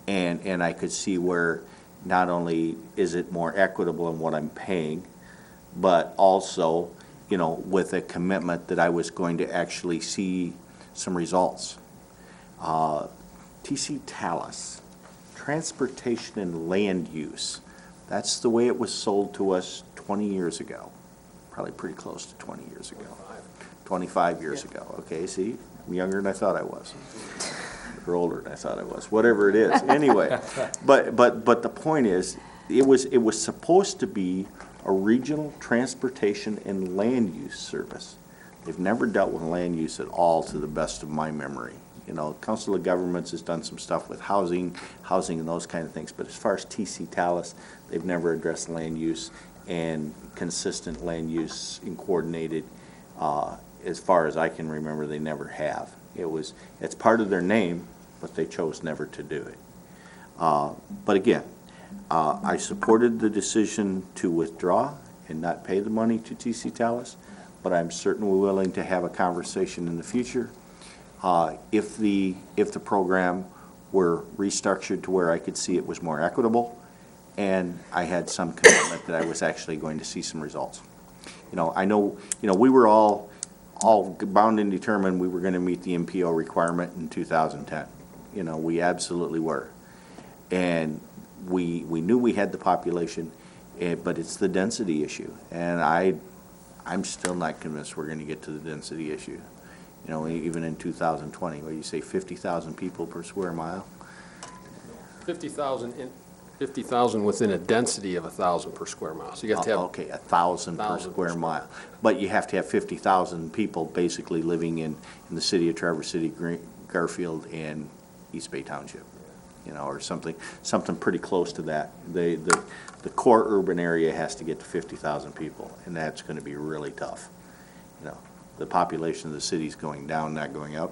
and I could see where not only is it more equitable in what I'm paying, but also, with a commitment that I was going to actually see some results. TC Talus, transportation and land use. That's the way it was sold to us 20 years ago, probably pretty close to 20 years ago. 25 years ago. Okay, see, I'm younger than I thought I was. Or older than I thought I was, whatever it is. Anyway, but the point is, it was supposed to be a regional transportation and land use service. They've never dealt with land use at all, to the best of my memory. You know, Council of Governments has done some stuff with housing and those kind of things, but as far as TC Talus, they've never addressed land use and consistent land use and coordinated. As far as I can remember, they never have. It's part of their name, but they chose never to do it. But again, I supported the decision to withdraw and not pay the money to TC Talus, but I'm certainly willing to have a conversation in the future. If the program were restructured to where I could see it was more equitable, and I had some commitment that I was actually going to see some results. You know, I know, we were all bound and determined we were going to meet the MPO requirement in 2010. You know, we absolutely were. And we knew we had the population, but it's the density issue. And I'm still not convinced we're going to get to the density issue. You know, even in 2020, where you say 50,000 people per square mile? 50,000 within a density of 1,000 per square mile. So you have to have. Okay, 1,000 per square mile. But you have to have 50,000 people basically living in the city of Traverse City, Garfield, and East Bay Township. You know, or something pretty close to that. The core urban area has to get to 50,000 people, and that's going to be really tough. You know, the population of the city is going down, not going up.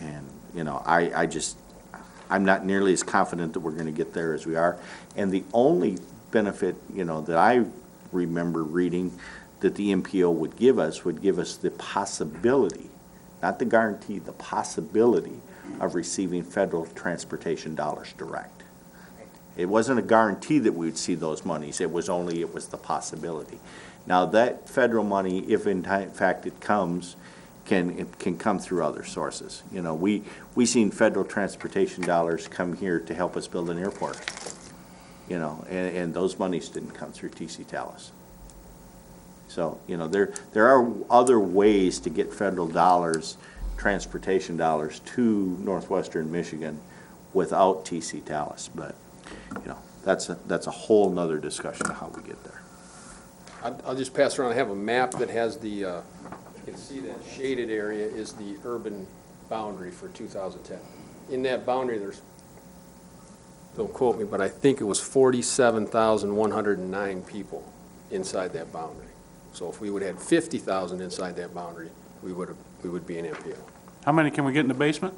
And, you know, I'm not nearly as confident that we're going to get there as we are. And the only benefit, you know, that I remember reading that the MPO would give us the possibility, not the guarantee, the possibility of receiving federal transportation dollars direct. It wasn't a guarantee that we would see those monies. It was the possibility. Now that federal money, if in fact it comes, can come through other sources. You know, we seen federal transportation dollars come here to help us build an airport. You know, and those monies didn't come through TC Talus. So, you know, there are other ways to get federal dollars, transportation dollars to northwestern Michigan without TC Talus, but, you know, that's a whole nother discussion of how we get there. I'll just pass around. I have a map that has the, you can see that shaded area is the urban boundary for 2010. In that boundary, there's, don't quote me, but I think it was 47,109 people inside that boundary. So if we would have had 50,000 inside that boundary, we would be an MPO. How many can we get in the basement?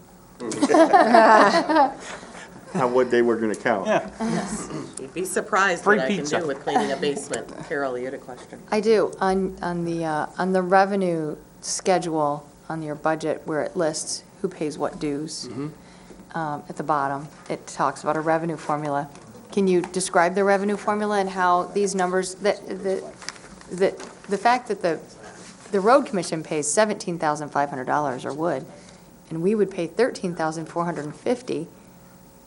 What day we're going to count. Yeah. Yes. You'd be surprised Free what I pizza. can do with cleaning a basement. Carol, you had a question. I do. On the revenue schedule on your budget where it lists who pays what dues, at the bottom, it talks about a revenue formula. Can you describe the revenue formula and how these numbers, the fact that the road commission pays $17,500 or would, and we would pay $13,450,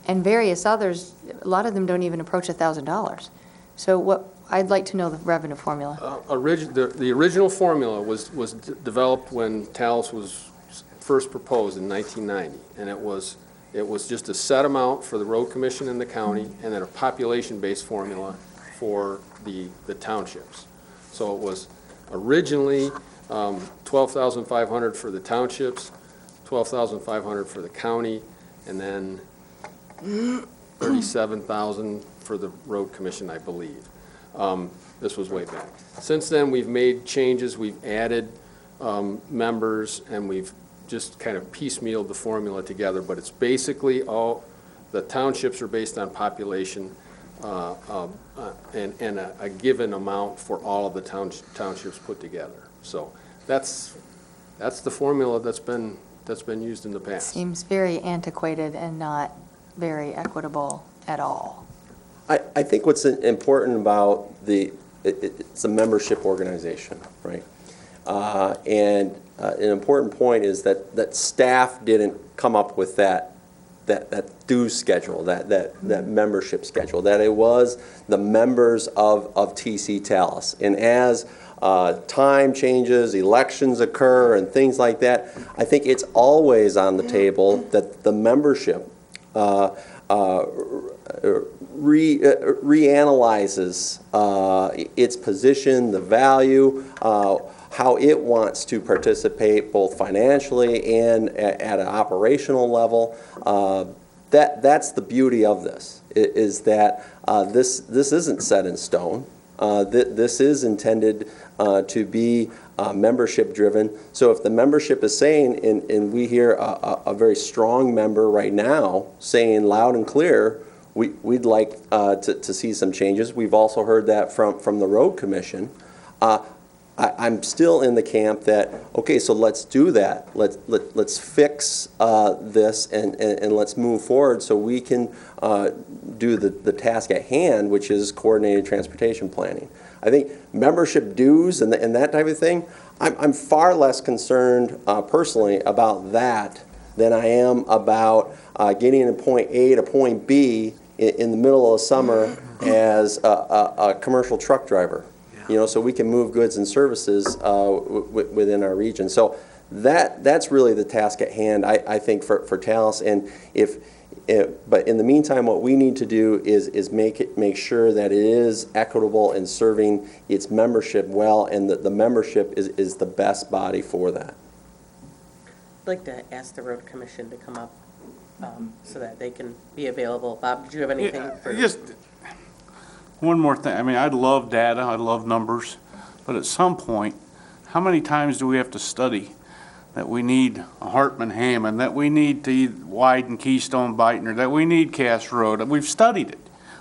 and various others, a lot of them don't even approach $1,000. So I'd like to know the revenue formula. The original formula was developed when TALS was first proposed in 1990, and it was just a set amount for the road commission in the county, and then a population-based formula for the townships. So it was originally $12,500 for the townships, $12,500 for the county, and then $37,000 for the road commission, I believe. This was way back. Since then, we've made changes, we've added members, and we've just kind of piecemealed the formula together, but it's basically all, the townships are based on population and a given amount for all of the townships put together. So that's the formula that's been used in the past. Seems very antiquated and not very equitable at all. I think what's important about it's a membership organization, right? And an important point is that staff didn't come up with that dues schedule, that membership schedule, that it was the members of TC Talus. And as time changes, elections occur, and things like that, I think it's always on the table that the membership reanalyzes its position, the value, how it wants to participate both financially and at an operational level. That's the beauty of this, is that this isn't set in stone. This is intended to be membership driven. So if the membership is saying, and we hear a very strong member right now saying loud and clear, we'd like to see some changes. We've also heard that from the road commission. I'm still in the camp that, okay, so let's do that. Let's fix this and let's move forward so we can do the task at hand, which is coordinated transportation planning. I think membership dues and that type of thing, I'm far less concerned personally about that than I am about getting a point A to point B in the middle of the summer as a commercial truck driver. You know, so we can move goods and services within our region. So that's really the task at hand, I think, for Talus. And but in the meantime, what we need to do is make sure that it is equitable in serving its membership well, and that the membership is the best body for that. I'd like to ask the road commission to come up so that they can be available. Bob, did you have anything? Just one more thing. I mean, I love data, I love numbers, but at some point, how many times do we have to study that we need a Hartman-Hammond, that we need to widen Keystone-Beitner, that we need Cass Road? We've studied it.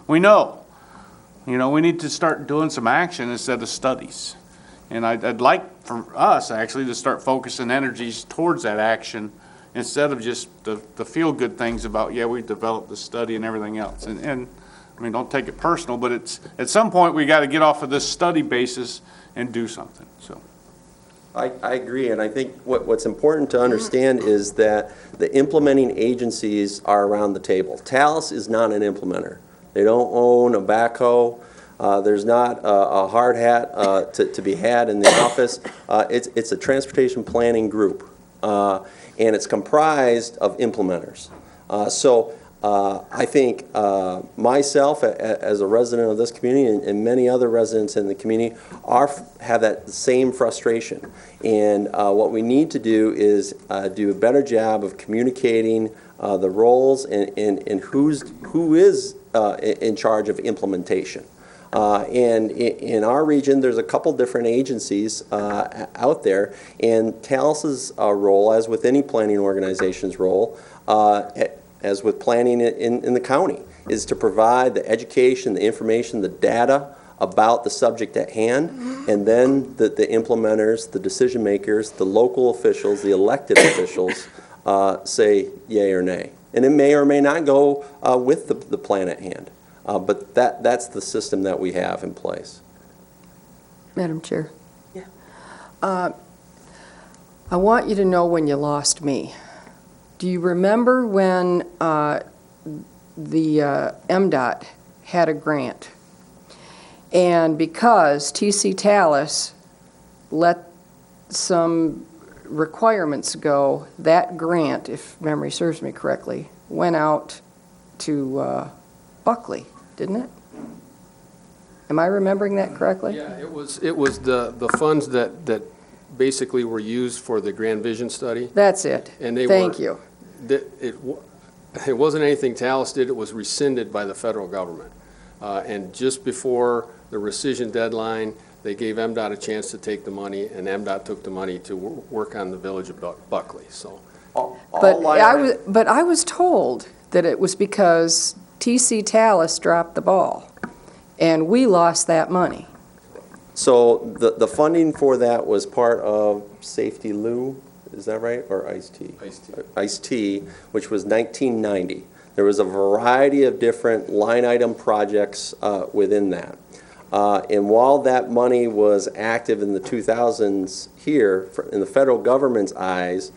We know. You know, we need to start doing some action instead of studies. And I'd like for us, actually, to start focusing energies towards that action instead of just the feel-good things about, yeah, we developed the study and everything else. And I mean, don't take it personal, but it's at some point we got to get off of this study basis and do something. So, I agree, and I think what's important to understand is that the implementing agencies are around the table. Talus is not an implementer. They don't own a backhoe. There's not a hard hat to be had in the office. It's a transportation planning group, and it's comprised of implementers. I think myself, as a resident of this community, and many other residents in the community, have that same frustration. And what we need to do is do a better job of communicating the roles and who is in charge of implementation. And in our region, there's a couple different agencies out there, and Talus's role, as with any planning organization's role, as with planning in the county, is to provide the education, the information, the data about the subject at hand, and then the implementers, the decision makers, the local officials, the elected officials say yay or nay. And it may or may not go with the plan at hand, but that's the system that we have in place. Madam Chair. Yeah. I want you to know when you lost me. Do you remember when the MDOT had a grant? And because TC Talus let some requirements go, that grant, if memory serves me correctly, went out to Buckley, didn't it? Am I remembering that correctly? Yeah, it was the funds that basically were used for the Grand Vision study. That's it. And they Thank you. It wasn't anything Talus did, it was rescinded by the federal government. And just before the rescission deadline, they gave MDOT a chance to take the money, and MDOT took the money to work on the village of Buckley. So, But I was told that it was because TC Talus dropped the ball, and we lost that money. So the funding for that was part of Safety Lou, is that right, or Ice-T? Ice-T. Ice-T, which was 1990. There was a variety of different line item projects within that. And while that money was active in the 2000s here, in the federal government's eyes,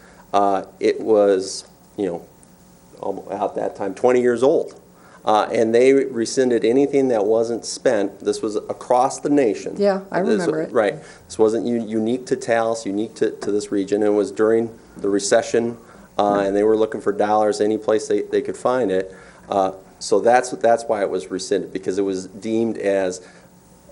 it was, at that time, 20 years old. And they rescinded anything that wasn't spent. This was across the nation. Yeah, I remember it. Right. This wasn't unique to Taos, unique to this region. It was during the recession, and they were looking for dollars any place they could find it. So that's why it was rescinded, because it was deemed as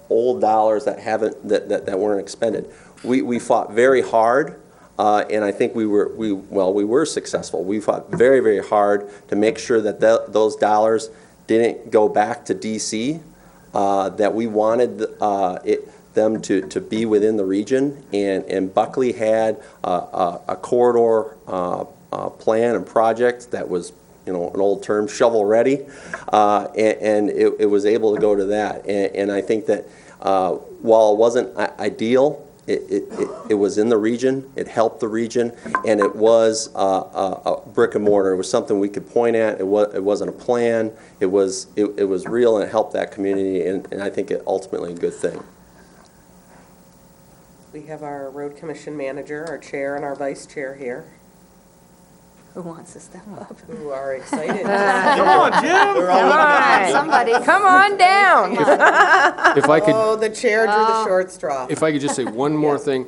old dollars that weren't expended. We fought very hard. And I think we were successful. We fought very, very hard to make sure that those dollars didn't go back to D.C., that we wanted them to be within the region. And Buckley had a corridor plan and project that was, an old term, shovel-ready, and it was able to go to that. And I think that while it wasn't ideal, it was in the region, it helped the region, and it was a brick and mortar. It was something we could point at. It wasn't a plan. It was real, and it helped that community, and I think it ultimately a good thing. We have our road commission manager, our chair, and our vice chair here, Who wants to step up? who are excited. Come on, Jim. Come on, Somebody. come on down. If I could, Oh, the chair drew the short straw. if I could just say one more thing.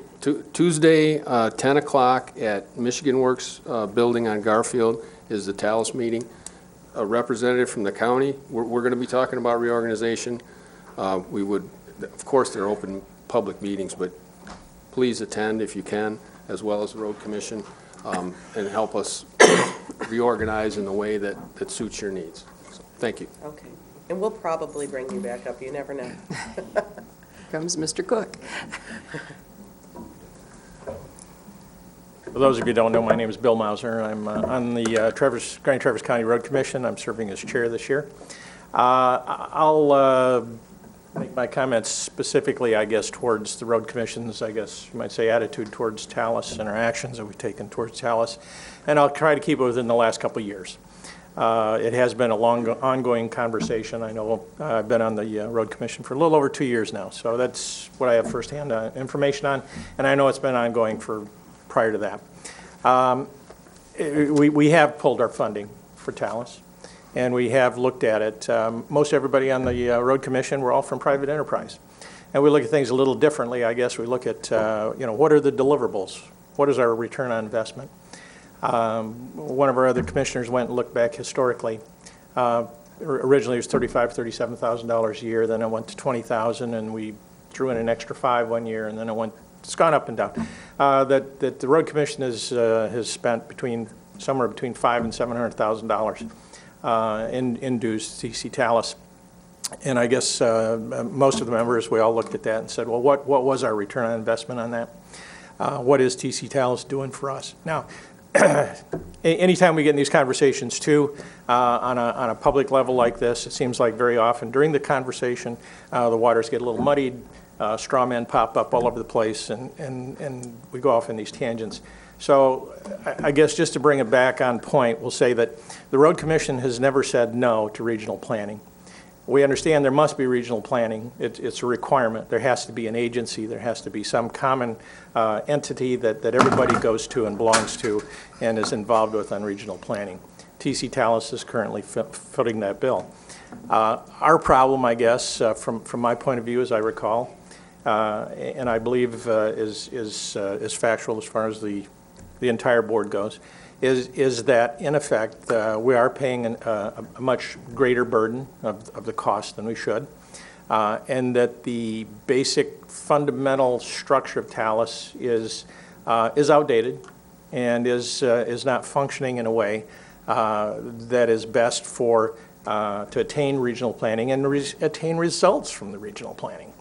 Tuesday, 10 o'clock at Michigan Works Building on Garfield is the Talos meeting. A representative from the county, we're going to be talking about reorganization. We would, of course, they're open public meetings, but please attend if you can, as well as the road commission, and help us reorganize in the way that suits your needs. So, thank you. Okay, and we'll probably bring you back up, you never know. Comes Mr. Cook. For those of you who don't know, my name is Bill Mauser. I'm on the Grand Traverse County Road Commission. I'm serving as chair this year. I'll make my comments specifically, I guess, towards the road commission's, I guess you might say, attitude towards Talos and our actions that we've taken towards Talos. And I'll try to keep it within the last couple of years. It has been a long, ongoing conversation. I know I've been on the road commission for a little over 2 years now, so that's what I have firsthand information on. And I know it's been ongoing for prior to that. We have pulled our funding for Talos, and we have looked at it. Most everybody on the road commission, we're all from private enterprise. And we look at things a little differently, I guess. We look at, what are the deliverables? What is our return on investment? One of our other commissioners went and looked back historically. Originally, it was $35,000, $37,000 a year. Then it went to $20,000, and we threw in an extra $5,000 one year, and then it's gone up and down. That the road commission has spent somewhere between $500,000 and $700,000 in dues to TC Talos. And I guess most of the members, we all looked at that and said, well, what was our return on investment on that? What is TC Talos doing for us? Now, anytime we get in these conversations too, on a public level like this, it seems like very often during the conversation, the waters get a little muddied, straw men pop up all over the place, and we go off in these tangents. So I guess just to bring it back on point, we'll say that the Road Commission has never said no to regional planning. We understand there must be regional planning. It's a requirement. There has to be an agency. There has to be some common entity that everybody goes to and belongs to and is involved with on regional planning. TC Talos is currently footing that bill. Our problem, I guess, from my point of view, as I recall, and I believe is factual as far as the entire board goes, is that, in effect, we are paying a much greater burden of the cost than we should, and that the basic fundamental structure of Talos is outdated and is not functioning in a way that is best to attain regional planning and attain results from the regional planning.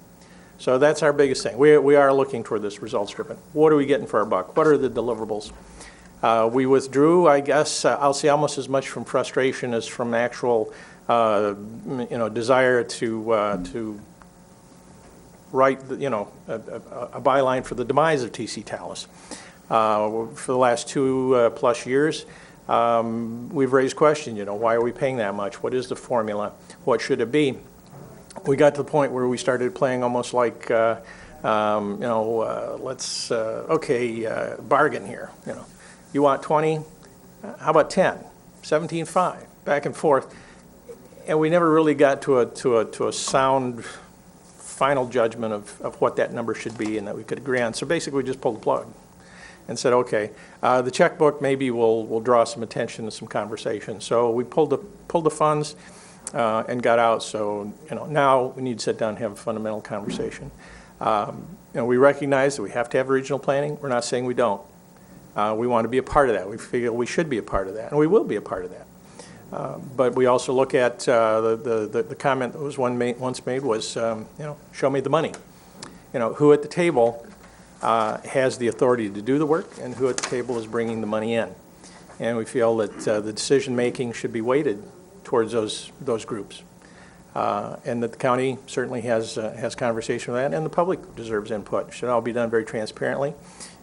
So that's our biggest thing. We are looking toward this results driven. What are we getting for our buck? What are the deliverables? We withdrew, I guess, I'll say almost as much from frustration as from actual, desire to write, a byline for the demise of TC Talos. For the last 2+ years, we've raised questions. Why are we paying that much? What is the formula? What should it be? we got to the point where we started playing almost like, let's, bargain here, You want 20? How about 10? 17.5, back and forth. And we never really got to a sound final judgment of what that number should be and that we could agree on. So basically, we just pulled the plug and said, okay, the checkbook maybe will draw some attention to some conversation. So we pulled the funds and got out. So now we need to sit down and have a fundamental conversation. We recognize that we have to have regional planning. We're not saying we don't. We want to be a part of that. We feel we should be a part of that, and we will be a part of that. But we also look at the comment that was once made was, show me the money. Who at the table has the authority to do the work, and who at the table is bringing the money in. And we feel that the decision-making should be weighted towards those groups. And that the county certainly has conversation with that, and the public deserves input. It should all be done very transparently.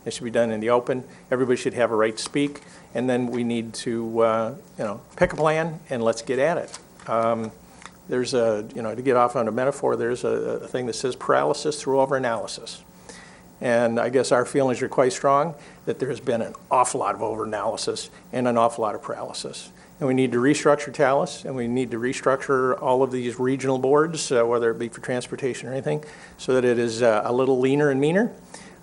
It should be done in the open. Everybody should have a right to speak, and then we need to, pick a plan and let's get at it. There's to get off on a metaphor, there's a thing that says paralysis through overanalysis. And I guess our feelings are quite strong that there has been an awful lot of overanalysis and an awful lot of paralysis. And we need to restructure TALUS, and we need to restructure all of these regional boards, whether it be for transportation or anything, so that it is a little leaner and meaner,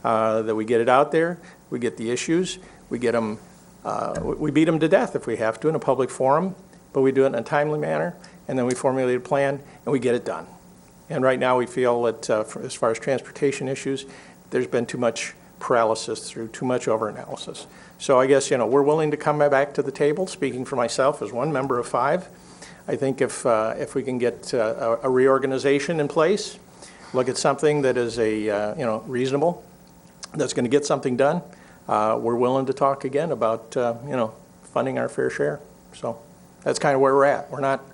that we get it out there, we get the issues, we get them, we beat them to death if we have to in a public forum, but we do it in a timely manner, and then we formulate a plan, and we get it done. And right now we feel that as far as transportation issues, there's been too much paralysis through too much overanalysis. So I guess, we're willing to come back to the table, speaking for myself as one member of 5. I think if we can get a reorganization in place, look at something that is reasonable, that's going to get something done, we're willing to talk again about, funding our fair share. So that's kind of where we're at. We're not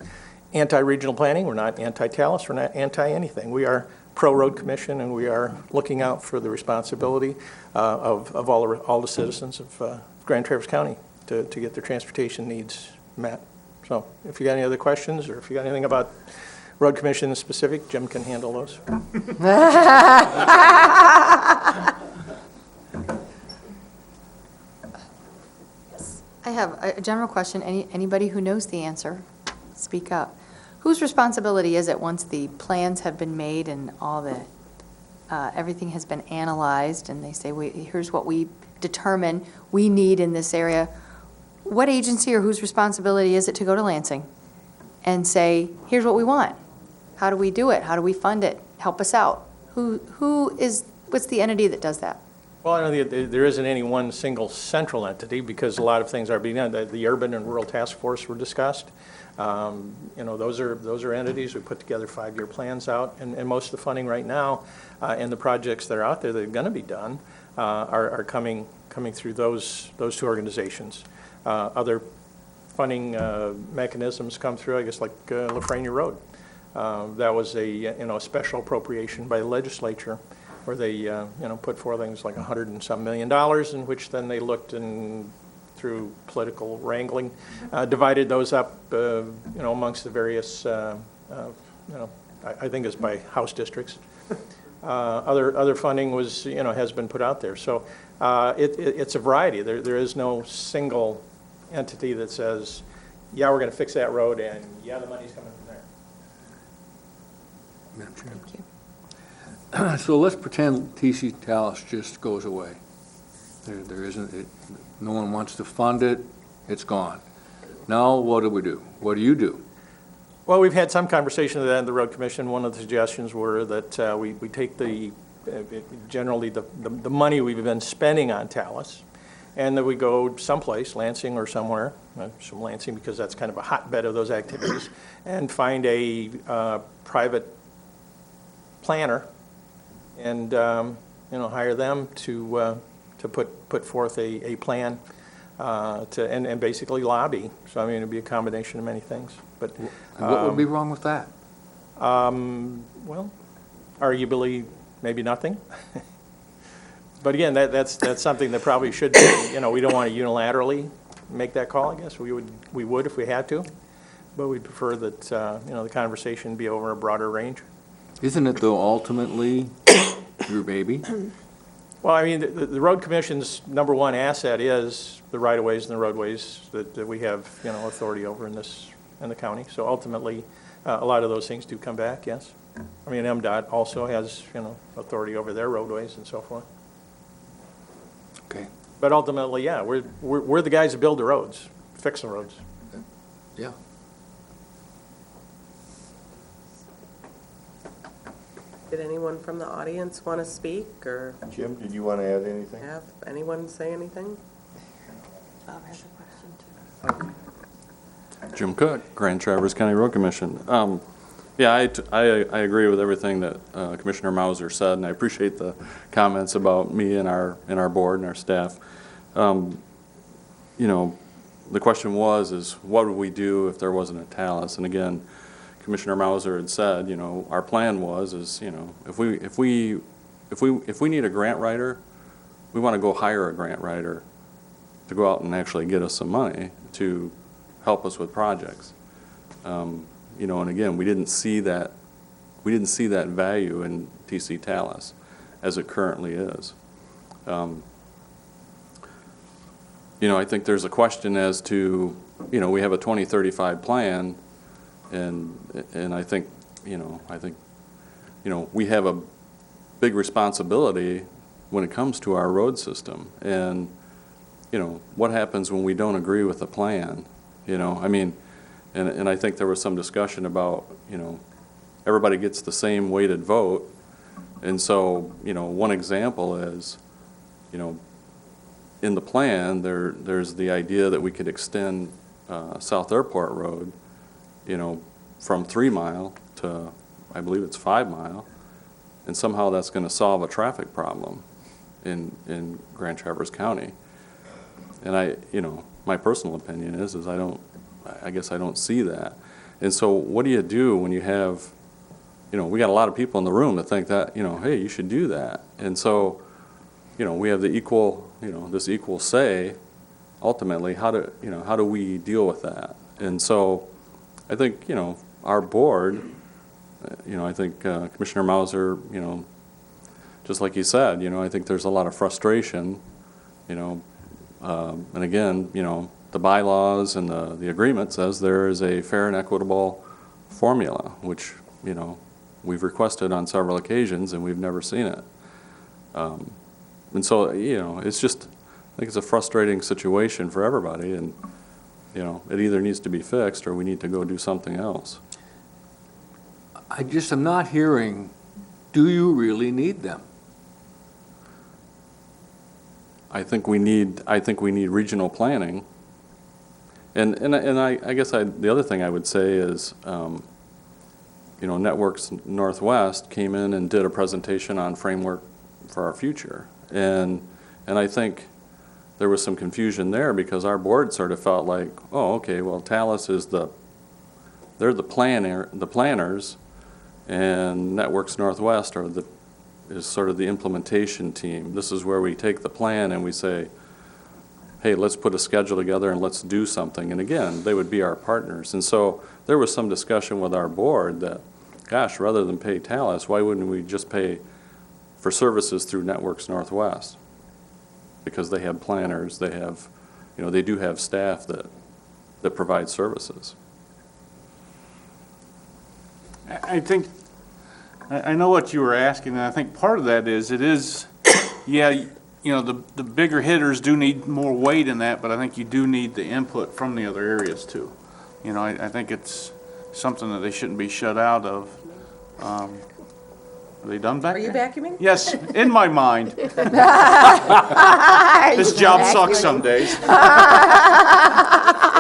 anti-regional planning, we're not anti-TALUS, we're not anti-anything. We are pro-road commission, and we are looking out for the responsibility of all the citizens of Grand Traverse County to get their transportation needs met. So if you got any other questions, or if you got anything about road commission in specific, Jim can handle those. I have a general question. Anybody who knows the answer, speak up. Whose responsibility is it once the plans have been made and all the everything has been analyzed, and they say, here's what we determine we need in this area? What agency or whose responsibility is it to go to Lansing and say, here's what we want? How do we do it? How do we fund it? Help us out. What's the entity that does that? Well, I know there isn't any one single central entity, because a lot of things are being done. The urban and rural task force were discussed. Those are entities. We put together 5-year plans out, and most of the funding right now and the projects that are out there that are going to be done are coming through those 2 organizations. Other funding mechanisms come through, I guess, like Lafreniere Road. That was a special appropriation by the legislature, where they put forth things like $100 and some million, in which then they looked and through political wrangling, divided those up, amongst the various, I think it's by House districts. Other funding was, has been put out there. So it's a variety. There is no single entity that says, yeah, we're going to fix that road, and yeah, the money's coming from there. Madam Chair. Thank you. So let's pretend TC TALUS just goes away. There isn't. No one wants to fund it. It's gone. Now what do we do? What do you do? Well, we've had some conversation with that in the Road Commission. One of the suggestions were that we take generally the money we've been spending on TALUS, and that we go someplace, Lansing or somewhere, from Lansing, because that's kind of a hotbed of those activities, and find a private planner and hire them to put forth a plan and basically lobby. So I mean, it'd be a combination of many things. But what would be wrong with that? Well, arguably maybe nothing. But again, that's something that probably should be. We don't want to unilaterally make that call. I guess we would if we had to, but we'd prefer that the conversation be over a broader range. Isn't it though ultimately your baby? Well, I mean, the road commission's number one asset is the right-of-ways and the roadways that we have, authority over in the county. So ultimately, a lot of those things do come back, yes. I mean, MDOT also has, authority over their roadways and so forth. Okay. But ultimately, yeah, we're the guys that build the roads, fix the roads. Yeah. Did anyone from the audience want to speak, or Jim, did you want to add anything? have anyone say anything? Bob has a question, too. Jim Cook, Grand Traverse County Road Commission. Yeah, I agree with everything that Commissioner Mauser said, and I appreciate the comments about me and our board and our staff. The question is what would we do if there wasn't a TALUS? And again, Commissioner Mauser had said, our plan if we need a grant writer, we want to go hire a grant writer to go out and actually get us some money to help us with projects. And again, we didn't see that value in TC TALUS as it currently is. I think there's a question as to, we have a 2035 plan, and I think we have a big responsibility when it comes to our road system. And, what happens when we don't agree with the plan? And I think there was some discussion about, everybody gets the same weighted vote. And so, one example is, in the plan, there's the idea that we could extend South Airport Road, from 3 Mile to, I believe it's 5 Mile. And somehow that's going to solve a traffic problem in Grand Traverse County. And my personal opinion is I guess I don't see that. And so what do you do when you have, we got a lot of people in the room that think that, hey, you should do that. And so, we have the equal, this equal say, ultimately, how do we deal with that? And so I think, our board, I think Commissioner Mauser, just like you said, I think there's a lot of frustration, and again, the bylaws and the agreement says there is a fair and equitable formula, which, we've requested on several occasions and we've never seen it. And so, it's just, I think it's a frustrating situation for everybody, and, it either needs to be fixed or we need to go do something else. I just am not hearing, do you really need them? I think we need regional planning. And I guess the other thing I would say is, Networks Northwest came in and did a presentation on framework for our future. And I think there was some confusion there because our board sort of felt like, oh, okay, well, TALUS is they're the planners, and Networks Northwest is sort of the implementation team. This is where we take the plan and we say, hey, let's put a schedule together and let's do something. And again, they would be our partners. And so there was some discussion with our board that, gosh, rather than pay TALUS, why wouldn't we just pay for services through Networks Northwest? Because they have planners, they have, they do have staff that provide services. I think, I know what you were asking, and I think part of that is, yeah, the bigger hitters do need more weight in that, but I think you do need the input from the other areas too. I think it's something that they shouldn't be shut out of. Are they done back Are you there? vacuuming? Yes, in my mind. This job sucks some days.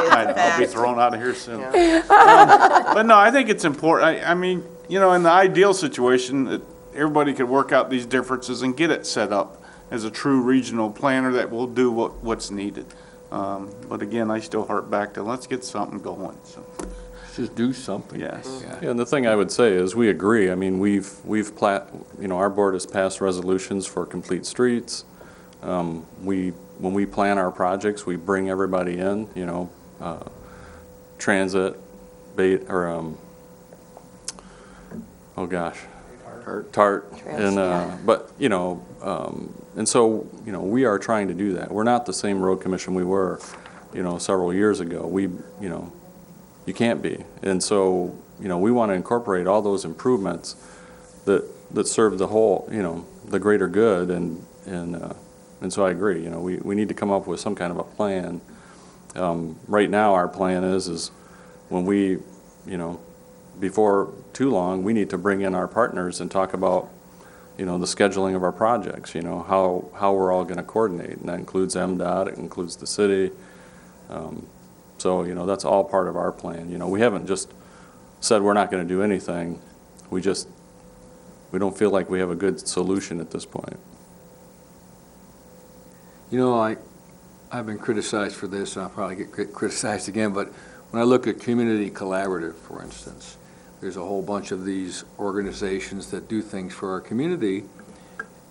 I'll be thrown out of here soon. But no, I think it's important. I mean, in the ideal situation, everybody could work out these differences and get it set up as a true regional planner that will do what's needed. But again, I still harp back to let's get something going. So. Just do something. Yes. Yeah, and the thing I would say is we agree. I mean, our board has passed resolutions for complete streets. When we plan our projects, we bring everybody in, transit, TART. And, yeah. but, and so, we are trying to do that. We're not the same road commission we were, several years ago. You can't be. And so, we want to incorporate all those improvements that serve the whole, the greater good. And so I agree, we need to come up with some kind of a plan. Right now, our plan is when we, before too long, we need to bring in our partners and talk about, the scheduling of our projects, how we're all going to coordinate. And that includes MDOT, it includes the city. So, that's all part of our plan. We haven't just said we're not going to do anything. We don't feel like we have a good solution at this point. I've been criticized for this, and I'll probably get criticized again, but when I look at Community Collaborative, for instance, there's a whole bunch of these organizations that do things for our community,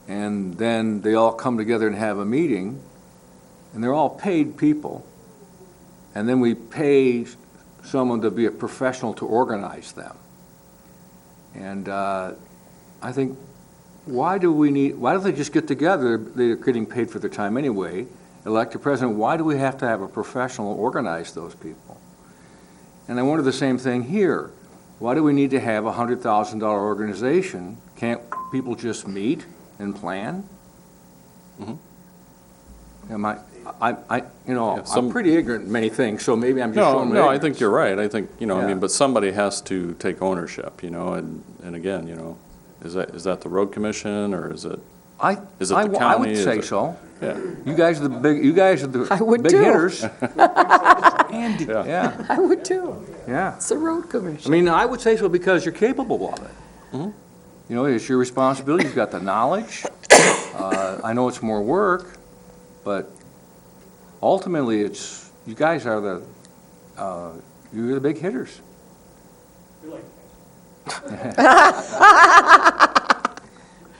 and then they all come together and have a meeting, and they're all paid people, and then we pay someone to be a professional to organize them. And I think, why don't they just get together? They're getting paid for their time anyway. Elect a president, why do we have to have a professional organize those people? And I wonder the same thing here. Why do we need to have a $100,000 organization? Can't people just meet and plan? Am I'm pretty ignorant in many things, so maybe I'm just showing my No, I ignorance. think you're right. I think, Yeah. but somebody has to take ownership, and again, is that the road commission, or is it the county? I would Is say it- so. Yeah. You guys are the big I would big too. hitters. Andy. Yeah, I would too. yeah. It's a road I commission. mean, I would say so because you're capable of it. It's your responsibility, you've got the knowledge. I know it's more work, but ultimately, you guys are you're the big hitters.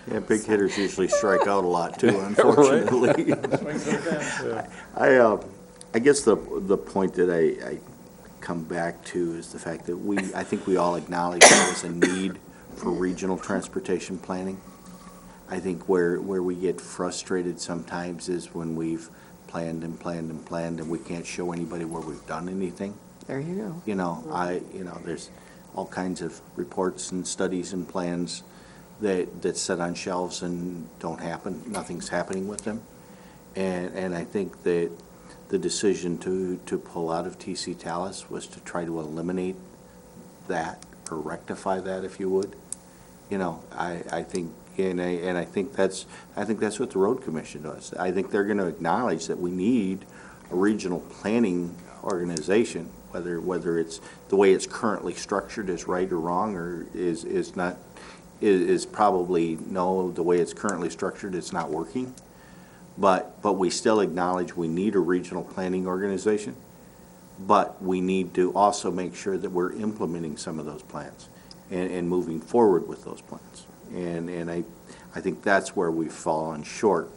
Yeah, big hitters usually strike out a lot too, unfortunately. I guess the point that I come back to is the fact that I think we all acknowledge there is a need for regional transportation planning. I think where we get frustrated sometimes is when we've planned and planned and planned and we can't show anybody where we've done anything. There you go. There's all kinds of reports and studies and plans that sit on shelves and don't happen, nothing's happening with them. And I think that the decision to pull out of TC Talus was to try to eliminate that or rectify that, if you would. I think, and I think that's what the road commission does. I think they're going to acknowledge that we need a regional planning organization, whether it's the way it's currently structured is right or wrong, or is not, is probably no, the way it's currently structured, it's not working. But we still acknowledge we need a regional planning organization, but we need to also make sure that we're implementing some of those plans and moving forward with those plans. And I think that's where we've fallen short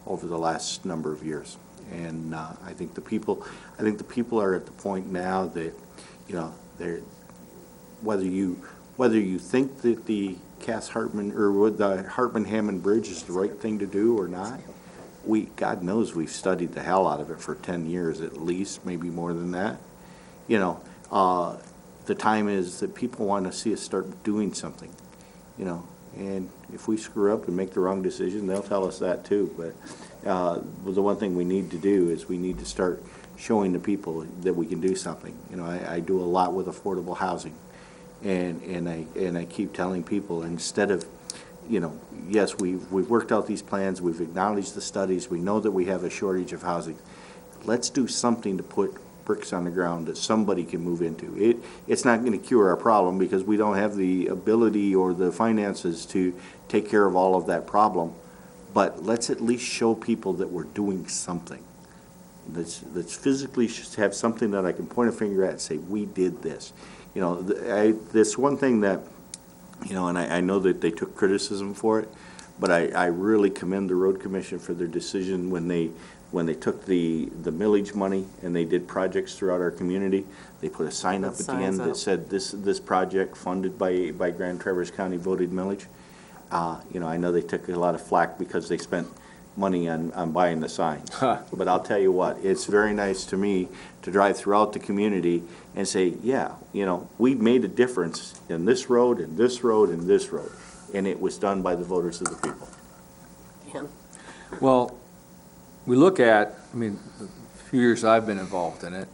over the last number of years. And I think the people are at the point now that, they're, whether you think that the Cass Hartman or the Hartman-Hammond Bridge is the right thing to do or not, God knows we've studied the hell out of it for 10 years at least, maybe more than that. The time is that people want to see us start doing something, and if we screw up and make the wrong decision, they'll tell us that too. But the one thing we need to do is we need to start showing the people that we can do something. I do a lot with affordable housing, and I keep telling people, instead of, yes, we've worked out these plans, we've acknowledged the studies, we know that we have a shortage of housing. Let's do something to put bricks on the ground that somebody can move into. It's not going to cure our problem because we don't have the ability or the finances to take care of all of that problem. But let's at least show people that we're doing something. Let's physically just have something that I can point a finger at and say, we did this. This one thing that, and I know that they took criticism for it, but I really commend the road commission for their decision when they took the millage money and they did projects throughout our community. They put a sign up at the end that said, this project funded by Grand Traverse County voted millage. I know they took a lot of flack because they spent money on buying the signs. But I'll tell you what, it's very nice to me to drive throughout the community and say, yeah, we made a difference in this road, and this road, and this road. And it was done by the voters of the people. Well, we look at, the few years I've been involved in it,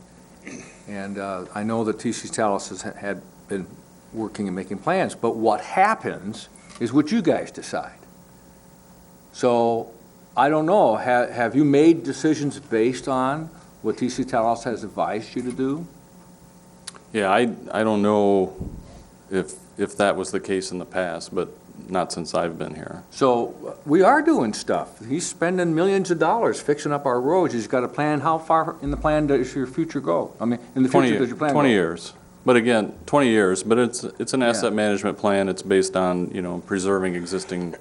and I know that TC Talos had been working and making plans, but what happens is what you guys decide. So, I don't know, have you made decisions based on what TC Talos has advised you to do? Yeah, I don't know if that was the case in the past, but not since I've been here. So we are doing stuff. He's spending millions of dollars fixing up our roads. He's got a plan. How far in the plan does your future go? In the future, does your plan go? 20 years. But again, 20 years, but it's an asset management plan. It's based on, preserving existing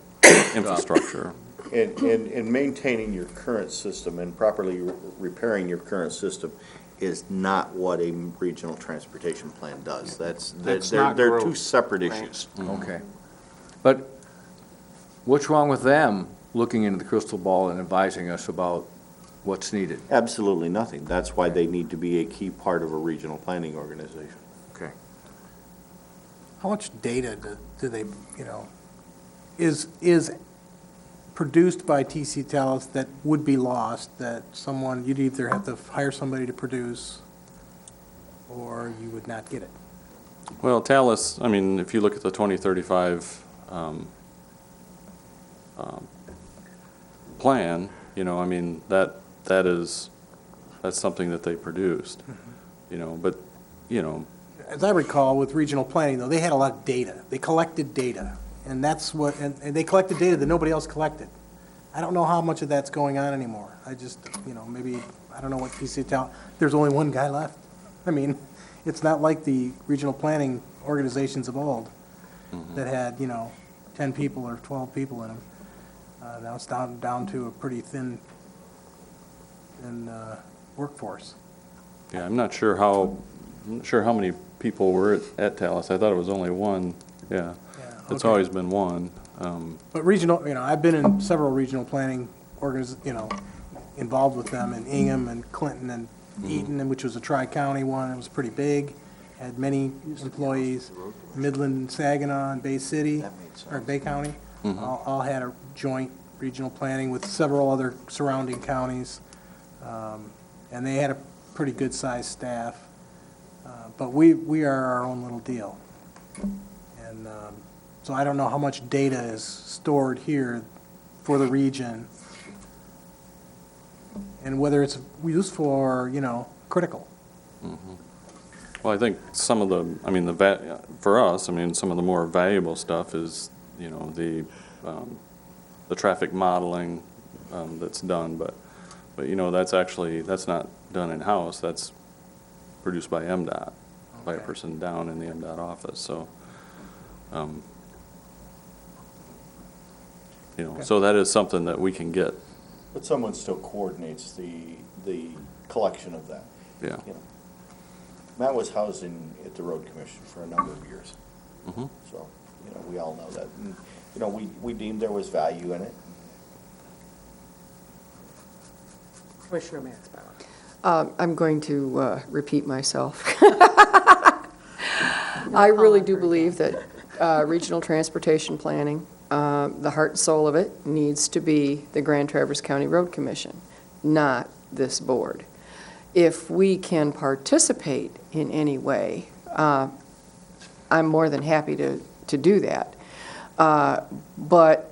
infrastructure. And maintaining your current system and properly repairing your current system is not what a regional transportation plan does. They're two separate issues. Okay. But what's wrong with them looking into the crystal ball and advising us about what's needed? Absolutely nothing. That's why they need to be a key part of a regional planning organization. Okay. How much data do they, is produced by TC Talos that would be lost, that you'd either have to hire somebody to produce, or you would not get it? Well, Talos, if you look at the 2035 plan, that's something that they produced, but, As I recall, with regional planning, though, they had a lot of data. They collected data, and and they collected data that nobody else collected. I don't know how much of that's going on anymore. I just, maybe, I don't know what TC Talos, there's only one guy left. It's not like the regional planning organizations of old that had, 10 people or 12 people in them. Now it's down to a pretty thin workforce. yeah, I'm not sure how many people were at Talos. I thought it was only one, yeah. It's okay. always been one. But regional, I've been in several regional planning involved with them in Ingham and Clinton and Eaton, and which was a tri-county one. It was pretty big, had many employees. Midland, Saginaw, and Bay City, or Bay County, all had a joint regional planning with several other surrounding counties. And they had a pretty good-sized staff. But we are our own little deal. And so I don't know how much data is stored here for the region and whether it's useful or, critical. Well, I think some of for us, some of the more valuable stuff is, the traffic modeling that's done, but that's not done in-house. That's produced by MDOT, by a person down in the MDOT office, so, so that is something that we can get. But someone still coordinates the collection of that. Yeah. Matt was housing at the road commission for a number of years. So, we all know that. And, we deemed there was value in it. Commissioner Maxbauer. I'm going to repeat myself. I really do believe that regional transportation planning, the heart and soul of it, needs to be the Grand Traverse County Road Commission, not this board. If we can participate in any way, I'm more than happy to do that. But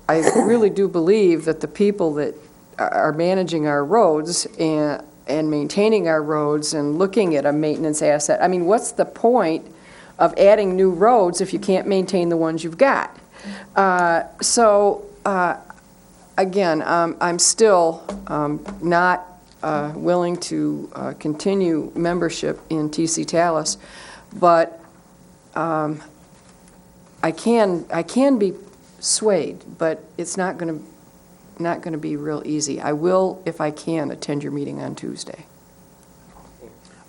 I really do believe that the people that are managing our roads and maintaining our roads and looking at a maintenance asset, what's the point of adding new roads if you can't maintain the ones you've got? Again, I'm still not willing to continue membership in TC Talos, but I can be swayed, but it's not going to be real easy. I will, if I can, attend your meeting on Tuesday.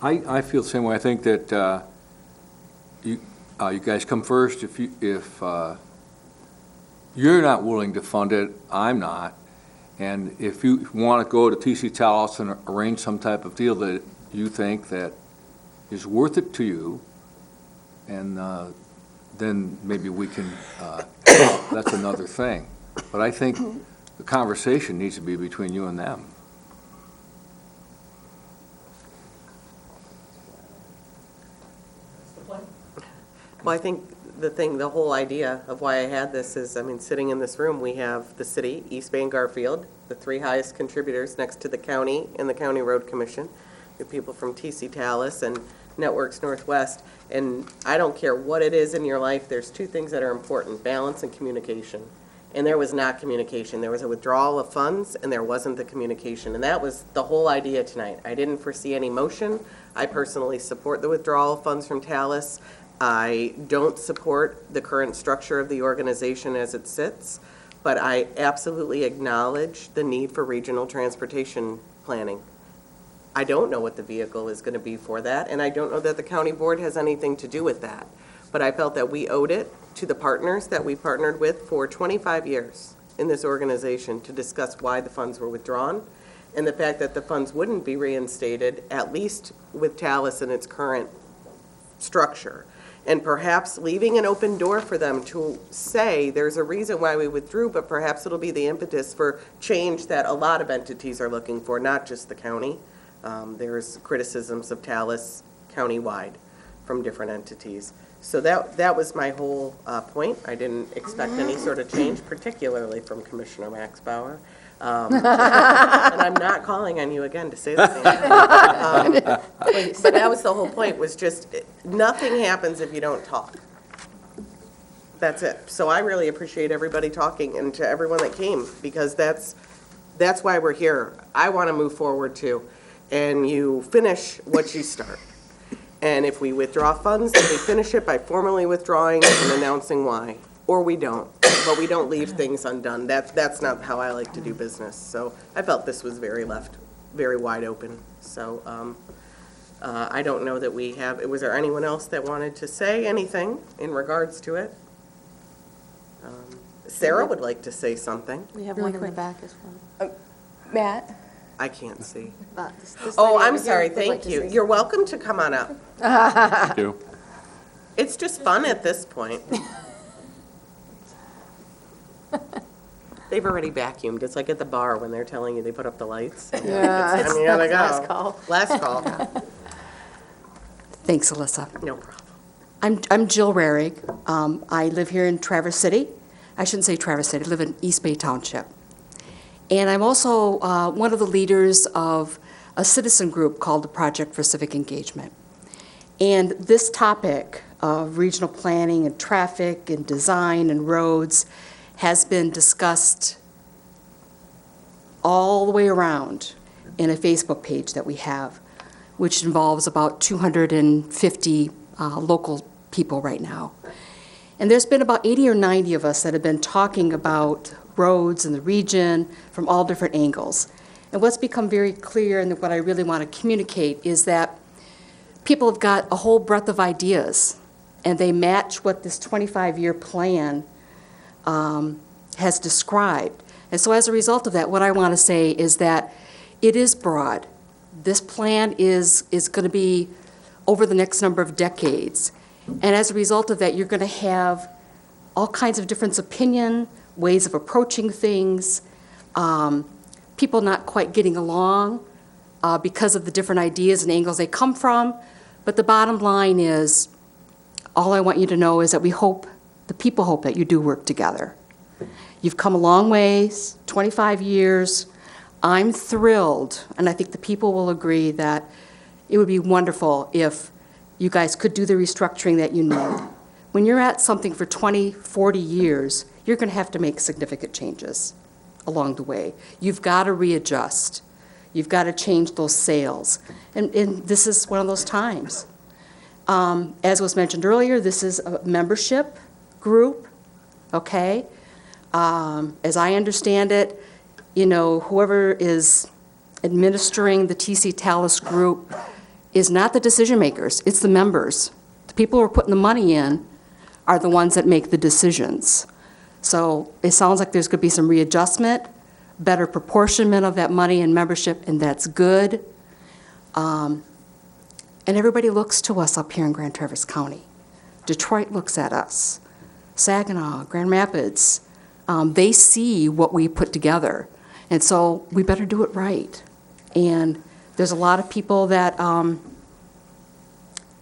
I feel the same way. I think that you guys come first. If you're not willing to fund it, I'm not. And if you want to go to TC Talos and arrange some type of deal that you think that is worth it to you, and then maybe we can, that's another thing. But I think the conversation needs to be between you and them. Well, I think the whole idea of why I had this is, I mean, sitting in this room, we have the city, East Bay and Garfield, the three highest contributors next to the county and the County Road Commission. We have people from TC Talos and Networks Northwest, and I don't care what it is in your life, there's two things that are important, balance and communication. And there was not communication. There was a withdrawal of funds, and there wasn't the communication. And that was the whole idea tonight. I didn't foresee any motion. I personally support the withdrawal of funds from Talos. I don't support the current structure of the organization as it sits, but I absolutely acknowledge the need for regional transportation planning. I don't know what the vehicle is going to be for that, and I don't know that the county board has anything to do with that. But I felt that we owed it to the partners that we partnered with for 25 years in this organization to discuss why the funds were withdrawn, and the fact that the funds wouldn't be reinstated, at least with Talos in its current structure. And perhaps leaving an open door for them to say there's a reason why we withdrew, but perhaps it'll be the impetus for change that a lot of entities are looking for, not just the county. There's criticisms of Talos countywide from different entities. So that was my whole point. I didn't expect any sort of change, particularly from Commissioner Max Bauer. And I'm not calling on you again to say the same thing. But that was the whole point, was just, nothing happens if you don't talk. That's it. So I really appreciate everybody talking, and to everyone that came, because that's why we're here. I want to move forward too, and you finish what you start. And if we withdraw funds, then we finish it by formally withdrawing and announcing why. Or we don't, but we don't leave things undone. That's not how I like to do business. So I felt this was very wide open. So I don't know that we have, was there anyone else that wanted to say anything in regards to it? Sarah would like to say something. We have one in the back as well. Matt? I can't see. This Oh, lady I'm over here sorry, would like thank to you. say You're welcome to come on up. Thank you. It's just fun at this point. They've already vacuumed. It's like at the bar when they're telling you they put up the lights. Yeah, It's time you gotta go. last call. Last call. Thanks, Alyssa. No problem. I'm Jill Rarig. I live here in Traverse City. I shouldn't say Traverse City, I live in East Bay Township. And I'm also one of the leaders of a citizen group called the Project for Civic Engagement. And this topic of regional planning and traffic and design and roads has been discussed all the way around in a Facebook page that we have, which involves about 250 local people right now. And there's been about 80 or 90 of us that have been talking about roads in the region from all different angles. And what's become very clear, and what I really want to communicate, is that people have got a whole breadth of ideas, and they match what this 25-year plan has described. And so as a result of that, what I want to say is that it is broad. This plan is going to be over the next number of decades. And as a result of that, you're going to have all kinds of different opinion, ways of approaching things, people not quite getting along because of the different ideas and angles they come from. But the bottom line is, all I want you to know is that the people hope that you do work together. You've come a long ways, 25 years. I'm thrilled, and I think the people will agree, that it would be wonderful if you guys could do the restructuring that you need. When you're at something for 20, 40 years, you're going to have to make significant changes along the way. You've got to readjust. You've got to change those sails. And this is one of those times. As was mentioned earlier, this is a membership group, okay? As I understand it, whoever is administering the TC Talos group is not the decision makers, it's the members. The people who are putting the money in are the ones that make the decisions. So it sounds like there's going to be some readjustment, better proportionment of that money and membership, and that's good. And everybody looks to us up here in Grand Traverse County. Detroit looks at us. Saginaw, Grand Rapids, they see what we put together. And so we better do it right. And there's a lot of people that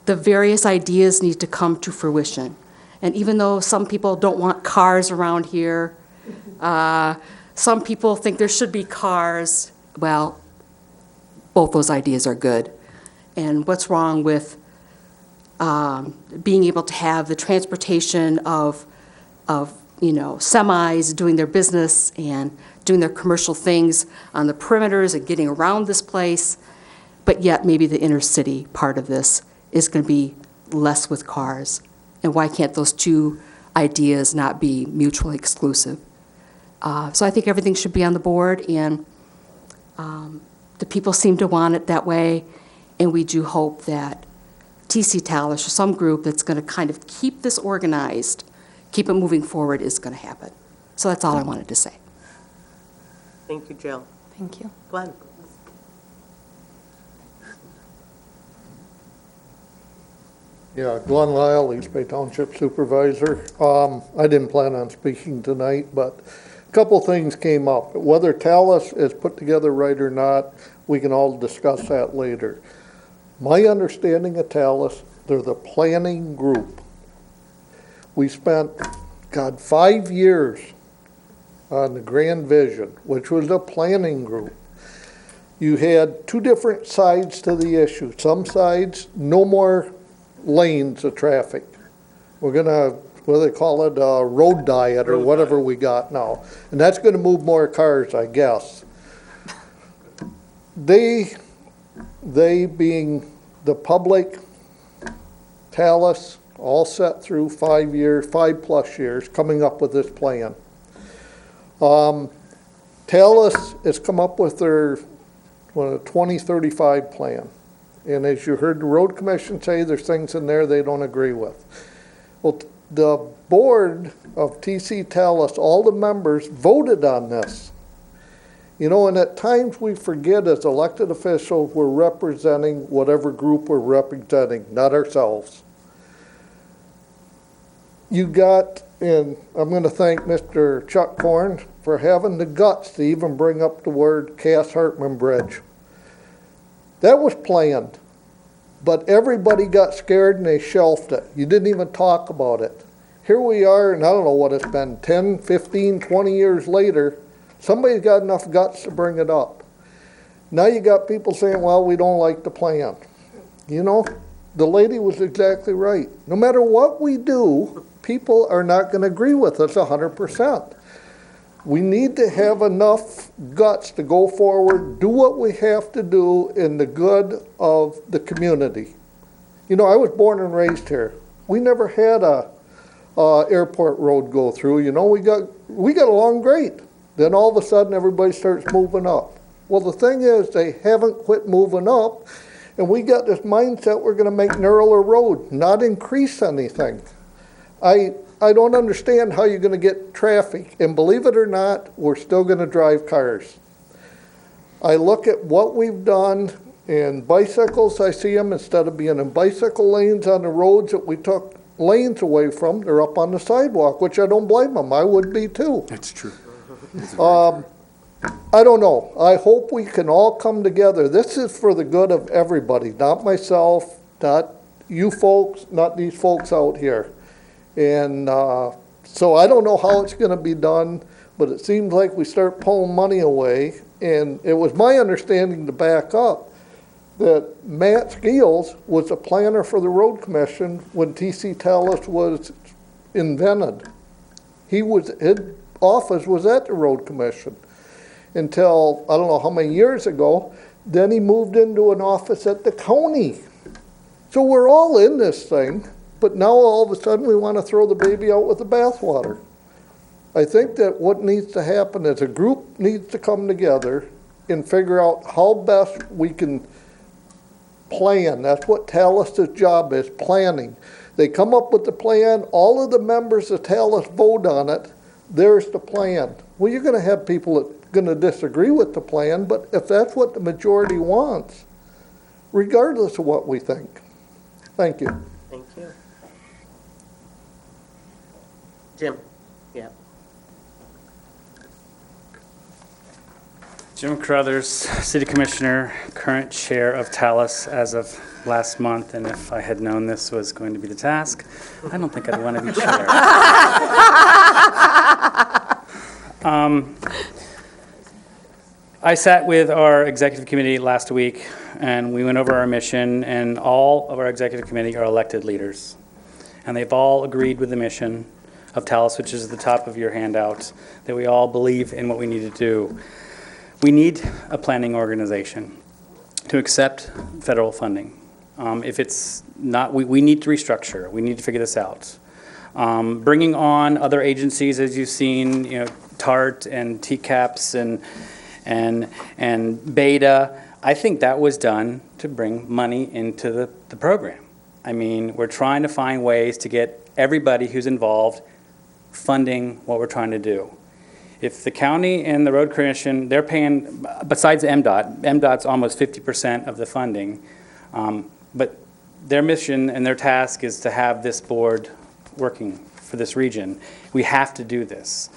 the various ideas need to come to fruition. And even though some people don't want cars around here, some people think there should be cars, well, both those ideas are good. And what's wrong with being able to have the transportation of semis doing their business and doing their commercial things on the perimeters and getting around this place, but yet maybe the inner city part of this is going to be less with cars. And why can't those two ideas not be mutually exclusive? So I think everything should be on the board, and the people seem to want it that way, and we do hope that TC Talos, or some group that's going to kind of keep this organized, keep it moving forward, is going to happen. So that's all I wanted to say. Thank you, Jill. Thank you. Glenn? Yeah, Glenn Lyle, East Bay Township Supervisor. I didn't plan on speaking tonight, but a couple things came up. Whether Talos is put together right or not, we can all discuss that later. My understanding of Talos, they're the planning group. We spent, 5 years on the Grand Vision, which was a planning group. You had two different sides to the issue. Some sides, no more lanes of traffic. We're gonna, what do they call it, road diet or whatever we got now. And that's gonna move more cars, I guess. They being the public, Talos, all set through 5 years, 5+ years, coming up with this plan. Talos has come up with their 2035 plan. And as you heard the road commission say, there's things in there they don't agree with. Well, the board of TC Talos, all the members voted on this. And at times we forget as elected officials, we're representing whatever group we're representing, not ourselves. You got, and I'm going to thank Mr. Chuck Korn for having the guts to even bring up the word Cass-Hartman Bridge. That was planned, but everybody got scared and they shelved it. You didn't even talk about it. Here we are, and I don't know what it's been, 10, 15, 20 years later, somebody's got enough guts to bring it up. Now you got people saying, well, we don't like the plan. The lady was exactly right. No matter what we do, people are not going to agree with us 100%. We need to have enough guts to go forward, do what we have to do in the good of the community. I was born and raised here. We never had a airport road go through. We got along great. Then all of a sudden everybody starts moving up. Well, the thing is, they haven't quit moving up, and we got this mindset we're going to make narrower road, not increase anything. I don't understand how you're going to get traffic, and believe it or not, we're still going to drive cars. I look at what we've done in bicycles. I see them, instead of being in bicycle lanes on the roads that we took lanes away from, they're up on the sidewalk, which I don't blame them. I would be too. That's true. I don't know. I hope we can all come together. This is for the good of everybody, not myself, not you folks, not these folks out here. And so I don't know how it's going to be done, but it seems like we start pulling money away. And it was my understanding, to back up, that Matt Skeels was a planner for the road commission when TC Talos was invented. His office was at the road commission until, I don't know how many years ago, then he moved into an office at the county. So we're all in this thing. But now all of a sudden we want to throw the baby out with the bathwater. I think that what needs to happen is a group needs to come together and figure out how best we can plan. That's what Talos' job is, planning. They come up with the plan, all of the members of Talos vote on it, there's the plan. Well, you're gonna have people that are gonna disagree with the plan, but if that's what the majority wants, regardless of what we think. Thank you. Thank you. Jim? Yeah. Jim Carruthers, City Commissioner, current chair of Talus as of last month, and if I had known this was going to be the task, I don't think I'd want to be chair. I sat with our executive committee last week, and we went over our mission, and all of our executive committee are elected leaders. And they've all agreed with the mission of Talus, which is at the top of your handout, that we all believe in what we need to do. We need a planning organization to accept federal funding. If it's not, we need to restructure. We need to figure this out. Bringing on other agencies, as you've seen, TART and TCAPS and Beta, I think that was done to bring money into the program. I mean, we're trying to find ways to get everybody who's involved funding what we're trying to do. If the county and the road commission, they're paying, besides MDOT's almost 50% of the funding, but their mission and their task is to have this board working for this region. We have to do this.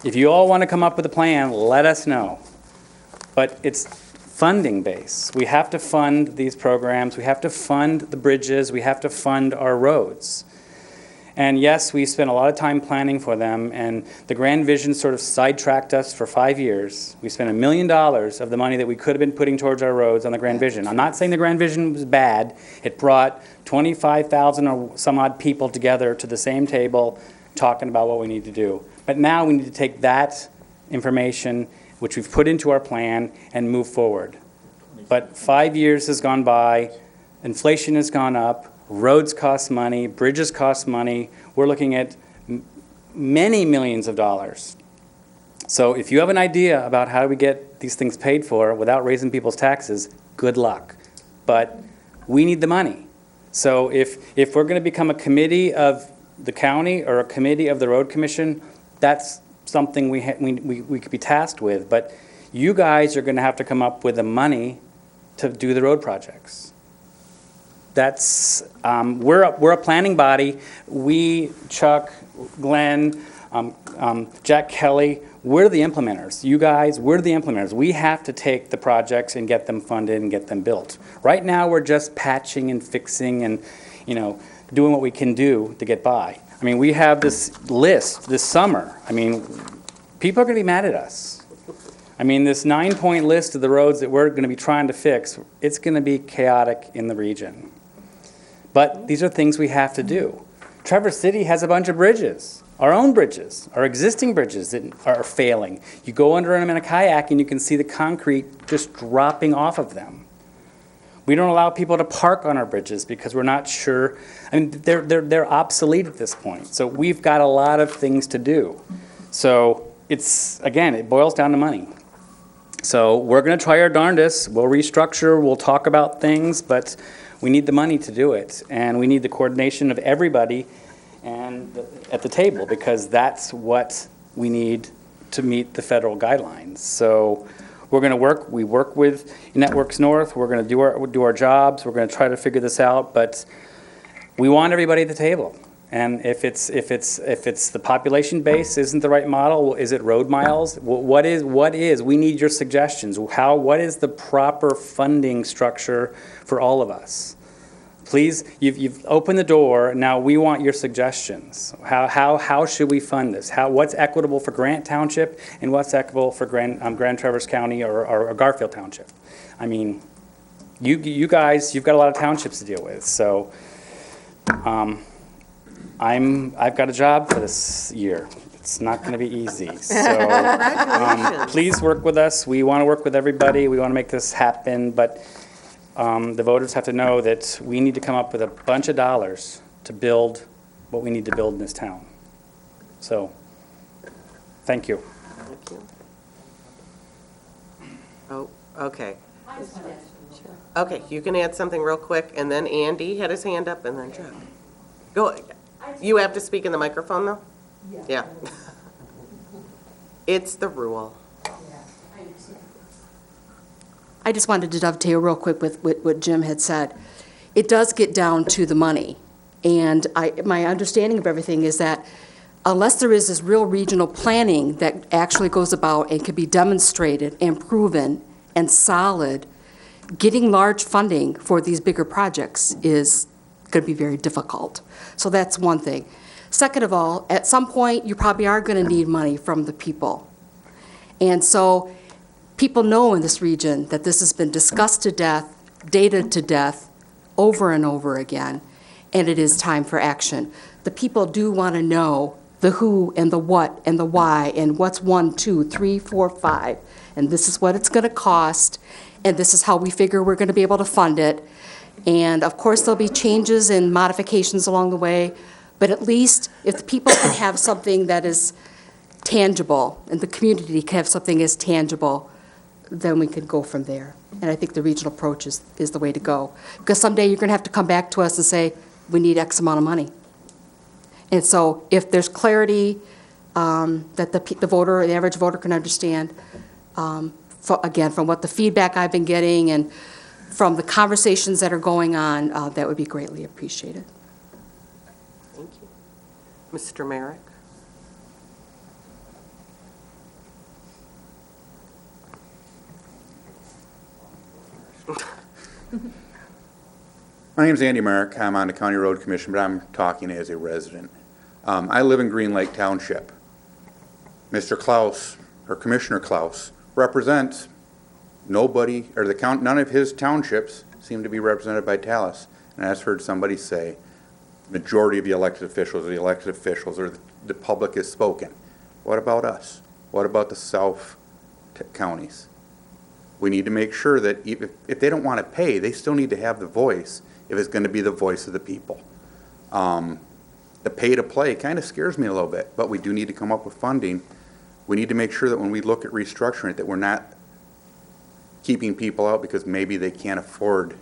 If you all want to come up with a plan, let us know. But it's funding based. We have to fund these programs. We have to fund the bridges. We have to fund our roads. And yes, we spent a lot of time planning for them, and the Grand Vision sort of sidetracked us for 5 years. We spent $1 million of the money that we could have been putting towards our roads on the Grand Vision. I'm not saying the Grand Vision was bad. It brought 25,000 or some odd people together to the same table talking about what we need to do. But now we need to take that information, which we've put into our plan, and move forward. But 5 years has gone by, inflation has gone up, roads cost money, bridges cost money. We're looking at many millions of dollars. So if you have an idea about how do we get these things paid for without raising people's taxes, good luck. But we need the money. So if we're going to become a committee of the county or a committee of the road commission, that's something we could be tasked with. But you guys are going to have to come up with the money to do the road projects. That's, we're a planning body. We, Chuck, Glenn, Jack Kelly, we're the implementers. You guys, we're the implementers. We have to take the projects and get them funded and get them built. Right now, we're just patching and fixing and, doing what we can do to get by. I mean, we have this list this summer. I mean, people are going to be mad at us. I mean, this 9-point list of the roads that we're going to be trying to fix, it's going to be chaotic in the region. But these are things we have to do. Traverse City has a bunch of bridges, our own bridges, our existing bridges that are failing. You go under them in a kayak and you can see the concrete just dropping off of them. We don't allow people to park on our bridges because we're not sure. I mean, they're obsolete at this point. So we've got a lot of things to do. So it boils down to money. So we're going to try our darndest. We'll restructure. We'll talk about things, but we need the money to do it, and we need the coordination of everybody and at the table, because that's what we need to meet the federal guidelines. So we're going to work. We work with Networks North. We're going to do our jobs. We're going to try to figure this out, but we want everybody at the table. And if it's the population base isn't the right model, is it road miles? What is? We need your suggestions. What is the proper funding structure for all of us? Please, you've opened the door. Now we want your suggestions. How should we fund this? What's equitable for Grant Township and what's equitable for Grand Traverse County or Garfield Township? I mean, you guys, you've got a lot of townships to deal with. So. I've got a job for this year. It's not going to be easy. So please work with us. We want to work with everybody. We want to make this happen. But the voters have to know that we need to come up with a bunch of dollars to build what we need to build in this town. So thank you. Thank you. Oh, okay. Okay, you can add something real quick, and then Andy had his hand up, and then Chuck. Go. You have to speak in the microphone, though? Yeah. It's the rule. I just wanted to dovetail real quick with what Jim had said. It does get down to the money. And my understanding of everything is that unless there is this real regional planning that actually goes about and can be demonstrated and proven and solid, getting large funding for these bigger projects is going to be very difficult. So that's one thing. Second of all, at some point, you probably are going to need money from the people. And so people know in this region that this has been discussed to death, dated to death, over and over again, and it is time for action. The people do want to know the who and the what and the why and what's 1, 2, 3, 4, 5, and this is what it's going to cost, and this is how we figure we're going to be able to fund it. And of course, there'll be changes and modifications along the way, but at least if the people can have something that is tangible and the community can have something that's tangible, then we can go from there. And I think the regional approach is the way to go. Because someday you're going to have to come back to us and say, we need X amount of money. And so if there's clarity that the voter, the average voter can understand, again, from what the feedback I've been getting and from the conversations that are going on, that would be greatly appreciated. Thank you. Mr. Merrick? My name's Andy Merrick. I'm on the County Road Commission, but I'm talking as a resident. I live in Green Lake Township. Mr. Klaus, or Commissioner Klaus, represents nobody, or none of his townships seem to be represented by Talus. And I've heard somebody say, majority of the elected officials or the public has spoken. What about us? What about the south counties? We need to make sure that if they don't want to pay, they still need to have the voice if it's going to be the voice of the people. The pay to play kind of scares me a little bit, but we do need to come up with funding. We need to make sure that when we look at restructuring it, that we're not keeping people out because maybe they can't afford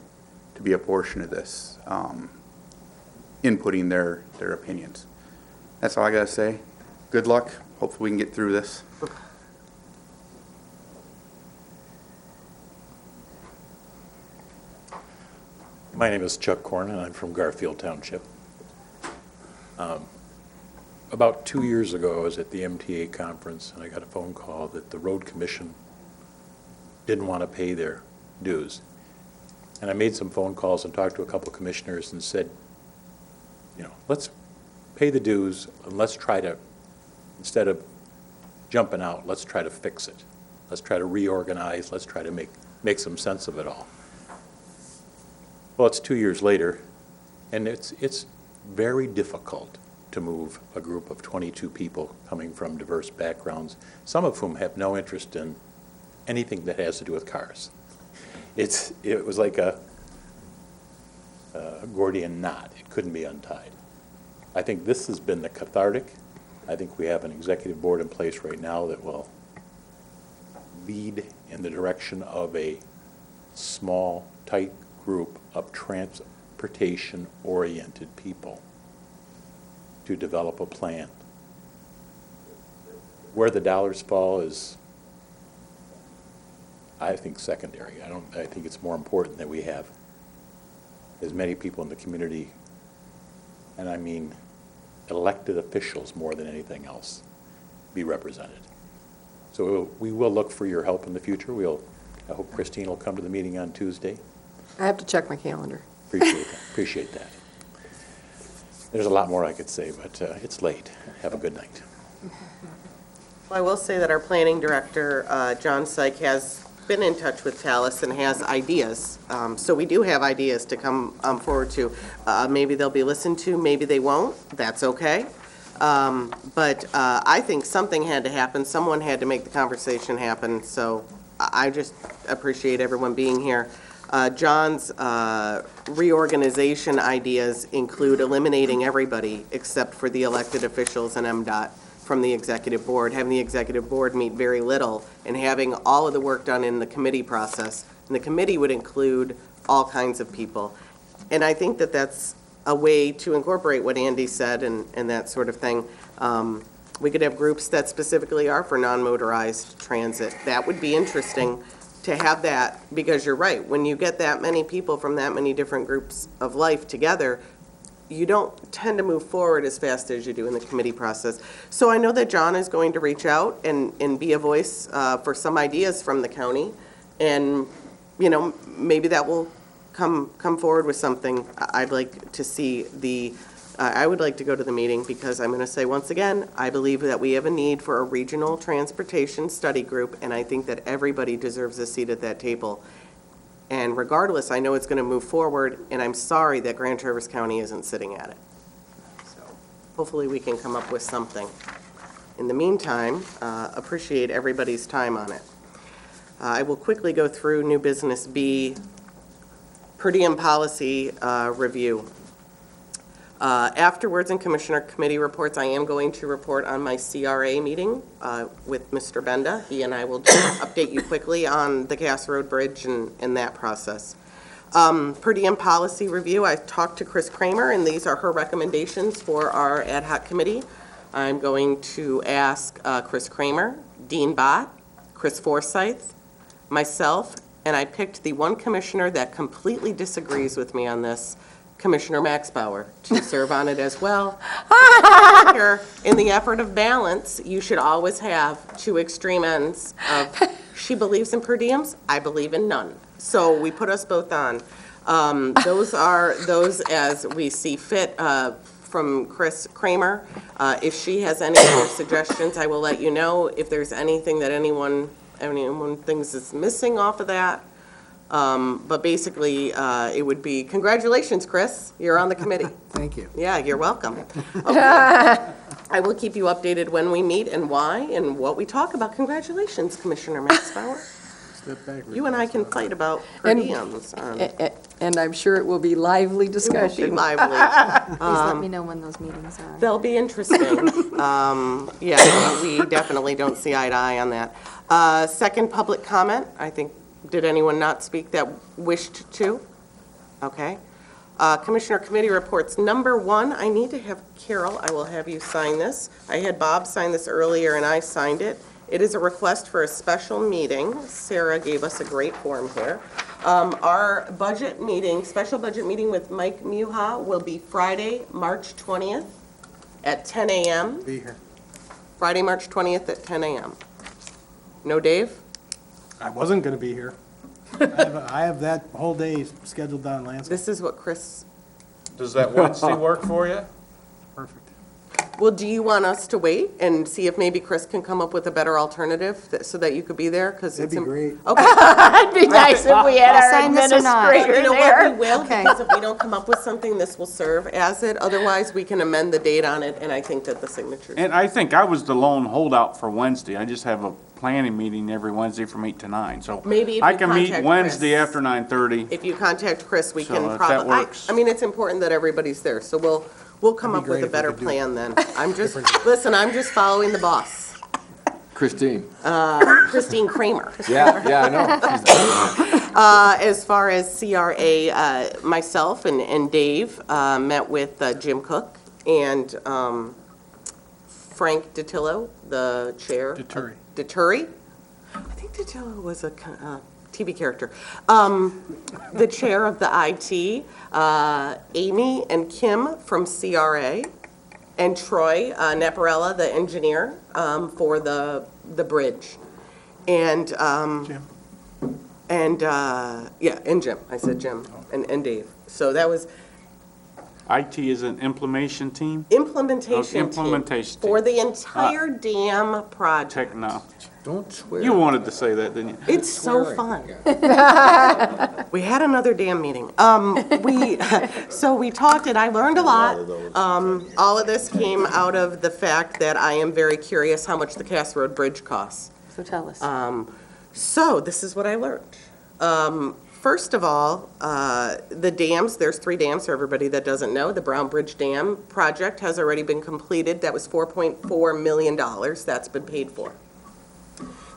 to be a portion of this, inputting their opinions. That's all I got to say. Good luck. Hopefully we can get through this. My name is Chuck Corn, and I'm from Garfield Township. About 2 years ago, I was at the MTA conference, and I got a phone call that the Road Commission didn't want to pay their dues. And I made some phone calls and talked to a couple commissioners and said, you know, let's pay the dues, and let's try to, instead of jumping out, let's try to fix it. Let's try to reorganize. Let's try to make some sense of it all. Well, it's 2 years later, and it's very difficult to move a group of 22 people coming from diverse backgrounds, some of whom have no interest in anything that has to do with cars. It was like a Gordian knot. It couldn't be untied. I think this has been the cathartic. I think we have an executive board in place right now that will lead in the direction of a small, tight group of transportation-oriented people to develop a plan. Where the dollars fall is, I think, secondary. I think it's more important that we have as many people in the community, and I mean elected officials more than anything else, be represented. So we will look for your help in the future. I hope Christine will come to the meeting on Tuesday. I have to check my calendar. Appreciate that. There's a lot more I could say, but it's late. Have a good night. Well, I will say that our planning director, John Syke, has been in touch with Talus and has ideas. So we do have ideas to come forward to. Maybe they'll be listened to, maybe they won't. That's okay. But I think something had to happen. Someone had to make the conversation happen. So I just appreciate everyone being here. John's reorganization ideas include eliminating everybody except for the elected officials and MDOT from the executive board, having the executive board meet very little, and having all of the work done in the committee process. And the committee would include all kinds of people. And I think that that's a way to incorporate what Andy said and that sort of thing. We could have groups that specifically are for non-motorized transit. That would be interesting to have that, because you're right, when you get that many people from that many different groups of life together, you don't tend to move forward as fast as you do in the committee process. So I know that John is going to reach out and be a voice for some ideas from the county. And, you know, maybe that will come forward with something. I'd like to see I would like to go to the meeting, because I'm going to say once again, I believe that we have a need for a regional transportation study group, and I think that everybody deserves a seat at that table. And regardless, I know it's going to move forward, and I'm sorry that Grand Traverse County isn't sitting at it. So hopefully we can come up with something. In the meantime, appreciate everybody's time on it. I will quickly go through new business B, per diem policy review. Afterwards, in Commissioner Committee reports, I am going to report on my CRA meeting with Mr. Benda. He and I will just update you quickly on the Cass Road Bridge and that process. Per diem policy review, I talked to Chris Kramer, and these are her recommendations for our ad hoc committee. I'm going to ask Chris Kramer, Dean Bott, Chris Forsyth, myself, and I picked the one commissioner that completely disagrees with me on this, Commissioner Max Bauer, to serve on it as well. In the effort of balance, you should always have two extreme ends of, she believes in per diems, I believe in none. So we put us both on. Those are those as we see fit from Chris Kramer. If she has any other suggestions, I will let you know. If there's anything that anyone thinks is missing off of that, but basically, it would be, congratulations, Chris, you're on the committee. Thank you. Yeah, you're welcome. Okay. I will keep you updated when we meet and why and what we talk about. Congratulations, Commissioner Max Bauer. Step back. You and I can fight about per diems. And I'm sure it will be lively It will be discussion. lively. Please let me know when those meetings are. They'll be interesting. Yeah, we definitely don't see eye to eye on that. Second public comment, I think. Did anyone not speak that wished to? Okay. Commissioner Committee reports. Number 1, I need to have Carol, I will have you sign this. I had Bob sign this earlier and I signed it. It is a request for a special meeting. Sarah gave us a great form here. Our budget meeting, special budget meeting with Mike Muha will be Friday, March 20th at 10 a.m. Be here. Friday, March 20th at 10 a.m. No, Dave? I wasn't going to be here. I have that whole day scheduled down in Lansing. This is what Chris, Does that Wednesday work for you? Perfect. well, do you want us to wait and see if maybe Chris can come up with a better alternative so that you could be there? That'd be great. Okay. It'd be nice if we had our Sign this or not? administrator You know what, we there. will, Okay. because if we don't come up with something, this will serve as it. Otherwise, we can amend the date on it, and I think that the signatures. And I think I was the lone holdout for Wednesday. I just have a planning meeting every Wednesday from 8 to 9, so. Maybe if I you can meet contact Wednesday Chris. after 9:30. If you contact Chris, we So can if that probably, works. I mean, it's important that everybody's there, so we'll come That'd up be with great a if we better could do plan then. I'm just, listen, I'm just following the boss, Christine. Christine Kramer. Yeah, I know. As far as CRA, myself and Dave met with Jim Cook and Frank Detillo, the chair. Deturi. Deturi? I think Detillo was a TV character. The chair of the IT, Amy and Kim from CRA, and Troy Naparella, the engineer for the bridge. And Jim. and Jim. I said Jim and Dave. So that was IT is an implementation team? implementation team Implementation for team. the entire dam project. Technology. Don't swear. You wanted to say that, didn't you? It's so fun. We had another damn meeting. So we talked and I learned a lot. All of this came out of the fact that I am very curious how much the Cass Road Bridge costs. So tell us. So this is what I learned. First of all, the dams, there's 3 dams for everybody that doesn't know. The Brown Bridge Dam project has already been completed. That was $4.4 million. That's been paid for.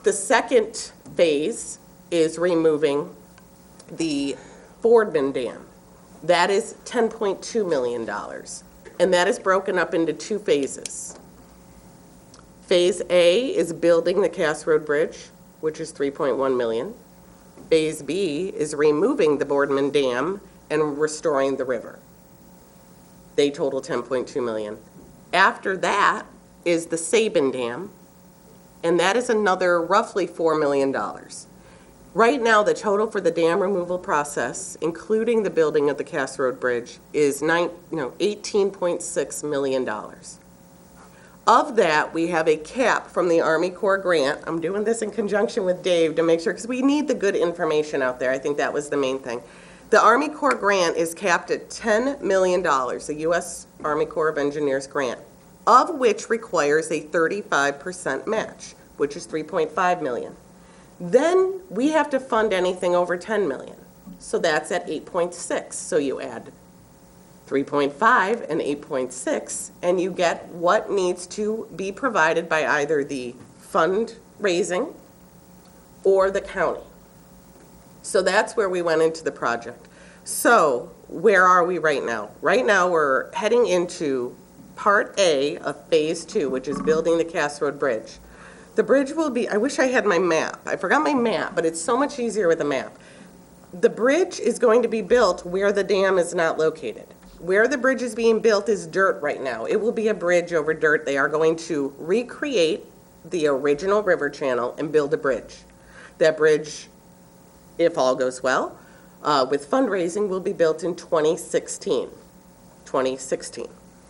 The second phase is removing the Fordman Dam. That is $10.2 million. And that is broken up into 2 phases. Phase A is building the Cass Road Bridge, which is 3.1 million. Phase B is removing the Boardman Dam and restoring the river. They total 10.2 million. After that is the Sabin Dam, and that is another roughly $4 million. Right now, the total for the dam removal process, including the building of the Cass Road Bridge, is $18.6 million. Of that, we have a cap from the Army Corps grant. I'm doing this in conjunction with Dave to make sure, because we need the good information out there. I think that was the main thing. The Army Corps grant is capped at $10 million, the U.S. Army Corps of Engineers grant, of which requires a 35% match, which is $3.5 million. Then we have to fund anything over $10 million. So that's at 8.6. So you add 3.5 and 8.6, and you get what needs to be provided by either the fundraising or the county. So that's where we went into the project. So where are we right now? Right now, we're heading into Part A of Phase 2, which is building the Cass Road Bridge. The bridge will be, I wish I had my map. I forgot my map, but it's so much easier with a map. The bridge is going to be built where the dam is not located. Where the bridge is being built is dirt right now. It will be a bridge over dirt. They are going to recreate the original river channel and build a bridge. That bridge, if all goes well, with fundraising, will be built in 2016.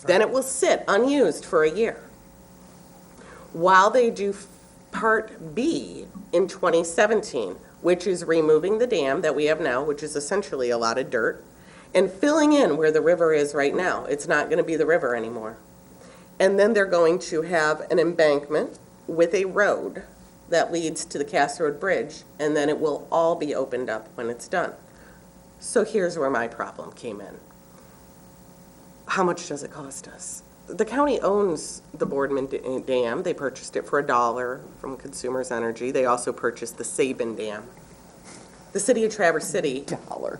Then it will sit unused for a year, while they do Part B in 2017, which is removing the dam that we have now, which is essentially a lot of dirt, and filling in where the river is right now. It's not going to be the river anymore. And then they're going to have an embankment with a road that leads to the Cass Road Bridge, and then it will all be opened up when it's done. So here's where my problem came in. How much does it cost us? The county owns the Boardman Dam. They purchased it for $1 from Consumers Energy. They also purchased the Sabin Dam. The city of Traverse City,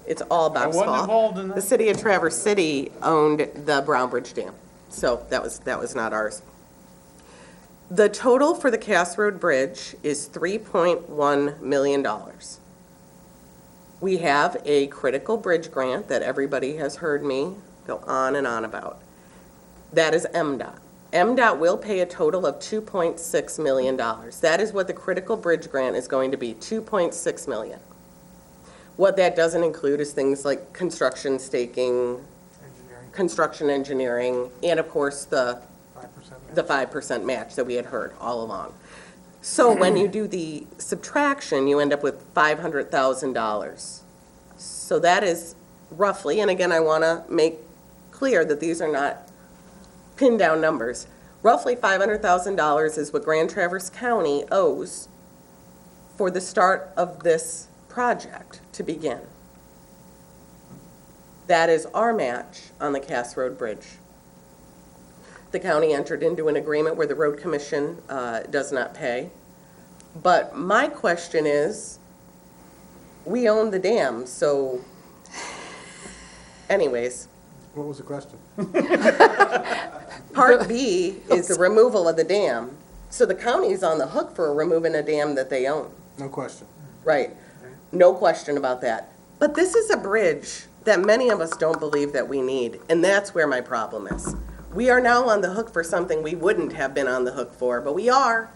it's all Bob's wasn't fault. involved in that. The city of Traverse City owned the Brown Bridge Dam, so that was not ours. The total for the Cass Road Bridge is $3.1 million. We have a critical bridge grant that everybody has heard me go on and on about. That is MDOT. MDOT will pay a total of $2.6 million. That is what the critical bridge grant is going to be, $2.6 million. What that doesn't include is things like construction staking, construction engineering, and of course the 5% match that we had heard all along. So when you do the subtraction, you end up with $500,000. So that is roughly, and again, I want to make clear that these are not pinned down numbers. Roughly $500,000 is what Grand Traverse County owes for the start of this project to begin. That is our match on the Cass Road Bridge. The county entered into an agreement where the road commission does not pay. But my question is, we own the dam, so anyways. What was the question? Part B is the removal of the dam. So the county is on the hook for removing a dam that they own. No question. Right. No question about that. But this is a bridge that many of us don't believe that we need, and that's where my problem is. We are now on the hook for something we wouldn't have been on the hook for, but we are,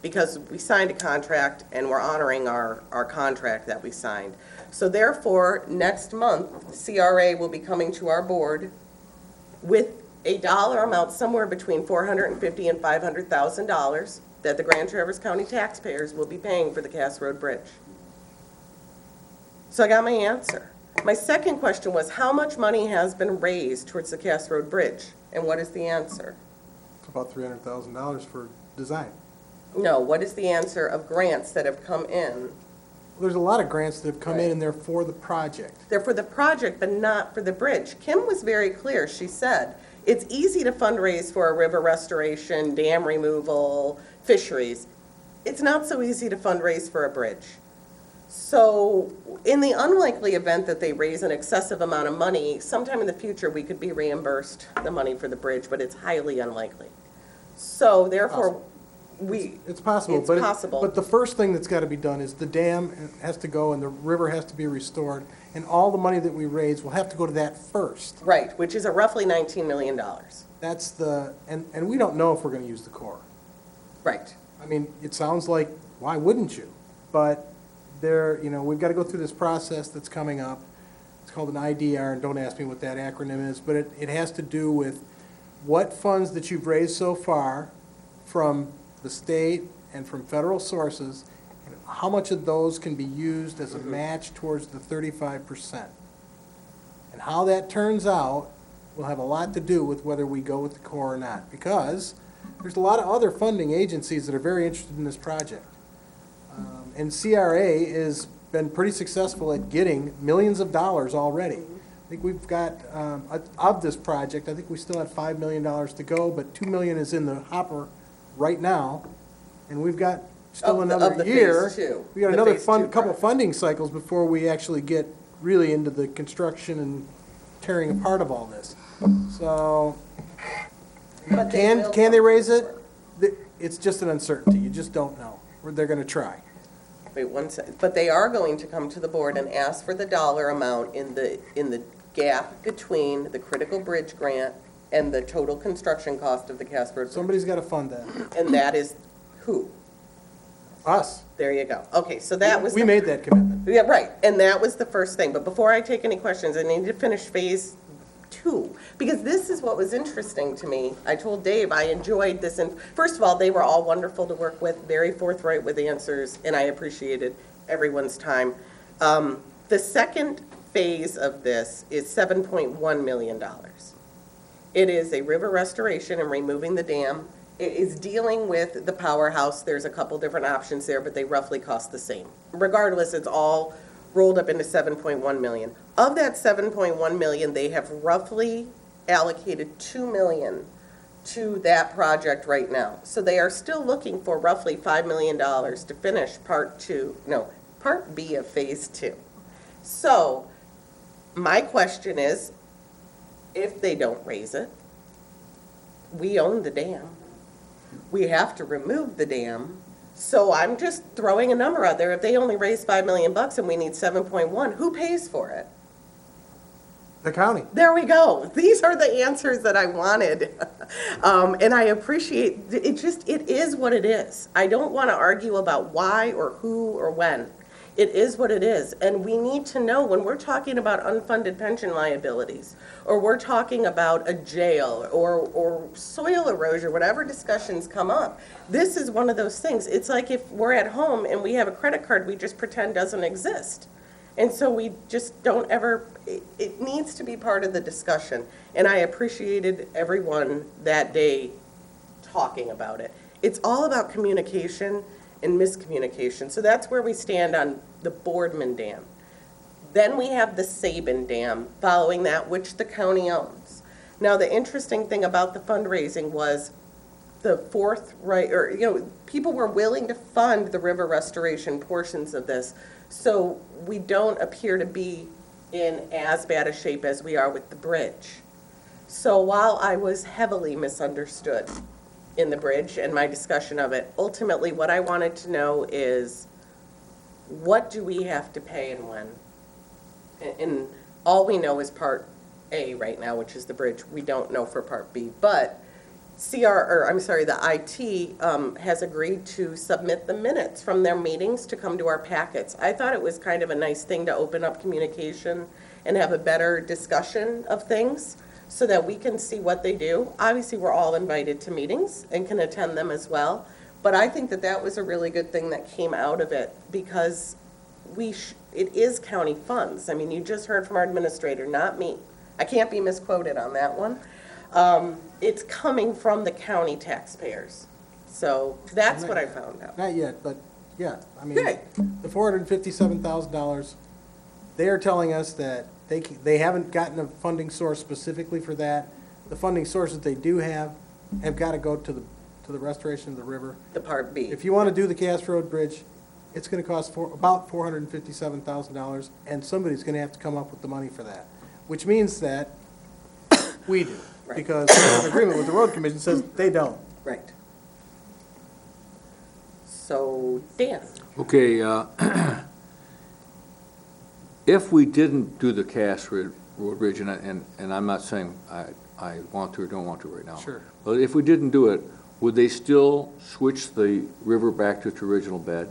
because we signed a contract and we're honoring our contract that we signed. So therefore, next month, CRA will be coming to our board with a dollar amount somewhere between $450,000 and $500,000 that the Grand Traverse County taxpayers will be paying for the Cass Road Bridge. So I got my answer. My second question was, how much money has been raised towards the Cass Road Bridge? And what is the answer? It's about $300,000 for design. No, what is the answer of grants that have come in? There's a lot of grants that have come in and they're for the project. They're for the project, but not for the bridge. Kim was very clear. She said, it's easy to fundraise for a river restoration, dam removal, fisheries. It's not so easy to fundraise for a bridge. So in the unlikely event that they raise an excessive amount of money, sometime in the future we could be reimbursed the money for the bridge, but it's highly unlikely. So therefore, It's possible, It's but possible. but the first thing that's got to be done is the dam has to go and the river has to be restored, and all the money that we raise will have to go to that first. Right, which is a roughly $19 million. That's and we don't know if we're going to use the Corps. Right. I mean, it sounds like, why wouldn't you? But we've got to go through this process that's coming up. It's called an IDR, and don't ask me what that acronym is, but it has to do with what funds that you've raised so far from the state and from federal sources, and how much of those can be used as a match towards the 35%. And how that turns out will have a lot to do with whether we go with the Corps or not, because there's a lot of other funding agencies that are very interested in this project. And CRA has been pretty successful at getting millions of dollars already. I think we've got, of this project, I think we still have $5 million to go, but $2 million is in the hopper right now, and we've got still Of the another phase year. two. We got The another phase two couple funding cycles before we actually get really into the construction and tearing apart of all this. So, But they will can they come raise to it? the It's just an uncertainty. You just don't know. They're going to try. Wait one second, but they are going to come to the board and ask for the dollar amount in the gap between the critical bridge grant and the total construction cost of the Casper Bridge. Somebody's got to fund that. And that is who? Us. There you go. Okay, so that was. We the- made that commitment. Yeah, right, and that was the first thing, but before I take any questions, I need to finish phase two, because this is what was interesting to me. I told Dave I enjoyed this, and first of all, they were all wonderful to work with, very forthright with answers, and I appreciated everyone's time. The second phase of this is $7.1 million. It is a river restoration and removing the dam. It is dealing with the powerhouse. There's a couple different options there, but they roughly cost the same. Regardless, it's all rolled up into 7.1 million. Of that 7.1 million, they have roughly allocated 2 million to that project right now. So they are still looking for roughly $5 million to finish part B of phase two. So my question is, if they don't raise it, we own the dam. We have to remove the dam. So I'm just throwing a number out there. If they only raise $5 million and we need 7.1, who pays for it? The county. There we go. These are the answers that I wanted. And I appreciate, it is what it is. I don't want to argue about why or who or when. It is what it is. And we need to know when we're talking about unfunded pension liabilities, or we're talking about a jail or soil erosion, whatever discussions come up, this is one of those things. It's like if we're at home and we have a credit card we just pretend doesn't exist. And so we just don't ever, it needs to be part of the discussion. And I appreciated everyone that day talking about it. It's all about communication and miscommunication. So that's where we stand on the Boardman Dam. Then we have the Sabin Dam following that, which the county owns. Now, the interesting thing about the fundraising was the people were willing to fund the river restoration portions of this. So we don't appear to be in as bad a shape as we are with the bridge. So while I was heavily misunderstood in the bridge and my discussion of it, ultimately what I wanted to know is, what do we have to pay and when? And all we know is Part A right now, which is the bridge. We don't know for Part B, but the IT has agreed to submit the minutes from their meetings to come to our packets. I thought it was kind of a nice thing to open up communication and have a better discussion of things so that we can see what they do. Obviously, we're all invited to meetings and can attend them as well, but I think that that was a really good thing that came out of it, because it is county funds. I mean, you just heard from our administrator, not me. I can't be misquoted on that one. It's coming from the county taxpayers. So that's what I found out. Not yet, but yeah. I mean, Good. the $457,000, they are telling us that they haven't gotten a funding source specifically for that. The funding sources they do have got to go to the restoration of the river. The Part B. If you want to do the Cass Road Bridge, it's going to cost about $457,000, and somebody's going to have to come up with the money for that, which means that we do. Right. Because we have an agreement with the road commission says they don't. Right. So, Dan? Okay, if we didn't do the Cass Road Bridge, and I'm not saying I want to or don't want to right now. Sure. But if we didn't do it, would they still switch the river back to its original bed?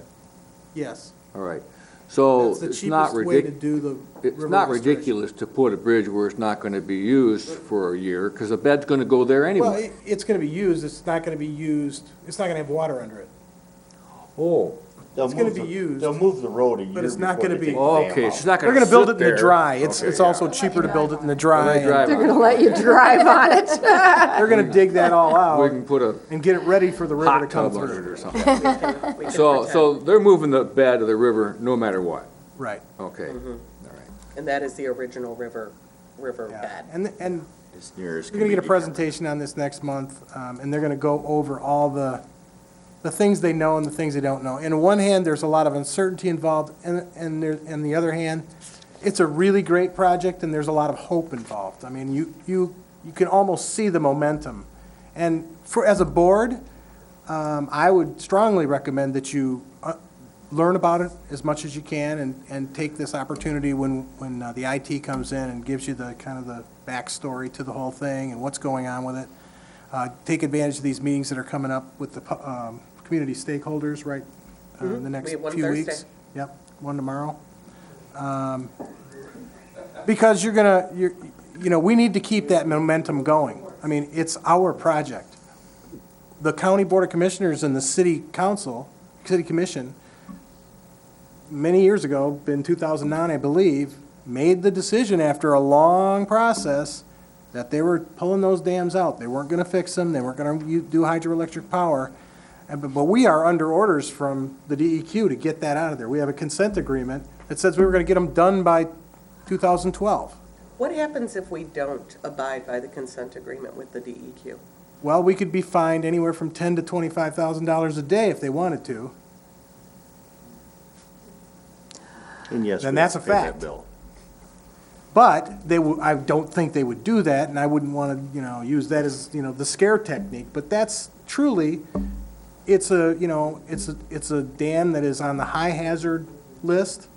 Yes. All right. So That's the it's not cheapest way to ridiculous. do the It's river not restoration. ridiculous to put a bridge where it's not going to be used for a year, because the bed's going to go there Well, anyway. it's going to be used, it's not going to be used, it's not going to have water under it. Oh. It's going to be used. They'll move the road a year But it's not before gonna they be- take the dam Okay, out. she's not They're going going to to build it in the there. dry. It's also cheaper to build it in the dry. They drive and on it. Let you drive on it. They're going to dig that all We out can put a and get it ready for the river to hot come tub under it through. or something. So they're moving the bed of the river no matter what. Right. Okay. And that is the original river bed. And As near as we're can going to be get a presentation on this next month, and they're going to go over all the things they know and the things they don't know. And on one hand, there's a lot of uncertainty involved, and on the other hand, it's a really great project, and there's a lot of hope involved. I mean, you can almost see the momentum. And as a board, I would strongly recommend that you learn about it as much as you can and take this opportunity when the IT comes in and gives you the kind of the backstory to the whole thing and what's going on with it. Take advantage of these meetings that are coming up with the community stakeholders, right, in the next We have one few Thursday. weeks. Yep, one tomorrow. Because we need to keep that momentum going. I mean, it's our project. The County Board of Commissioners and the City Council, City Commission, many years ago, in 2009, I believe, made the decision after a long process that they were pulling those dams out. They weren't going to fix them. They weren't going to do hydroelectric power. But we are under orders from the DEQ to get that out of there. We have a consent agreement that says we were going to get them done by 2012. What happens if we don't abide by the consent agreement with the DEQ? Well, we could be fined anywhere from $10,000 to $25,000 a day if they wanted to. And yes, Then we that's have a to pay that fact. bill. But I don't think they would do that, and I wouldn't want to, use that as, the scare technique. But that's truly, it's a dam that is on the high hazard list,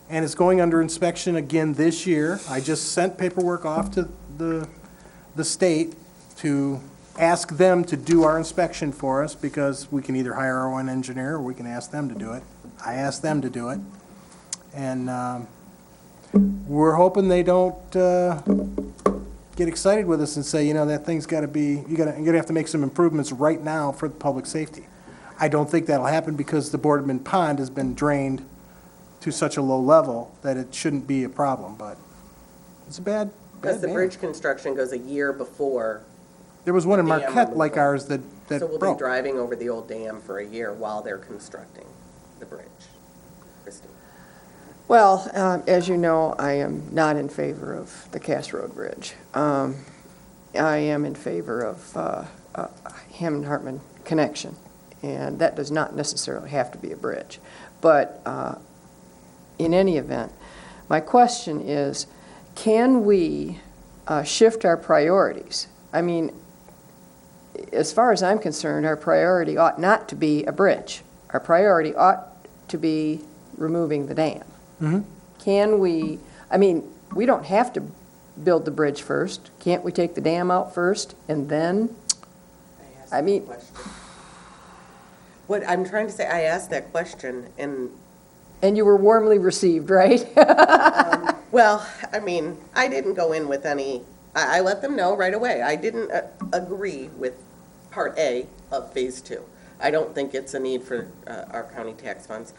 and it's going under inspection again this year. I just sent paperwork off to the state to ask them to do our inspection for us, because we can either hire our own engineer or we can ask them to do it. I asked them to do it. And we're hoping they don't get excited with us and say, that thing's got to be, you're going to have to make some improvements right now for public safety. I don't think that'll happen because the Boardman Pond has been drained to such a low level that it shouldn't be a problem, but it's a bad Because the dam. bridge construction goes a year before, There was one in dam Marquette removal. like ours that so we'll be broke. driving over the old dam for a year while they're constructing the bridge. Christine? Well, as you know, I am not in favor of the Cass Road Bridge. I am in favor of Hammond-Hartman connection, and that does not necessarily have to be a bridge. But in any event, my question is, can we shift our priorities? I mean, as far as I'm concerned, our priority ought not to be a bridge. Our priority ought to be removing the dam. Mhm. Can we, we don't have to build the bridge first. Can't we take the dam out first and then? What I'm trying to say, I asked that question, and And you were warmly received, right? well, I didn't go in with any, I let them know right away. I didn't agree with Part A of Phase 2. I don't think it's a need for our county tax funds.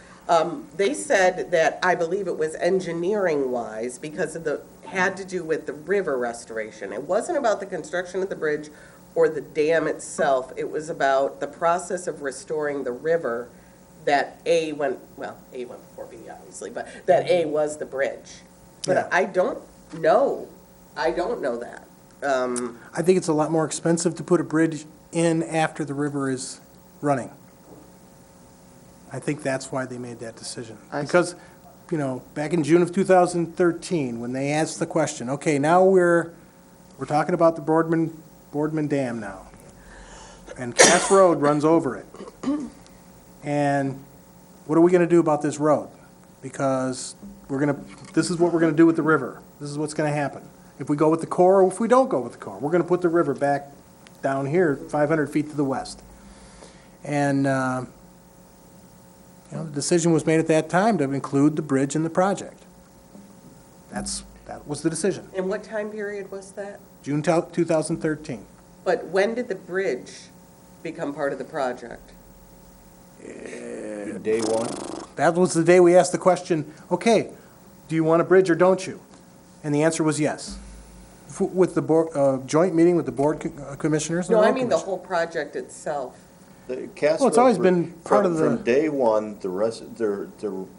They said that, I believe it was engineering-wise, because of had to do with the river restoration. It wasn't about the construction of the bridge or the dam itself. It was about the process of restoring the river that A went before B, obviously, but that A was the bridge. But Yeah. I don't know that. I think it's a lot more expensive to put a bridge in after the river is running. I think that's why they made that decision. Because, back in June of 2013, when they asked the question, okay, now we're talking about the Boardman Dam now, and Cass Road runs over it. And what are we going to do about this road? Because this is what we're going to do with the river. This is what's going to happen. If we go with the core, or if we don't go with the core, we're going to put the river back down here 500 feet to the west. And, the decision was made at that time to include the bridge in the project. That was the decision. And what time period was that? June 2013. But when did the bridge become part of the project? Day one? That was the day we asked the question, okay, do you want a bridge or don't you? And the answer was yes. With the board, joint meeting with the board commissioners and No, the I road mean the commission. whole project itself. Well, it's always been part of the. From day one, the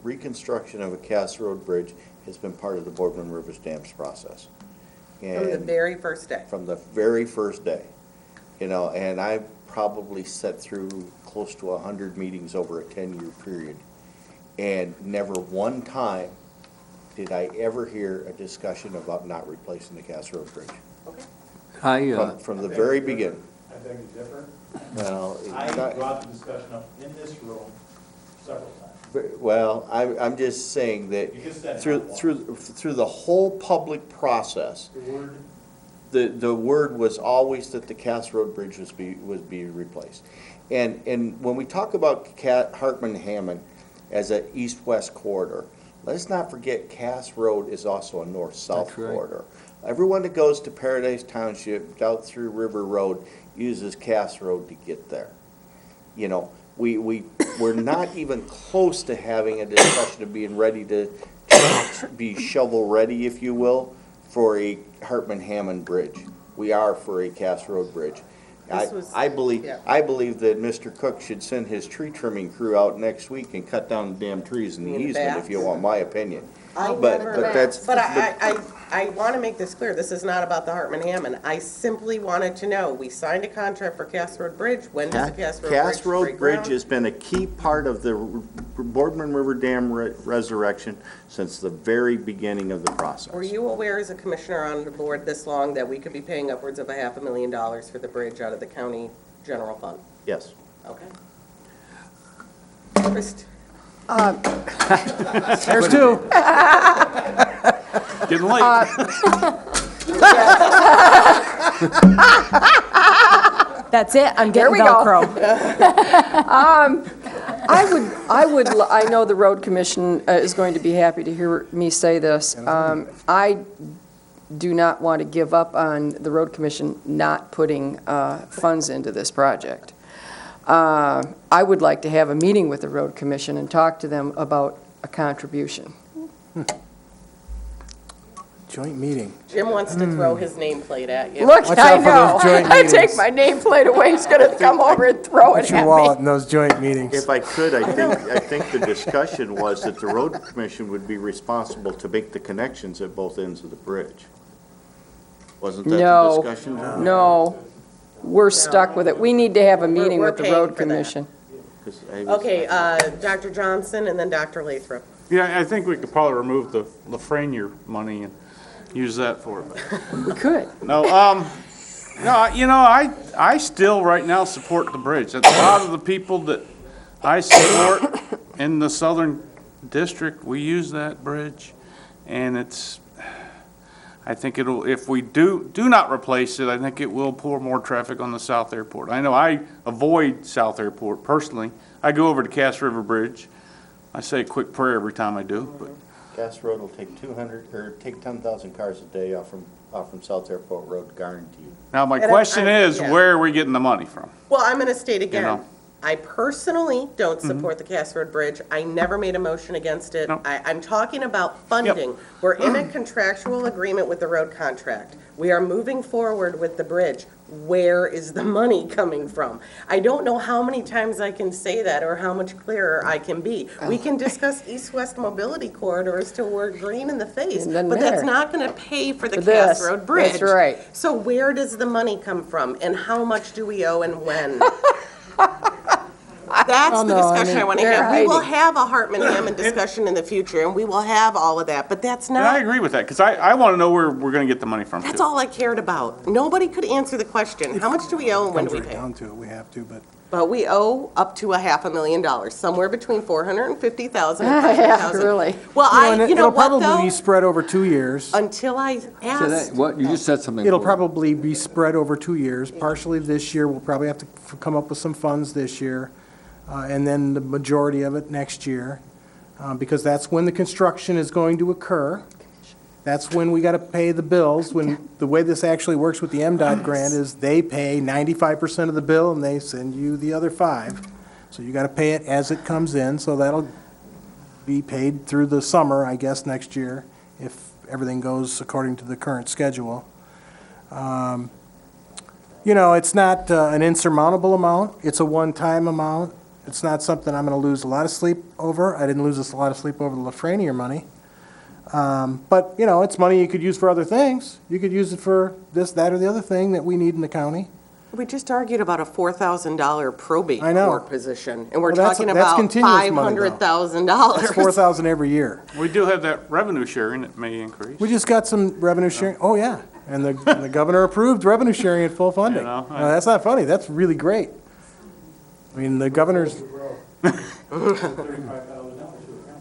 reconstruction of a Cass Road Bridge has been part of the Boardman Rivers Dams process. From the And very first day. from the very first day, and I probably sat through close to 100 meetings over a 10-year period. And never one time did I ever hear a discussion about not replacing the Cass Road Bridge. From the very beginning. I beg to differ. Well, I it's not- brought the discussion up in this room several times. Well, I'm just saying that You just said through the whole public process, the word was always that the Cass Road Bridge was be replaced. And when we talk about Hartman-Hammond as an east-west corridor, let's not forget Cass Road is also a north-south That's right. corridor. Everyone that goes to Paradise Township out through River Road uses Cass Road to get there. We're not even close to having a discussion of being ready to be shovel-ready, if you will, for a Hartman-Hammond bridge. We are for a Cass Road bridge. I believe that Mr. Cook should send his tree trimming crew out next week and cut down the damn trees in the easement, if you want my opinion. But I want to make this clear, this is not about the Hartman-Hammond. I simply wanted to know, we signed a contract for Cass Road Bridge, when does the Cass Road Bridge Cass Road break Bridge ground? has been a key part of the Boardman River Dam resurrection since the very beginning of the process. Were you aware as a commissioner on the board this long that we could be paying upwards of $500,000 for the bridge out of the county general fund? Yes. Okay. Christ. There's two. Getting late. That's it, I'm There getting we go. Velcro. I know the road commission is going to be happy to hear me say this. I do not want to give up on the road commission not putting funds into this project. I would like to have a meeting with the road commission and talk to them about a contribution. Joint meeting. Jim wants to throw his nameplate at you. Look, Watch I out for know. those joint I meetings. take my nameplate away, he's gonna come over and throw it Put your at wallet me. in those joint meetings. If I could, I think the discussion was that the road commission would be responsible to make the connections at both ends of the bridge. Wasn't that the No, discussion? no, we're stuck with it. We need to have a meeting we're with the paying road for that. commission. 'Cause I was- Okay, Dr. Johnson and then Dr. Lathrop. Yeah, I think we could probably remove the Lafreniere money and use that for it. We could. No, I still right now support the bridge. That's a lot of the people that I support in the southern district, we use that bridge. And I think if we do not replace it, I think it will pull more traffic on the South Airport. I know I avoid South Airport personally. I go over to Cass River Bridge. I say a quick prayer every time I do, but. Cass Road will take 10,000 cars a day off from South Airport Road, guaranteed. Now, my And question is, yeah. where are we getting the money from? Well, I'm going to state again, know. I personally don't support the Cass Road Bridge. I never made a motion against it. No. I'm talking about funding. We're in a contractual agreement with the road contract. We are moving forward with the bridge. Where is the money coming from? I don't know how many times I can say that or how much clearer I can be. We can discuss east-west mobility corridors till we're green in the face, It doesn't but that's matter. not going to pay for the For Cass this. Road Bridge. That's right. So where does the money come from, and how much do we owe and when? That's don't the know. I discussion I mean, want to they're have. We will hiding. have a Hartman-Hammond discussion in the future, and we will have all of that, but that's And I not, agree with that, because I want to know where we're going to get the money from, that's too. all I cared about. Nobody could answer the question, how much do we owe and when do we Comes right pay? down to it, we have to, but But we owe up to $500,000, somewhere between $450,000 and $500,000. Really? Well, you know It'll what, probably be though? spread over 2 years. Until I asked, What, you just said something. It'll important. probably be spread over 2 years, partially this year. We'll probably have to come up with some funds this year, and then the majority of it next year, because that's when the construction is going to occur. That's when we got to pay the bills. When the way this actually works with the MDOT grant is they pay 95% of the bill and they send you the other 5. So you got to pay it as it comes in. So that'll be paid through the summer, I guess, next year, if everything goes according to the current schedule. You know, it's not an insurmountable amount. It's a one-time amount. It's not something I'm going to lose a lot of sleep over. I didn't lose a lot of sleep over the Lafreniere money. But, you know, it's money you could use for other things. You could use it for this, that, or the other thing that we need in the county. we just argued about a $4,000 probate I know. court position, and we're Well, that's- talking that's about continuous money, though. $500,000. That's $4,000 every year. We do have that revenue sharing that may increase. We just got some revenue sharing, oh, yeah. And the governor approved revenue sharing at full funding. You know, No, that's not funny, that's really great. I mean, the governor's,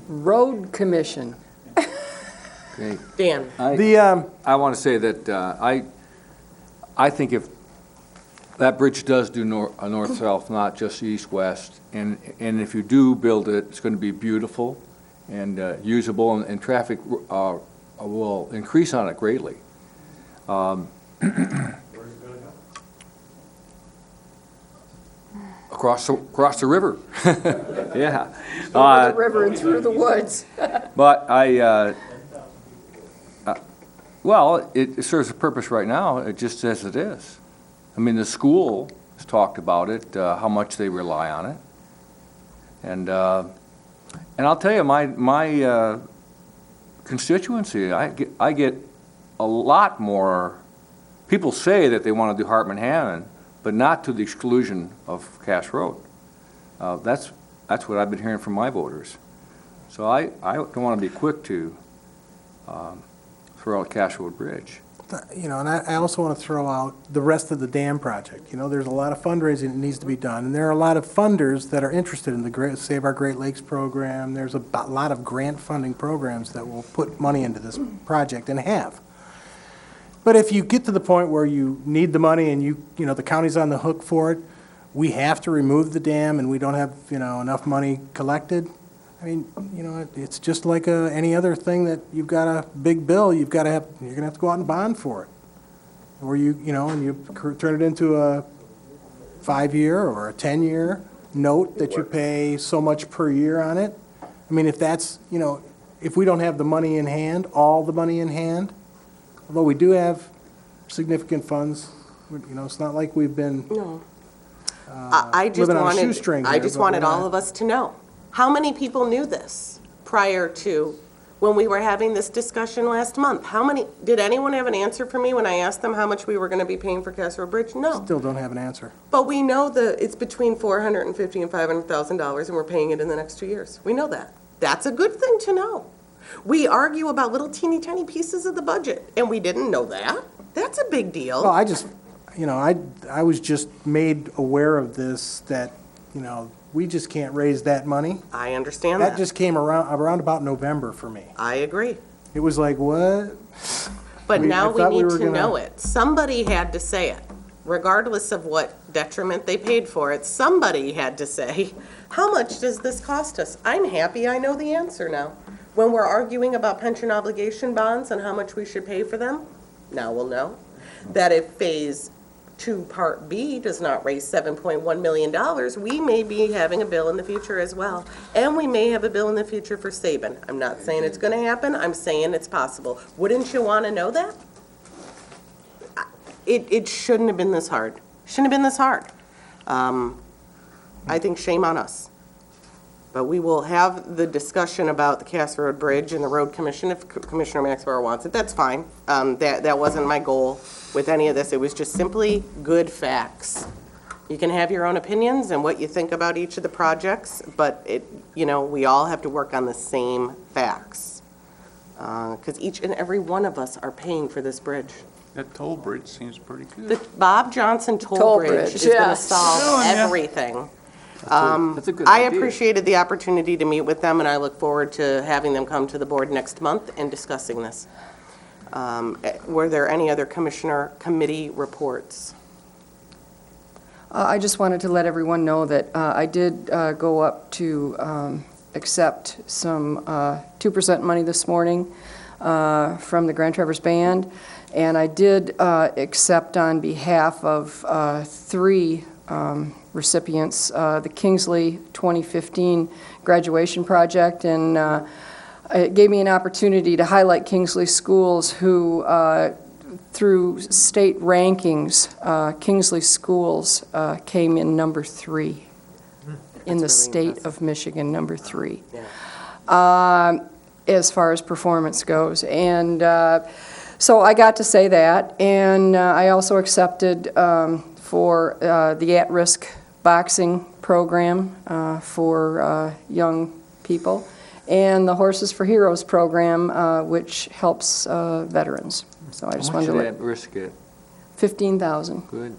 Road Commission. Okay. Dan. I want to say that I think if that bridge does do north-south, not just east-west, and if you do build it, it's going to be beautiful and usable, and traffic will increase on it greatly. Across the river. Yeah. Over the river and through the woods. But well, it serves a purpose right now, just as it is. I mean, the school has talked about it, how much they rely on it. And I'll tell you, my constituency, I get a lot more, people say that they want to do Hartman-Hammond, but not to the exclusion of Cass Road. That's what I've been hearing from my voters. So I don't want to be quick to throw out Cass Road Bridge. you know, and I also want to throw out the rest of the dam project. You know, there's a lot of fundraising that needs to be done, and there are a lot of funders that are interested in the Save Our Great Lakes program. There's a lot of grant funding programs that will put money into this project and have. But if you get to the point where you need the money and you know, the county's on the hook for it, we have to remove the dam and we don't have, you know, enough money collected. I mean, you know, it's just like any other thing that you've got a big bill, you're gonna have to go out and bond for it. Or you know, and you turn it into a 5-year or a 10-year note that you pay so much per year on it. I mean, if that's, you know, if we don't have the money in hand, all the money in hand, although we do have significant funds, you know, it's not like we've been I just living on a wanted, shoestring I here, just but wanted we're all not. of us to know. How many people knew this prior to when we were having this discussion last month? How many, did anyone have an answer for me when I asked them how much we were gonna be paying for Cass Road Bridge? No. Still don't have an answer. But we know it's between $450,000 and $500,000, and we're paying it in the next 2 years. We know that. That's a good thing to know. We argue about little teeny tiny pieces of the budget, and we didn't know that. That's a big deal. Well, I just, you know, I was just made aware of this, that, you know, we just can't raise that money. I understand that. That just came around about November for me. I agree. It was like, what? But now I we thought need were to gonna- know it. Somebody had to say it, regardless of what detriment they paid for it. Somebody had to say, how much does this cost us? I'm happy I know the answer now. When we're arguing about pension obligation bonds and how much we should pay for them, now we'll know. That if Phase 2 Part B does not raise $7.1 million, we may be having a bill in the future as well. And we may have a bill in the future for Sabin. I'm not saying it's gonna happen, I'm saying it's possible. Wouldn't you wanna know that? It shouldn't have been this hard. Shouldn't have been this hard. I think shame on us. But we will have the discussion about the Cass Road Bridge and the Road Commission if Commissioner Maxwell wants it. That's fine. That wasn't my goal with any of this. It was just simply good facts. You can have your own opinions and what you think about each of the projects, but you know, we all have to work on the same facts. Because each and every one of us are paying for this bridge. That toll bridge seems pretty good. The Bob Johnson Toll Toll Bridge bridge, is going to yes. solve everything. That's a good I idea. appreciated the opportunity to meet with them, and I look forward to having them come to the board next month and discussing this. Were there any other commissioner committee reports? I just wanted to let everyone know that I did go up to accept some 2% money this morning from the Grand Traverse Band, and I did accept on behalf of 3 recipients the Kingsley 2015 graduation project, and it gave me an opportunity to highlight Kingsley schools who, through state rankings, Kingsley schools came in number 3 in the state of Michigan, number 3. As far as performance goes. And so I got to say that, and I also accepted for the at-risk boxing program for young people, and the Horses for Heroes program, which helps veterans. So I just wanted to let risk it. $15,000. Good.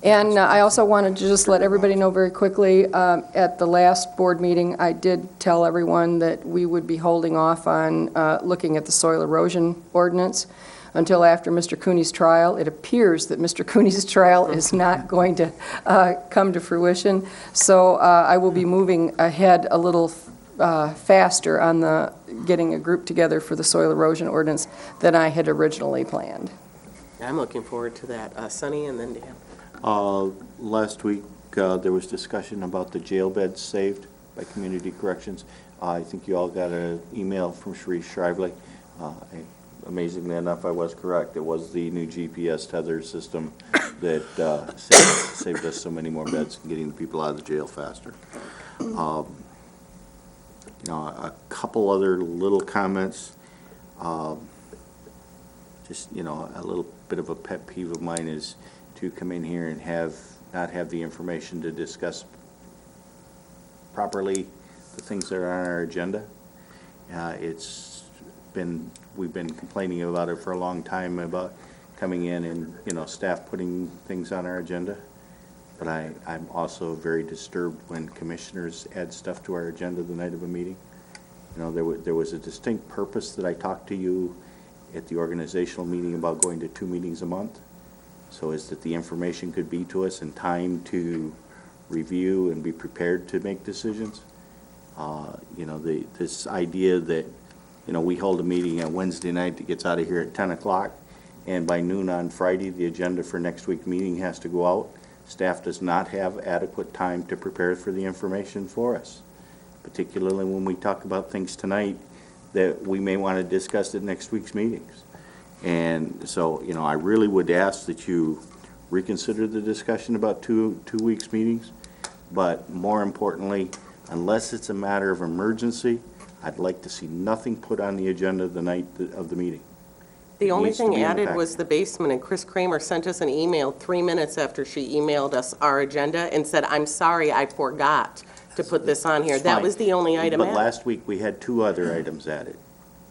And I also wanted to just let everybody know very quickly, at the last board meeting, I did tell everyone that we would be holding off on looking at the soil erosion ordinance until after Mr. Cooney's trial. It appears that Mr. Cooney's trial is not going to come to fruition, so I will be moving ahead a little faster on the getting a group together for the soil erosion ordinance than I had originally planned. I'm looking forward to that. Sunny and then Dan. Last week, there was discussion about the jail beds saved by Community Corrections. I think you all got an email from Sharice Shrively. Amazingly enough, I was correct. It was the new GPS tether system that saved us so many more beds and getting the people out of the jail faster. A couple other little comments. Just, a little bit of a pet peeve of mine is to come in here and not have the information to discuss properly the things that are on our agenda. We've been complaining about it for a long time about coming in and, staff putting things on our agenda. But I'm also very disturbed when commissioners add stuff to our agenda the night of a meeting. There was a distinct purpose that I talked to you at the organizational meeting about going to 2 meetings a month, so as that the information could be to us in time to review and be prepared to make decisions. This idea that, we hold a meeting on Wednesday night that gets out of here at 10 o'clock, and by noon on Friday, the agenda for next week's meeting has to go out. Staff does not have adequate time to prepare for the information for us, particularly when we talk about things tonight that we may want to discuss at next week's meetings. And so, I really would ask that you reconsider the discussion about two weeks' meetings, but more importantly, unless it's a matter of emergency, I'd like to see nothing put on the agenda the night of the meeting. The only needs to thing be in the added packet. was the basement, and Chris Kramer sent us an email 3 minutes after she emailed us our agenda and said, "I'm sorry, I forgot to put this on here." It's That fine. was the only item But added. last week, we had 2 other items added.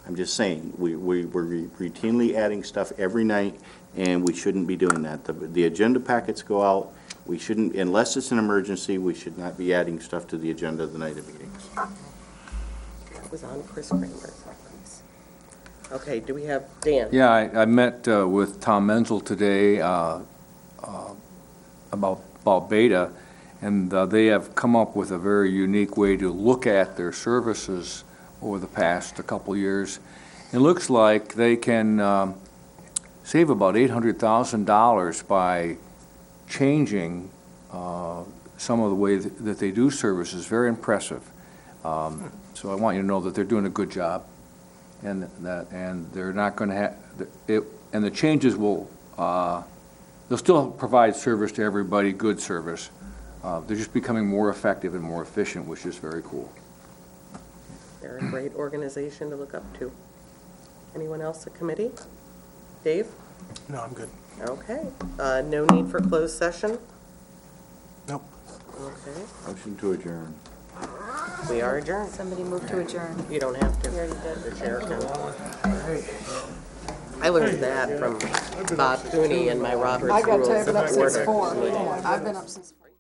I'm just saying, we were routinely adding stuff every night, and we shouldn't be doing that. The agenda packets go out. We shouldn't, unless it's an emergency, we should not be adding stuff to the agenda the night of meetings. That was on Chris Kramer's. Okay, do we have Dan? Yeah, I met with Tom Menzel today about Beta, and they have come up with a very unique way to look at their services over the past couple years. It looks like they can save about $800,000 by changing some of the way that they do services. Very impressive. So I want you to know that they're doing a good job, and they're not going to have it. And the changes will they'll still provide service to everybody, good service. They're just becoming more effective and more efficient, which is very cool. They're a great organization to look up to. Anyone else at committee? Dave? No, I'm good. Okay. No need for closed session? Nope. Okay. Motion to adjourn. We are adjourned. Somebody move to adjourn. You don't have to. We already did. The chair can. All right. I learned that from Bob Cooney in my Robert's Rules of Order. I've been up since 4.